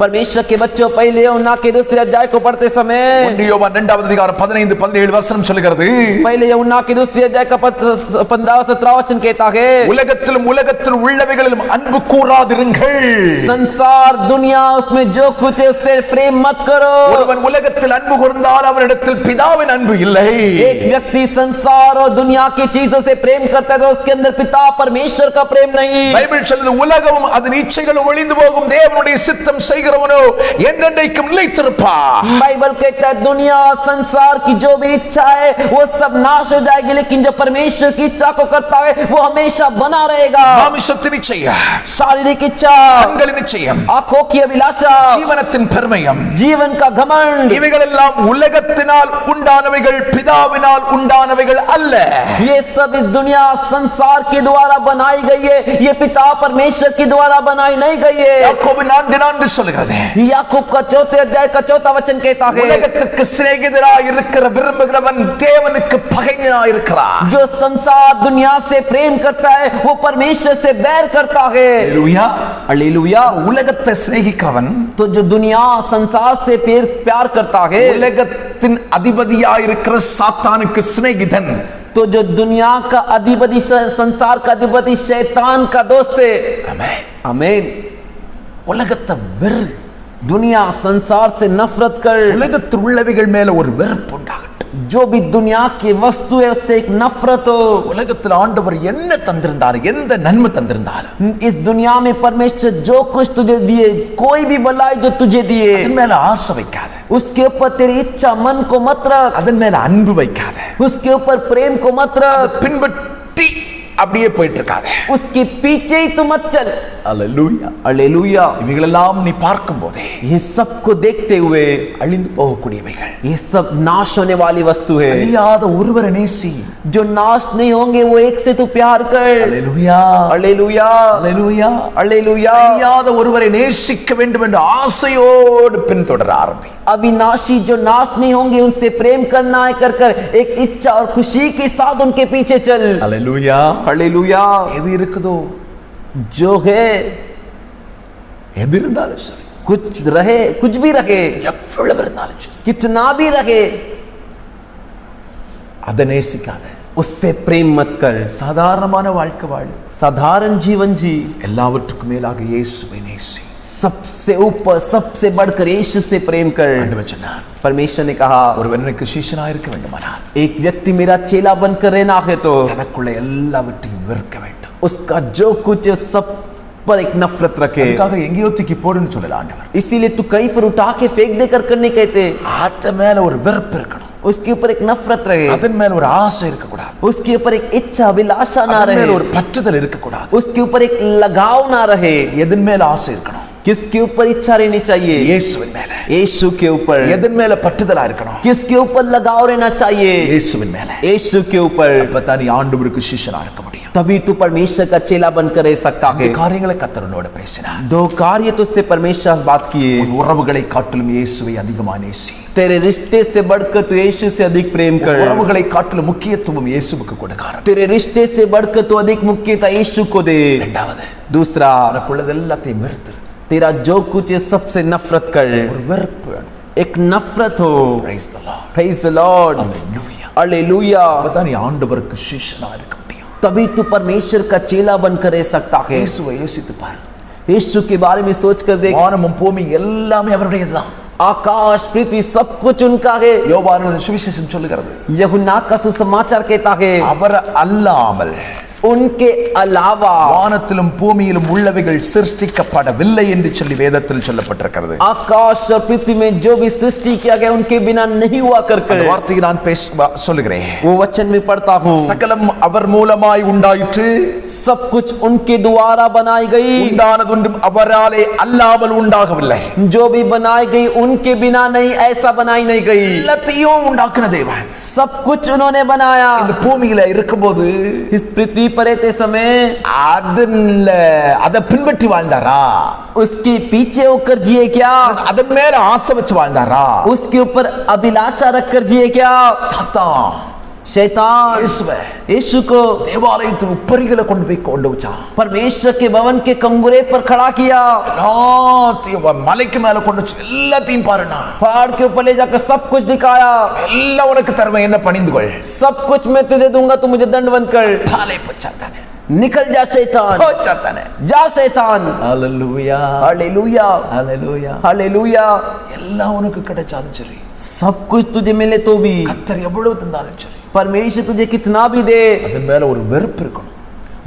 परमेश्वर के बच्चों, पहले यूहन्ना के दूसरे अध्याय को पढ़ते समय 1 யோவான் 2வது அதிகாரம் 15-17 வசனம் சொல்கிறது, पहले यूहन्ना के दूसरे अध्याय का 15-17 वचन कहता है, உலகத்தில் உள்ளவைகளிலும் அன்பு கூறாதிருங்கள். संसार दुनिया उसमें जो कुछ है उससे प्रेम मत करो। ஒருவன் உலகத்தில் அன்பு கூர்ந்தால் அவனிடத்தில் பிதாவின் அன்பு இல்லை. एक व्यक्ति संसार और दुनिया की चीजों से प्रेम करता है तो उसके अंदर पिता परमेश्वर का प्रेम नहीं। பைபிள் சொல்லுது, உலகமும் அதன் இச்சைகளும் ஒளிந்து போகும், தேவனுடைய சித்தம் செய்கிறவனோ என்றென்றைக்கும் நிலைத்திருப்பான். बाइबल कहता है दुनिया और संसार की जो भी इच्छा है वो सब नाश हो जाएगी, लेकिन जो परमेश्वर की इच्छा को करता है वो हमेशा बना रहेगा। மாமிசத்தின் இச்சையா, शारीरिक इच्छा, கண்களின் இச்சையம், आंखों की अभिलाषा, ஜீவனத்தின் பெருமையம், जीवन का घमंड, இவைகள் எல்லாம் உலகத்தினால் உண்டானவைகள், பிதாவினால் உண்டானவைகள் அல்ல. ये सब इस दुनिया संसार के द्वारा बनाई गई है, ये पिता परमेश्वर के द्वारा बनाई नहीं गई है। யாக்கோபு 4:4 சொல்கிறது, याकूब का 4 अध्याय का 4 वचन कहता है, உலகத்துக்கு சிநேகிதராய் இருக்கிற விரும்புகிறவன் தேவனுக்கு பகைஞனாய் இருக்கிறான். जो संसार दुनिया से प्रेम करता है वो परमेश्वर से बैर करता है। ஹalleluya, हालेलुया। உலகத்தை சிநேகிக்கிறவன், तो जो दुनिया संसार से प्यार करता है, உலகத்தின் அதிபதியாய் இருக்கிற சாத்தானுக்கு சிநேகிதன். तो जो दुनिया का अधिपति, संसार का अधिपति शैतान का दोस्त है। ஆமென். आमीन। உலகத்தை வெறு, दुनिया संसार से नफरत कर, உலகத்தில் உள்ளவைகள் மேல ஒரு வெறுப்பு உண்டாகட்டும். जो भी दुनिया की वस्तु है उससे एक नफरत हो। உலகத்தில் ஆண்டவர் என்ன தந்திருந்தார், எந்த நன்மை தந்திருந்தார், इस दुनिया में परमेश्वर जो कुछ तुझे दिए, कोई भी भलाई जो तुझे दिए, அதன் மேல ஆசை வைக்காத, उसके ऊपर तेरी इच्छा मन को मत रख, அதன் மேல அன்பு வைக்காத, उसके ऊपर प्रेम को मत रख, பின்பற்றி அப்படியே போயிட்டு இருக்காத, उसके पीछे ही तू मत चल। அல்லேலூயா. हालेलुया। இவைகளெல்லாம் நீ பார்க்கும் போதே ये सब को देखते हुए அழிந்து போகக்கூடியவைகள், ये सब नाश होने वाली वस्तु है। அழியாத ஒருவரை நேசி. जो नाश नहीं होंगे वो एक से तू प्यार कर। அல்லேலூயா, हालेलुया, அல்லேலூயா. हालेलुया। அழியாத ஒருவரை நேசிக்க வேண்டும் என்று ஆசையோடு பின்தொடர ஆரம்பி. अविनाशी जो नाश नहीं होंगे उनसे प्रेम करना है, कर कर एक इच्छा और खुशी के साथ उनके पीछे चल। அல்லேலூயா. हालेलुया। எது இருக்குதோ, जो है எது இருந்தாலும் சரி, कुछ रहे, कुछ भी रहे, எவ்வளவு இருந்தாலும் சரி, कितना भी रहे, அதை நேசிக்காத. उससे प्रेम मत कर। சாதாரணமான வாழ்க்கை வாழு, साधारण जीवन जी, எல்லாவற்றுக்கும் மேலாக இயேசுவை நேசி. सबसे ऊपर सबसे बढ़कर यीशु से प्रेम कर। ஆண்டவர் சொன்னார், परमेश्वर ने कहा, ஒருவன் எனக்கு சீஷனாக இருக்க வேண்டுமானால் एक व्यक्ति मेरा चेला बनकर रहना है तो தனக்குள்ள எல்லாவற்றையும் வெறுக்க வேண்டும். उसका जो कुछ है सब पर एक नफरत रखे। அதுக்காக எங்கேயோ தூக்கி போடுன்னு சொல்லல ஆண்டவர். इसीलिए तू कहीं पर उठा के फेंक देकर करने कहते, அது மேல ஒரு வெறுப்பு இருக்கணும், उसके ऊपर एक नफरत रहे, அதன் மேல ஒரு ஆசை இருக்க கூடாது. उसके ऊपर एक इच्छा अभिलाषा ना அதன் மேல रहे, ஒரு பற்றுதல் இருக்க கூடாது. उसके ऊपर एक लगाव ना रहे। எதன் மேல ஆசை இருக்கணும்? किसके ऊपर इच्छा रहनी चाहिए? இயேசுவின் மேல. यीशु के ऊपर। எதன் மேல பற்றுதலா இருக்கணும்? किसके ऊपर लगाव रहना चाहिए? இயேசுவின் மேல. यीशु के ऊपर। அப்பதான் நீ ஆண்டவருக்கு சிஷ்யனா இருக்க முடியும். तभी तू परमेश्वर का चेला बनकर रह सकता है। இந்த காரியங்களை கர்த்தர் உன்னோட பேசினார். दो कार्य तुझसे परमेश्वर से बात किए। உன் உறவுகளை காட்டிலும் இயேசுவை அதிகமாக நேசி. तेरे रिश्ते से बढ़कर तू यीशु से अधिक प्रेम कर। உறவுகளை காட்டிலும் முக்கியத்துவம் இயேசுவுக்கு கொடுக்கார். तेरे रिश्ते से बढ़कर तू अधिक मुख्यता यीशु को दे। இரண்டாவது, दूसरा, உனக்குள்ளது எல்லாத்தையும் வெறுத்து तेरा जो कुछ है सबसे नफरत कर। ஒரு வெறுப்பு வேணும். एक नफरत हो। Praise the Lord. Praise the Lord. Hallelujah. Hallelujah. அப்பதான் நீ ஆண்டவருக்கு சிஷ்யனா இருக்க முடியும். तभी तू परमेश्वर का चेला बनकर रह सकता है। இயேசுவை யோசித்து பாரு. यीशु के बारे में सोच कर देख। வானமும் பூமி எல்லாமே அவருடையதுதான். आकाश पृथ्वी सब कुछ उनका है। யோவானின் சுவிசேஷம் சொல்லுகிறது, यूहन्ना का सुसमाचार कहता है, அவர் அல்லாமல் उनके अलावा வானத்திலும் பூமியிலும் உள்ளவைகள் சிருஷ்டிக்கப்படவில்லை என்று சொல்லி வேதத்தில் சொல்லப்பட்டிருக்கிறது. आकाश और पृथ्वी में जो भी सृष्टि किया गया उनके बिना नहीं हुआ அந்த कर। வார்த்தையை நான் சொல்லுகிறேன். वो वचन में पढ़ता हूँ, சகலம் அவர் மூலமாய் உண்டாயிற்று, सब कुछ उनके द्वारा बनाई गई, உண்டானதொன்றும் அவராலே அல்லாமல் உண்டாகவில்லை. जो भी बनाई गई उनके बिना नहीं, ऐसा बनाई नहीं गई। எல்லாத்தையும் உண்டாக்குன தேவன் सब कुछ उन्होंने बनाया। இந்த பூமியில இருக்கும்போது इस पृथ्वी पर रहते समय அதை பின்பற்றி வாழ்ந்தாரா? उसके पीछे होकर जिए क्या? அதன் மேல ஆசை வச்சு வாழ்ந்தாரா? उसके ऊपर अभिलाषा रखकर जिए क्या? சாத்தான் शैतान இயேசுவை यीशु को தேவாலயத்தின் உப்பரிகளை கொண்டு வச்சான். परमेश्वर के भवन के कंगुरे पर खड़ा किया। எல்லாத்தையும் மலைக்கு மேல கொண்டு வச்சு எல்லாத்தையும் பாருனா, पहाड़ के ऊपर ले जाकर सब कुछ दिखाया। எல்லாம் உனக்கு தருவேன், என்ன பணிந்து கொள். सब कुछ मैं तुझे दूंगा, तू मुझे दंडवत कर। தாலே பச்சாத்தானே, निकल जा शैतान, பச்சாத்தானே. जा शैतान। ஹalleluya, हालेलुया, ஹalleluya. हालेलुया। எல்லாம் உனக்கு கிடைச்சாலும் சரி, सब कुछ तुझे मिले तो भी, கர்த்தர் எவ்வளவு தந்தாலும் சரி, परमेश्वर तुझे कितना भी दे, அதன் மேல ஒரு வெறுப்பு இருக்கணும்.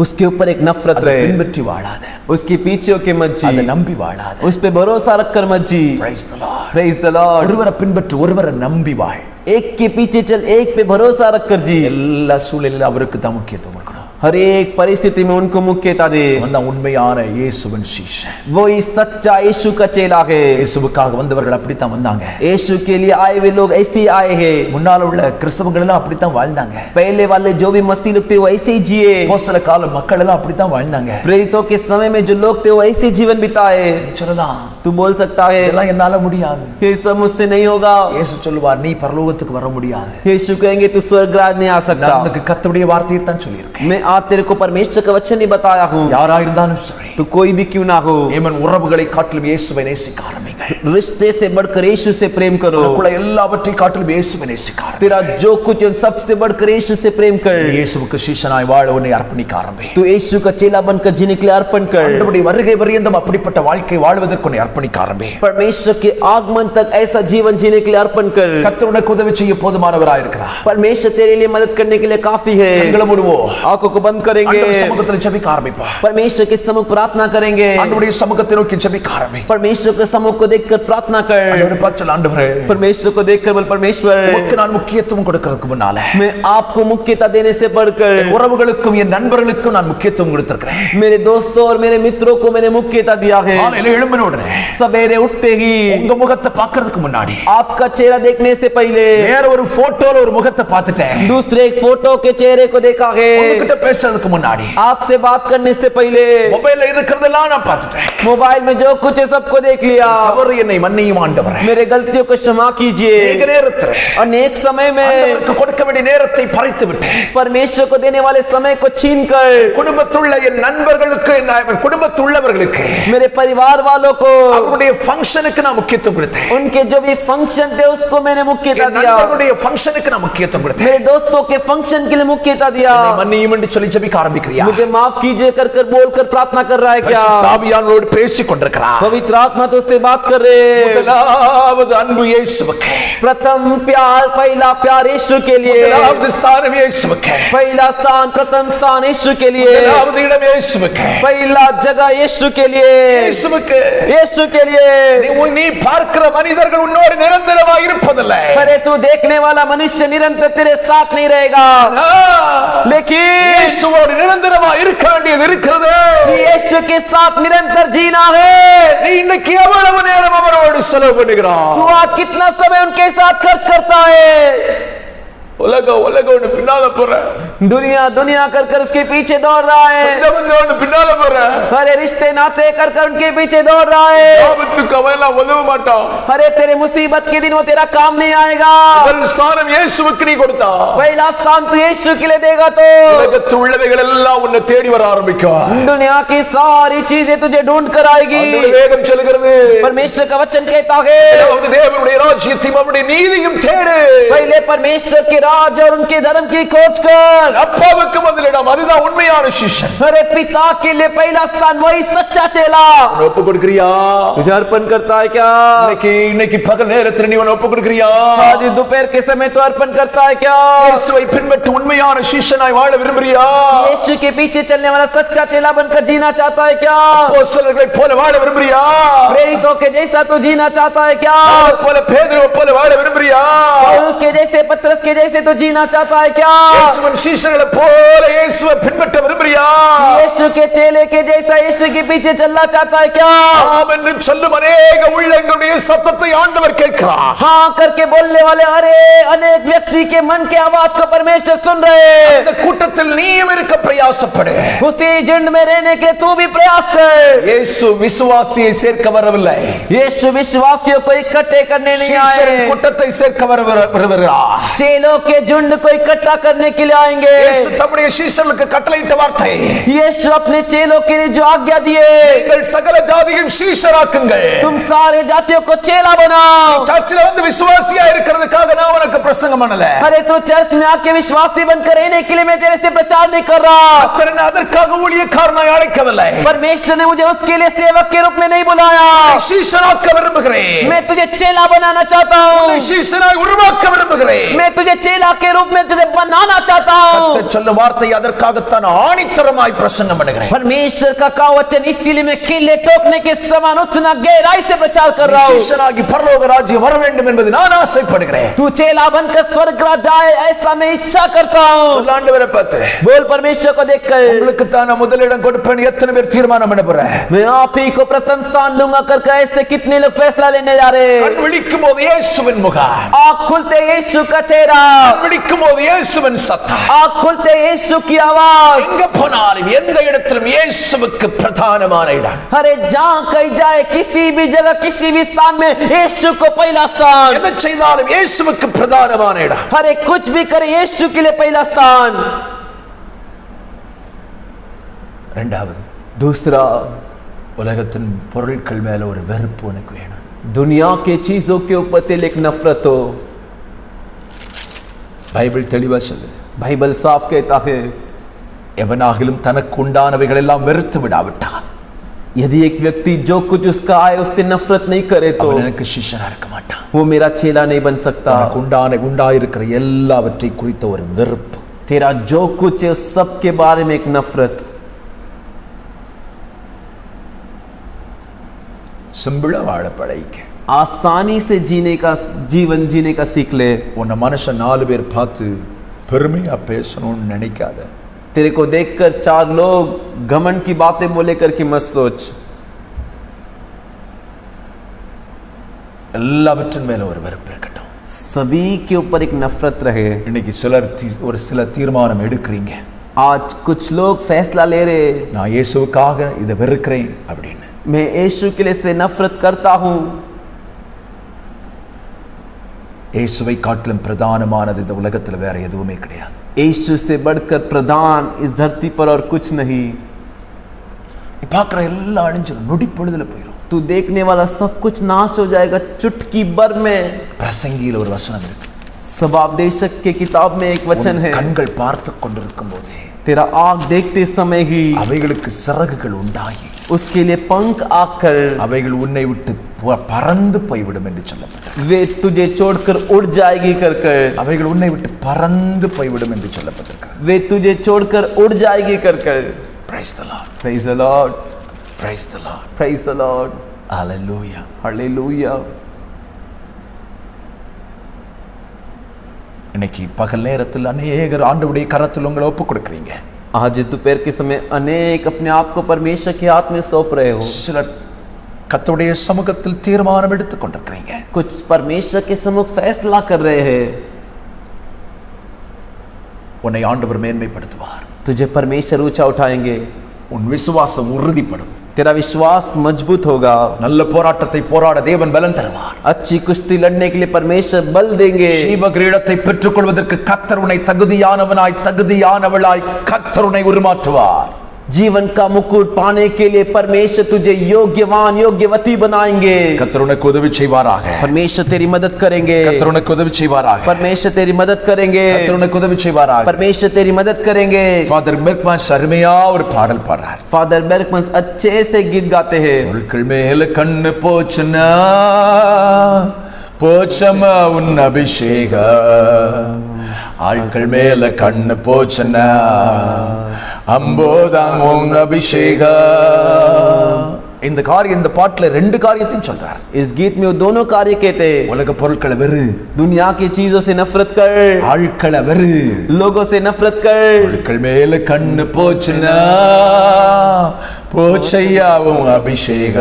उसके ऊपर एक नफरत அதை रहे। பின்பற்றி வாழாத, उसके पीछे होके मत அதை जी, நம்பி வாழாத. उस पे भरोसा रखकर मत जी। Praise the Lord. Praise the Lord. ஒருவரை பின்பற்றி ஒருவரை நம்பி வாழ். एक के पीछे चल, एक पे भरोसा रखकर जी। எல்லா சூழலிலும் அவருக்கு தான் முக்கியத்துவம் கொடுக்கணும். हर एक परिस्थिति में उनको मुख्यता दे। அவன் தான் உண்மையான இயேசுவின் சீஷன். वो इस सच्चा यीशु का चेला है। இயேசுவுக்காக வந்தவர்கள் அப்படித்தான் வந்தாங்க. यीशु के लिए आए हुए लोग ऐसे ही आए हैं। முன்னால உள்ள கிறிஸ்தவர்கள் எல்லாம் அப்படித்தான் வாழ்ந்தாங்க. पहले वाले जो भी मसीह लोग थे वो ऐसे ही जिए। அப்போஸ்தல கால மக்கள் எல்லாம் அப்படித்தான் வாழ்ந்தாங்க. प्रेरितों के समय में जो लोग थे वो ऐसे जीवन बिताए। நீ சொல்லலாம், तू बोल सकता है இதெல்லாம் என்னால முடியாது. ये सब मुझसे नहीं होगा। இயேசு சொல்லுவார், நீ பரலோகத்துக்கு வர முடியாது. यीशु कहेंगे तू स्वर्गराज नहीं आ நான் सकता। உனக்கு கர்த்தருடைய வார்த்தையை தான் சொல்லியிருக்கேன். मैं आज तेरे को परमेश्वर का वचन ही बताया हूँ। யாரா இருந்தாலும் சரி, तू कोई भी क्यों ना हो, ஏமன் உறவுகளை காட்டிலும் இயேசுவை நேசிக்க ஆரம்பிங்கள். रिश्ते से बढ़कर यीशु से प्रेम करो। உனக்குள்ள எல்லாவற்றையும் காட்டிலும் இயேசுவை நேசிக்க ஆரம்பி. तेरा जो कुछ है सबसे बढ़कर यीशु से प्रेम कर। இயேசுவுக்கு சீஷனாய் வாழ உன்னை அர்ப்பணிக்க ஆரம்பி. तू यीशु का चेला बनकर जीने के लिए अर्पण कर। ஆண்டவருடைய வருகை பரியந்தம் அப்படிப்பட்ட வாழ்க்கை வாழ்வதற்கு உன்னை அர்ப்பணிக்க ஆரம்பி. परमेश्वर के आगमन तक ऐसा जीवन जीने के लिए अर्पण कर। கர்த்தர் உனக்கு உதவி செய்ய போதுமானவராய் இருக்கிறார். परमेश्वर तेरे लिए मदद करने के लिए काफी है। கண்களை மூடுவோம், आंखों को बंद करेंगे, ஆண்டவர் சமூகத்தில் ஜெபிக்க ஆரம்பிப்பா. परमेश्वर के सम्मुख प्रार्थना करेंगे। ஆண்டவருடைய சமூகத்தை நோக்கி ஜெபிக்க ஆரம்பி. परमेश्वर के सम्मुख को देखकर प्रार्थना कर। ஆண்டவரே பச்சல் ஆண்டவரே, परमेश्वर को देखकर बोल, परमेश्वर உமக்கு நான் முக்கியத்துவம் கொடுக்கிறதுக்கு முன்னால मैं आपको मुख्यता देने से बढ़कर என் உறவுகளுக்கும் என் நண்பர்களுக்கும் நான் முக்கியத்துவம் கொடுத்திருக்கிறேன். मेरे दोस्तों और मेरे मित्रों को मैंने मुख्यता दिया है। காலையில எழும்பின உடனே सवेरे उठते ही உங்க முகத்தை பார்க்கிறதுக்கு முன்னாடி आपका चेहरा देखने से पहले வேற ஒரு போட்டோல ஒரு முகத்தை பார்த்துட்டேன். दूसरे एक फोटो के चेहरे को देखा है। உங்ககிட்ட பேசுறதுக்கு முன்னாடி आपसे बात करने से पहले மொபைல்ல இருக்கிறதெல்லாம் நான் பார்த்துட்டேன். मोबाइल में जो कुछ है सबको देख लिया। அவர் என்னை மன்னியும் ஆண்டவரே. मेरे गलतियों को क्षमा कीजिए। ஏக நேரத்தில் अनेक समय में ஆண்டவருக்கு கொடுக்க வேண்டிய நேரத்தை பறித்து விட்டேன். परमेश्वर को देने वाले समय को छीन कर குடும்பத்துள்ள என் நண்பர்களுக்கு, என் குடும்பத்துள்ளவர்களுக்கு, मेरे परिवार वालों को, அவருடைய ஃபங்க்ஷனுக்கு நான் முக்கியத்துவம் கொடுத்தேன். उनके जो भी फंक्शन थे उसको मैंने मुख्यता என் दिया। நண்பர்களுடைய ஃபங்க்ஷனுக்கு நான் முக்கியத்துவம் கொடுத்தேன். मेरे दोस्तों के फंक्शन के लिए मुख्यता दिया। என்னை மன்னியும் என்று சொல்லி ஜெபிக்க ஆரம்பிக்கிறியா? मुझे माफ कीजिए कर कर बोल कर प्रार्थना कर रहा है क्या? பரிசுத்த ஆவியானவரோடு பேசிக் கொண்டிருக்கிறார். पवित्र आत्मा तो उससे बात कर रहे। முதலாவது அன்பு இயேசுவுக்கு, प्रथम प्यार, पहला प्यार यीशु के लिए, முதலாவது ஸ்தானம் இயேசுவுக்கு, पहला स्थान, प्रथम स्थान यीशु के लिए, முதலாவது இடம் இயேசுவுக்கு, पहला जगह यीशु के लिए, இயேசுவுக்கு. यीशु यीशु के लिए। நீ பார்க்கிற மனிதர்கள் உன்னோடு நிரந்தரமாக இருப்பதில்லை. अरे तू देखने वाला मनुष्य निरंतर तेरे साथ नहीं रहेगा, लेकिन இயேசுவோடு நிரந்தரமாக இருக்க வேண்டியது இருக்கிறது. यीशु के साथ निरंतर जीना है। நீ இன்னைக்கு எவ்வளவு நேரம் அவரோடு செலவு பண்ணுகிறாய்? तू आज कितना समय उनके साथ खर्च करता है? உலகம் பின்னால போற, दुनिया दुनिया कर कर उसके पीछे दौड़ रहा है। பின்னால போற, अरे रिश्ते नाते कर कर उनके पीछे दौड़ रहा है। ஆபத்துக்கு அவன் உதவ மாட்டான். अरे तेरे मुसीबत के दिन वो तेरा काम नहीं आएगा। முதல் ஸ்தானம் இயேசுவுக்கு நீ கொடுத்தா, पहला स्थान तू यीशु के लिए देगा तो உலகத்தில் உள்ளவைகள் எல்லாம் உன்னை தேடி வர ஆரம்பிக்கும். दुनिया की सारी चीजें तुझे ढूंढ कर आएगी। வேதம் சொல்கிறது, परमेश्वर का वचन कहता है தேவனுடைய ராஜ்யத்தையும் அவருடைய நீதியும் தேடு. पहले परमेश्वर के राज और उनके धर्म की खोज कर। அப்பாவுக்கு முதலிடம், அதுதான் உண்மையான சிஷ்யன். अरे पिता के लिए पहला स्थान, वही सच्चा चेला। ஒப்பு கொடுக்கறியா? तुझे अर्पण करता है क्या? இன்னைக்கு பகல் நேரத்தில் நீ ஒப்பு கொடுக்கறியா? आज दोपहर के समय तो अर्पण करता है क्या? இயேசுவை பின்பற்றி உண்மையான சிஷ்யனாய் வாழ விரும்புறியா? यीशु के पीछे चलने वाला सच्चा चेला बनकर जीना चाहता है क्या? அப்போஸ்தலர்களைப் போல வாழ விரும்புறியா? प्रेरितों के जैसा तो जीना चाहता है क्या? போல பேதுருவை போல வாழ விரும்புறியா? और उसके जैसे पतरस के जैसे तो जीना चाहता है क्या? இயேசுவின் சீஷர்களை போல இயேசுவை பின்பற்ற விரும்புறியா? यीशु के चेले के जैसा यीशु के पीछे चलना चाहता है क्या? ஆம் என்று சொல்லும் अनेक உள்ளங்களுடைய சத்தத்தை ஆண்டவர் கேட்கிறார். हाँ करके बोलने वाले अरे अनेक व्यक्ति के मन के आवाज को परमेश्वर सुन रहे हैं। இந்த கூட்டத்தில் நீயும் இருக்க பிரயாசப்படு. उसी झुंड में रहने के तू भी प्रयास कर। இயேசு விசுவாசியை சேர்க்க வரவில்லை, यीशु विश्वासियों को इकट्ठे करने नहीं आए, சீஷரின் கூட்டத்தை சேர்க்க வருகிறார். चेलों के झुंड को इकट्ठा करने के लिए आएंगे। இயேசு தம்முடைய சீஷர்களுக்கு கட்டளையிட்ட வார்த்தை, यीशु अपने चेलों के लिए जो आज्ञा दिए, நீங்கள் சகல ஜாதியும் சீஷராக்குங்கள். तुम सारे जातियों को चेला बनाओ। சர்ச்சில வந்து விசுவாசியா இருக்கிறதுக்காக நான் உனக்கு பிரசங்கம் பண்ணல. अरे तू चर्च में आके विश्वासी बनकर रहने के लिए मैं तेरे से प्रचार नहीं कर रहा। கர்த்தர் அதற்காக ஊழியக்காரனாய் அழைக்கவில்லை. परमेश्वर ने मुझे उसके लिए सेवक के रूप में नहीं बुलाया। சீஷராக்க விரும்புகிறேன். मैं तुझे चेला बनाना चाहता हूँ। சீஷராய் உருவாக்க விரும்புகிறேன். मैं तुझे चेला के रूप में तुझे बनाना चाहता हूँ। கர்த்தர் சொல்லும் வார்த்தை அதற்காகத்தான் ஆணித்தரமாய் பிரசங்கம் பண்ணுகிறேன். परमेश्वर का कहा वचन इसीलिए मैं किले ठोकने के समान उतना गहराई से प्रचार कर रहा हूँ। சீஷனாகி பரலோக ராஜ்யம் வர வேண்டும் என்பது நான் ஆசைப்படுகிறேன். तू चेला बनकर स्वर्ग राज जाए ऐसा मैं इच्छा करता हूँ। ஆண்டவரை பார்த்து बोल परमेश्वर को देखकर உங்களுக்கு தான் நான் முதலிடம் கொடுப்பேன். எத்தனை பேர் தீர்மானம் பண்ண போறேன்? मैं आप ही को प्रथम स्थान दूंगा करके ऐसे कितने लोग फैसला लेने जा रहे हैं? கண் விழிக்கும் போது இயேசுவின் முகம், आँख खुलते यीशु का चेहरा, கண் விழிக்கும் போது இயேசுவின் சத்தம், आँख खुलते यीशु की आवाज। எங்க போனாலும் எந்த இடத்திலும் இயேசுவுக்கு பிரதானமான இடம். अरे जहाँ कहीं जाए किसी भी जगह किसी भी स्थान में यीशु को पहला स्थान। எதை செய்தாலும் இயேசுவுக்கு பிரதானமான இடம். अरे कुछ भी करे यीशु के लिए पहला स्थान। இரண்டாவது, दूसरा, உலகத்தின் பொருட்கள் மேல ஒரு வெறுப்பு உனக்கு வேணும். दुनिया के चीजों के ऊपर तेरे एक नफरत हो। பைபிள் தெளிவா சொல்லுது, बाइबल साफ कहता है எவனாகிலும் தனக்கு உண்டானவைகள் எல்லாம் வெறுத்து விடாவிட்டால் यदि एक व्यक्ति जो कुछ उसका आए उससे नफरत नहीं करे तो அவன் எனக்கு சிஷ்யனா இருக்க மாட்டான். वो मेरा चेला नहीं बन सकता। தனக்கு உண்டாயிருக்கிற எல்லாவற்றை குறித்த ஒரு வெறுப்பு, तेरा जो कुछ है उस सब के बारे में एक नफरत। சிம்பிளா வாழ பழகிக்க. आसानी से जीने का जीवन जीने का सीख ले। உன்னை மனுஷன் 4 பேர் பார்த்து பெருமையா பேசணும்னு நினைக்காத. तेरे को देखकर 4 लोग घमंड की बातें बोले करके मत सोच। எல்லாவற்றின் மேல ஒரு வெறுப்பு இருக்கட்டும். सभी के ऊपर एक नफरत रहे। இன்னைக்கு சிலர் ஒரு சில தீர்மானம் எடுக்கிறீங்க. आज कुछ लोग फैसला ले रहे, நான் இயேசுவுக்காக இதை வெறுக்கிறேன் அப்படின்னு. मैं यीशु के लिए से नफरत करता हूँ। இயேசுவை காட்டிலும் பிரதானமானது இந்த உலகத்துல வேற எதுவுமே கிடையாது. यीशु से बढ़कर प्रधान इस धरती पर और कुछ नहीं। நீ பார்க்குற எல்லாம் அழிஞ்சிடும், நொடி பொழுதுல போயிடும். तू देखने वाला सब कुछ नाश हो जाएगा चुटकी भर में। பிரசங்கியில ஒரு வசனம் இருக்கு, स्वभावदेशक के किताब में एक वचन है, கண்கள் பார்த்து கொண்டிருக்கும் போதே तेरा आँख देखते समय ही அவைகளுக்கு சிறகுகள் உண்டாகி उसके लिए पंख आकर அவைகள் உன்னை விட்டு பறந்து போய்விடும் என்று சொல்லப்பட்டது. वे तुझे छोड़कर उड़ जाएगी कर कर। அவைகள் உன்னை விட்டு பறந்து போய்விடும் என்று சொல்லப்பட்டிருக்கிறது. वे तुझे छोड़कर उड़ जाएगी कर कर। Praise the Lord. Praise the Lord. Praise the Lord. Praise the Lord. Hallelujah. Hallelujah. இன்னைக்கு பகல் நேரத்தில் அநேகர் ஆண்டவருடைய கரத்தில் உங்களை ஒப்பு கொடுக்குறீங்க. आज दोपहर के समय अनेक अपने आप को परमेश्वर के हाथ में सौंप रहे हो। சிலர் கர்த்தருடைய சமூகத்தில் தீர்மானம் எடுத்துக் கொண்டிருக்கிறீங்க. कुछ परमेश्वर के सम्मुख फैसला कर रहे हैं। உன்னை ஆண்டவர் மேன்மைப்படுத்துவார். तुझे परमेश्वर ऊंचा उठाएंगे। உன் விசுவாசம் உறுதிப்படும். तेरा विश्वास मजबूत होगा। நல்ல போராட்டத்தை போராட தேவன் பலன் தருவார். अच्छी कुश्ती लड़ने के लिए परमेश्वर बल देंगे। ஜீவ கிரீடத்தை பெற்றுக்கொள்வதற்கு கர்த்தர் உன்னை தகுதியானவளாய் கர்த்தர் உன்னை உருமாற்றுவார். जीवन का मुकुट पाने के लिए परमेश्वर तुझे योग्यवान योग्यवती बनाएंगे। கர்த்தர் உனக்கு உதவி செய்வாராக. परमेश्वर तेरी मदद करेंगे। கர்த்தர் உனக்கு உதவி செய்வாராக. परमेश्वर तेरी मदद करेंगे। கர்த்தர் உனக்கு உதவி செய்வாராக. परमेश्वर तेरी मदद करेंगे। ஃபாதர் பெர்க்மன்ஸ் அருமையா ஒரு பாடல் பாடுறார். फादर बेर्कमन्स अच्छे से गीत गाते हैं। பொருட்கள் மேல கண்ணு போச்சுனா போச்சமா உன் அபிஷேக, ஆட்கள் மேல கண்ணு போச்சுனா அம்போதான் உன் அபிஷேக. இந்த பாட்டுல ரெண்டு காரியத்தையும் சொல்றார். इस गीत में वो दोनों कार्य कहते हैं। உலக பொருட்களை வெறு, दुनिया की चीजों से नफरत कर, ஆட்களை வெறு, लोगों से नफरत कर। ஆட்கள் மேல கண்ணு போச்சுனா போச்சையா உன் அபிஷேக,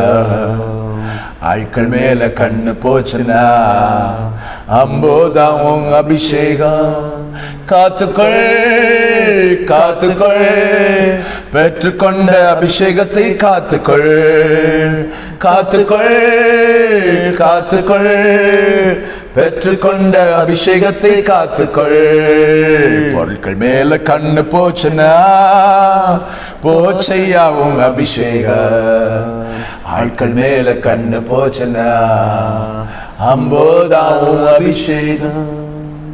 ஆட்கள் மேல கண்ணு போச்சுனா அம்போதான் உன் அபிஷேகம். காத்துக்கொள் காத்துக்கொள், பெற்றுக்கொண்ட அபிஷேகத்தை காத்துக்கொள். காத்துக்கொள் காத்துக்கொள், பெற்றுக்கொண்ட அபிஷேகத்தை காத்துக்கொள். பொருட்கள் மேல கண்ணு போச்சுனா போச்சையா உன் அபிஷேக, ஆட்கள் மேல கண்ணு போச்சுனா அம்போதான் உன் அபிஷேகம்.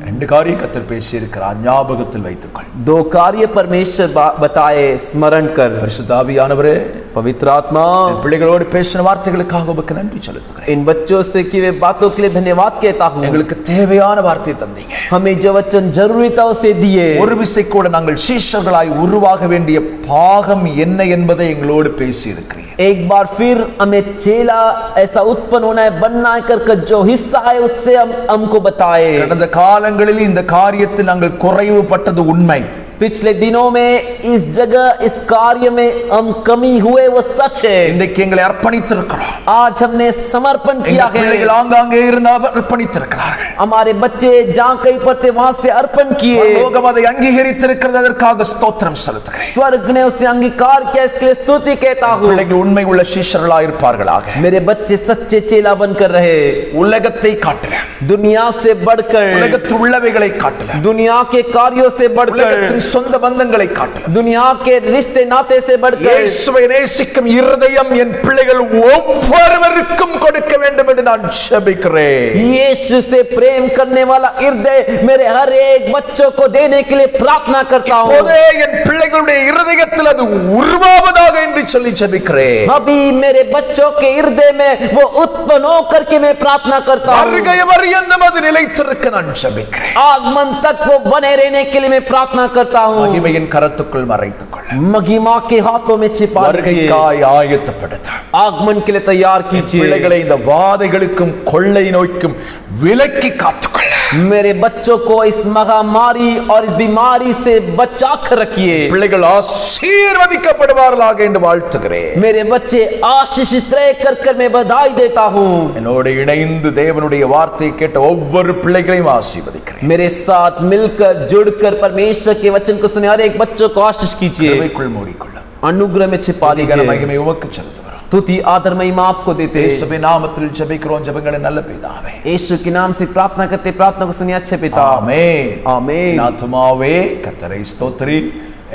ரெண்டு காரியம் கர்த்தர் பேசி இருக்கிறார், ஞாபகத்தில் வைத்துக்கொள். दो कार्य परमेश्वर बताए, स्मरण कर। பரிசுத்த ஆவியானவரே, पवित्र आत्मा, பிள்ளைகளோடு பேசின வார்த்தைகளுக்காக உமக்கு நன்றி செலுத்துகிறேன். इन बच्चों से की वे बातों के लिए धन्यवाद कहता हूँ। எங்களுக்கு தேவையான வார்த்தையை தந்தீங்க. हमें जो वचन जरूरी था उसे दिए। ஒரு விசை கூட நாங்கள் சீஷர்களாய் உருவாக வேண்டிய பாகம் என்ன என்பதை எங்களோடு பேசி இருக்கிறீர். एक बार फिर हमें चेला ऐसा उत्पन्न होना है, बनना है कर जो हिस्सा है उससे हमको बताए। கடந்த காலங்களில் இந்த காரியத்தில் நாங்கள் குறைவுபட்டது உண்மை. पिछले दिनों में इस जगह इस कार्य में हम कमी हुए, वो सच है। இன்றைக்கு எங்களை அர்ப்பணித்திருக்கிறோம். आज हमने समर्पण किया है। பிள்ளைகள் ஆங்காங்கே இருந்து அர்ப்பணித்திருக்கிறார்கள். हमारे बच्चे जहाँ कहीं पर थे वहां से अर्पण किए। பரலோகம் அதை அங்கீகரித்திருக்கிறது, அதற்காக ஸ்தோத்திரம் செலுத்துகிறேன். स्वर्ग ने उसे अंगीकार किया, इसके लिए स्तुति कहता हूँ। பிள்ளைகள் உண்மை உள்ள சீஷர்களாய் இருப்பார்களாக. मेरे बच्चे सच्चे चेला बनकर रहे, உலகத்தை காட்டல, दुनिया से बढ़कर, உலகத்தில் உள்ளவைகளை காட்டல, दुनिया के कार्यों से बढ़कर, உலகத்தின் சொந்த பந்தங்களை காட்டல, दुनिया के रिश्ते नाते से बढ़कर இயேசுவை நேசிக்கும் இருதயம் என் பிள்ளைகள் ஒவ்வொருவருக்கும் கொடுக்க வேண்டும் என்று நான் ஜெபிக்கிறேன். यीशु से प्रेम करने वाला हृदय मेरे हर एक बच्चों को देने के लिए प्रार्थना करता हूँ। இப்போதே என் பிள்ளைகளுடைய இருதயத்தில் அது உருவாவதாக என்று சொல்லி ஜெபிக்கிறேன். अभी मेरे बच्चों के हृदय में वो उत्पन्न हो करके मैं प्रार्थना करता हूँ। வருகை பரியந்தம் அது நிலைத்திருக்க நான் ஜெபிக்கிறேன். आगमन तक वो बने रहने के लिए मैं प्रार्थना करता हूँ। மகிமையின் கரத்துக்குள் மறைத்துக்கொள், महिमा के हाथों में छिपा लीजिए। வருகைக்காய் ஆயத்தப்படுத்த आगमन के लिए तैयार कीजिए। பிள்ளைகளை இந்த வாதைகளுக்கும் கொள்ளை நோய்க்கும் விலக்கி காத்துக்கொள்ள. मेरे बच्चों को इस महामारी और इस बीमारी से बचा कर रखिए। பிள்ளைகள் ஆசீர்வதிக்கப்படுவார்களாக என்று வாழ்த்துகிறேன். मेरे बच्चे आशीषित रह कर मैं बधाई देता हूँ। என்னோடு இணைந்து தேவனுடைய வார்த்தையை கேட்ட ஒவ்வொரு பிள்ளைகளையும் ஆசீர்வதிக்கிறேன். मेरे साथ मिलकर जुड़कर परमेश्वर के वचन को सुने हर एक बच्चों को आशीष कीजिए। கிருபைக்குள் மூடிக்கொள்ள. अनुग्रह में छिपा लीजिए। மகிமை உமக்கு செலுத்துகிறோம். स्तुति आदर महिमा आपको देते हैं। இயேசுவின் நாமத்தில் ஜெபிக்கிறோம் ஜெபங்களை நல்ல பிதாவே. यीशु के नाम से प्रार्थना करते, प्रार्थना को सुनिए अच्छे पिता। ஆமென். ஆமென். என் ஆத்துமாவே கர்த்தரை ஸ்தோத்திரி,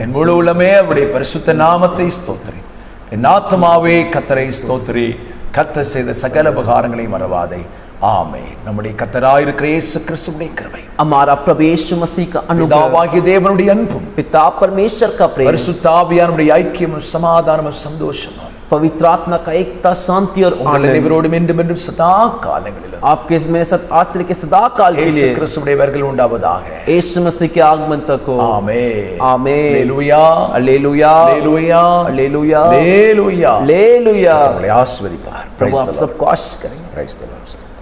என் முழு உள்ளமே அவருடைய பரிசுத்த நாமத்தை ஸ்தோத்திரி. என் ஆத்துமாவே கர்த்தரை ஸ்தோத்திரி, கர்த்தர் செய்த சகல உபகாரங்களை மறவாதே. ஆமென். நம்முடைய கர்த்தராயிருக்கிற இயேசு கிறிஸ்துவின் கிருபை, हमारा प्रभु यीशु मसीह का अनुग्रह, பிதாவாகிய தேவனுடைய அன்பும், पिता परमेश्वर का प्रेम, பரிசுத்த ஆவியானவருடைய ஐக்கியமும் சமாதானமும் சந்தோஷமும் पवित्र आत्मा का एकता, शांति और உங்கள் आनंद அனைவரோடும் என்றும் என்றும் சதா காலங்களிலும் आपके मेरे साथ आश्रय के सदा काल के இயேசு लिए கிறிஸ்துவுடைய வருகை உண்டாவதாக. यीशु मसीह के आगमन तक हो। ஆமென். आमेन। அல்லேலூயா. हालेलुया, அல்லேலூயா. हालेलुया, அல்லேலூயா. हालेलुया। உங்களை ஆசீர்வதிப்பார். प्रभु Praise आप the Lord. सबको आशीष करेंगे। Praise the Lord.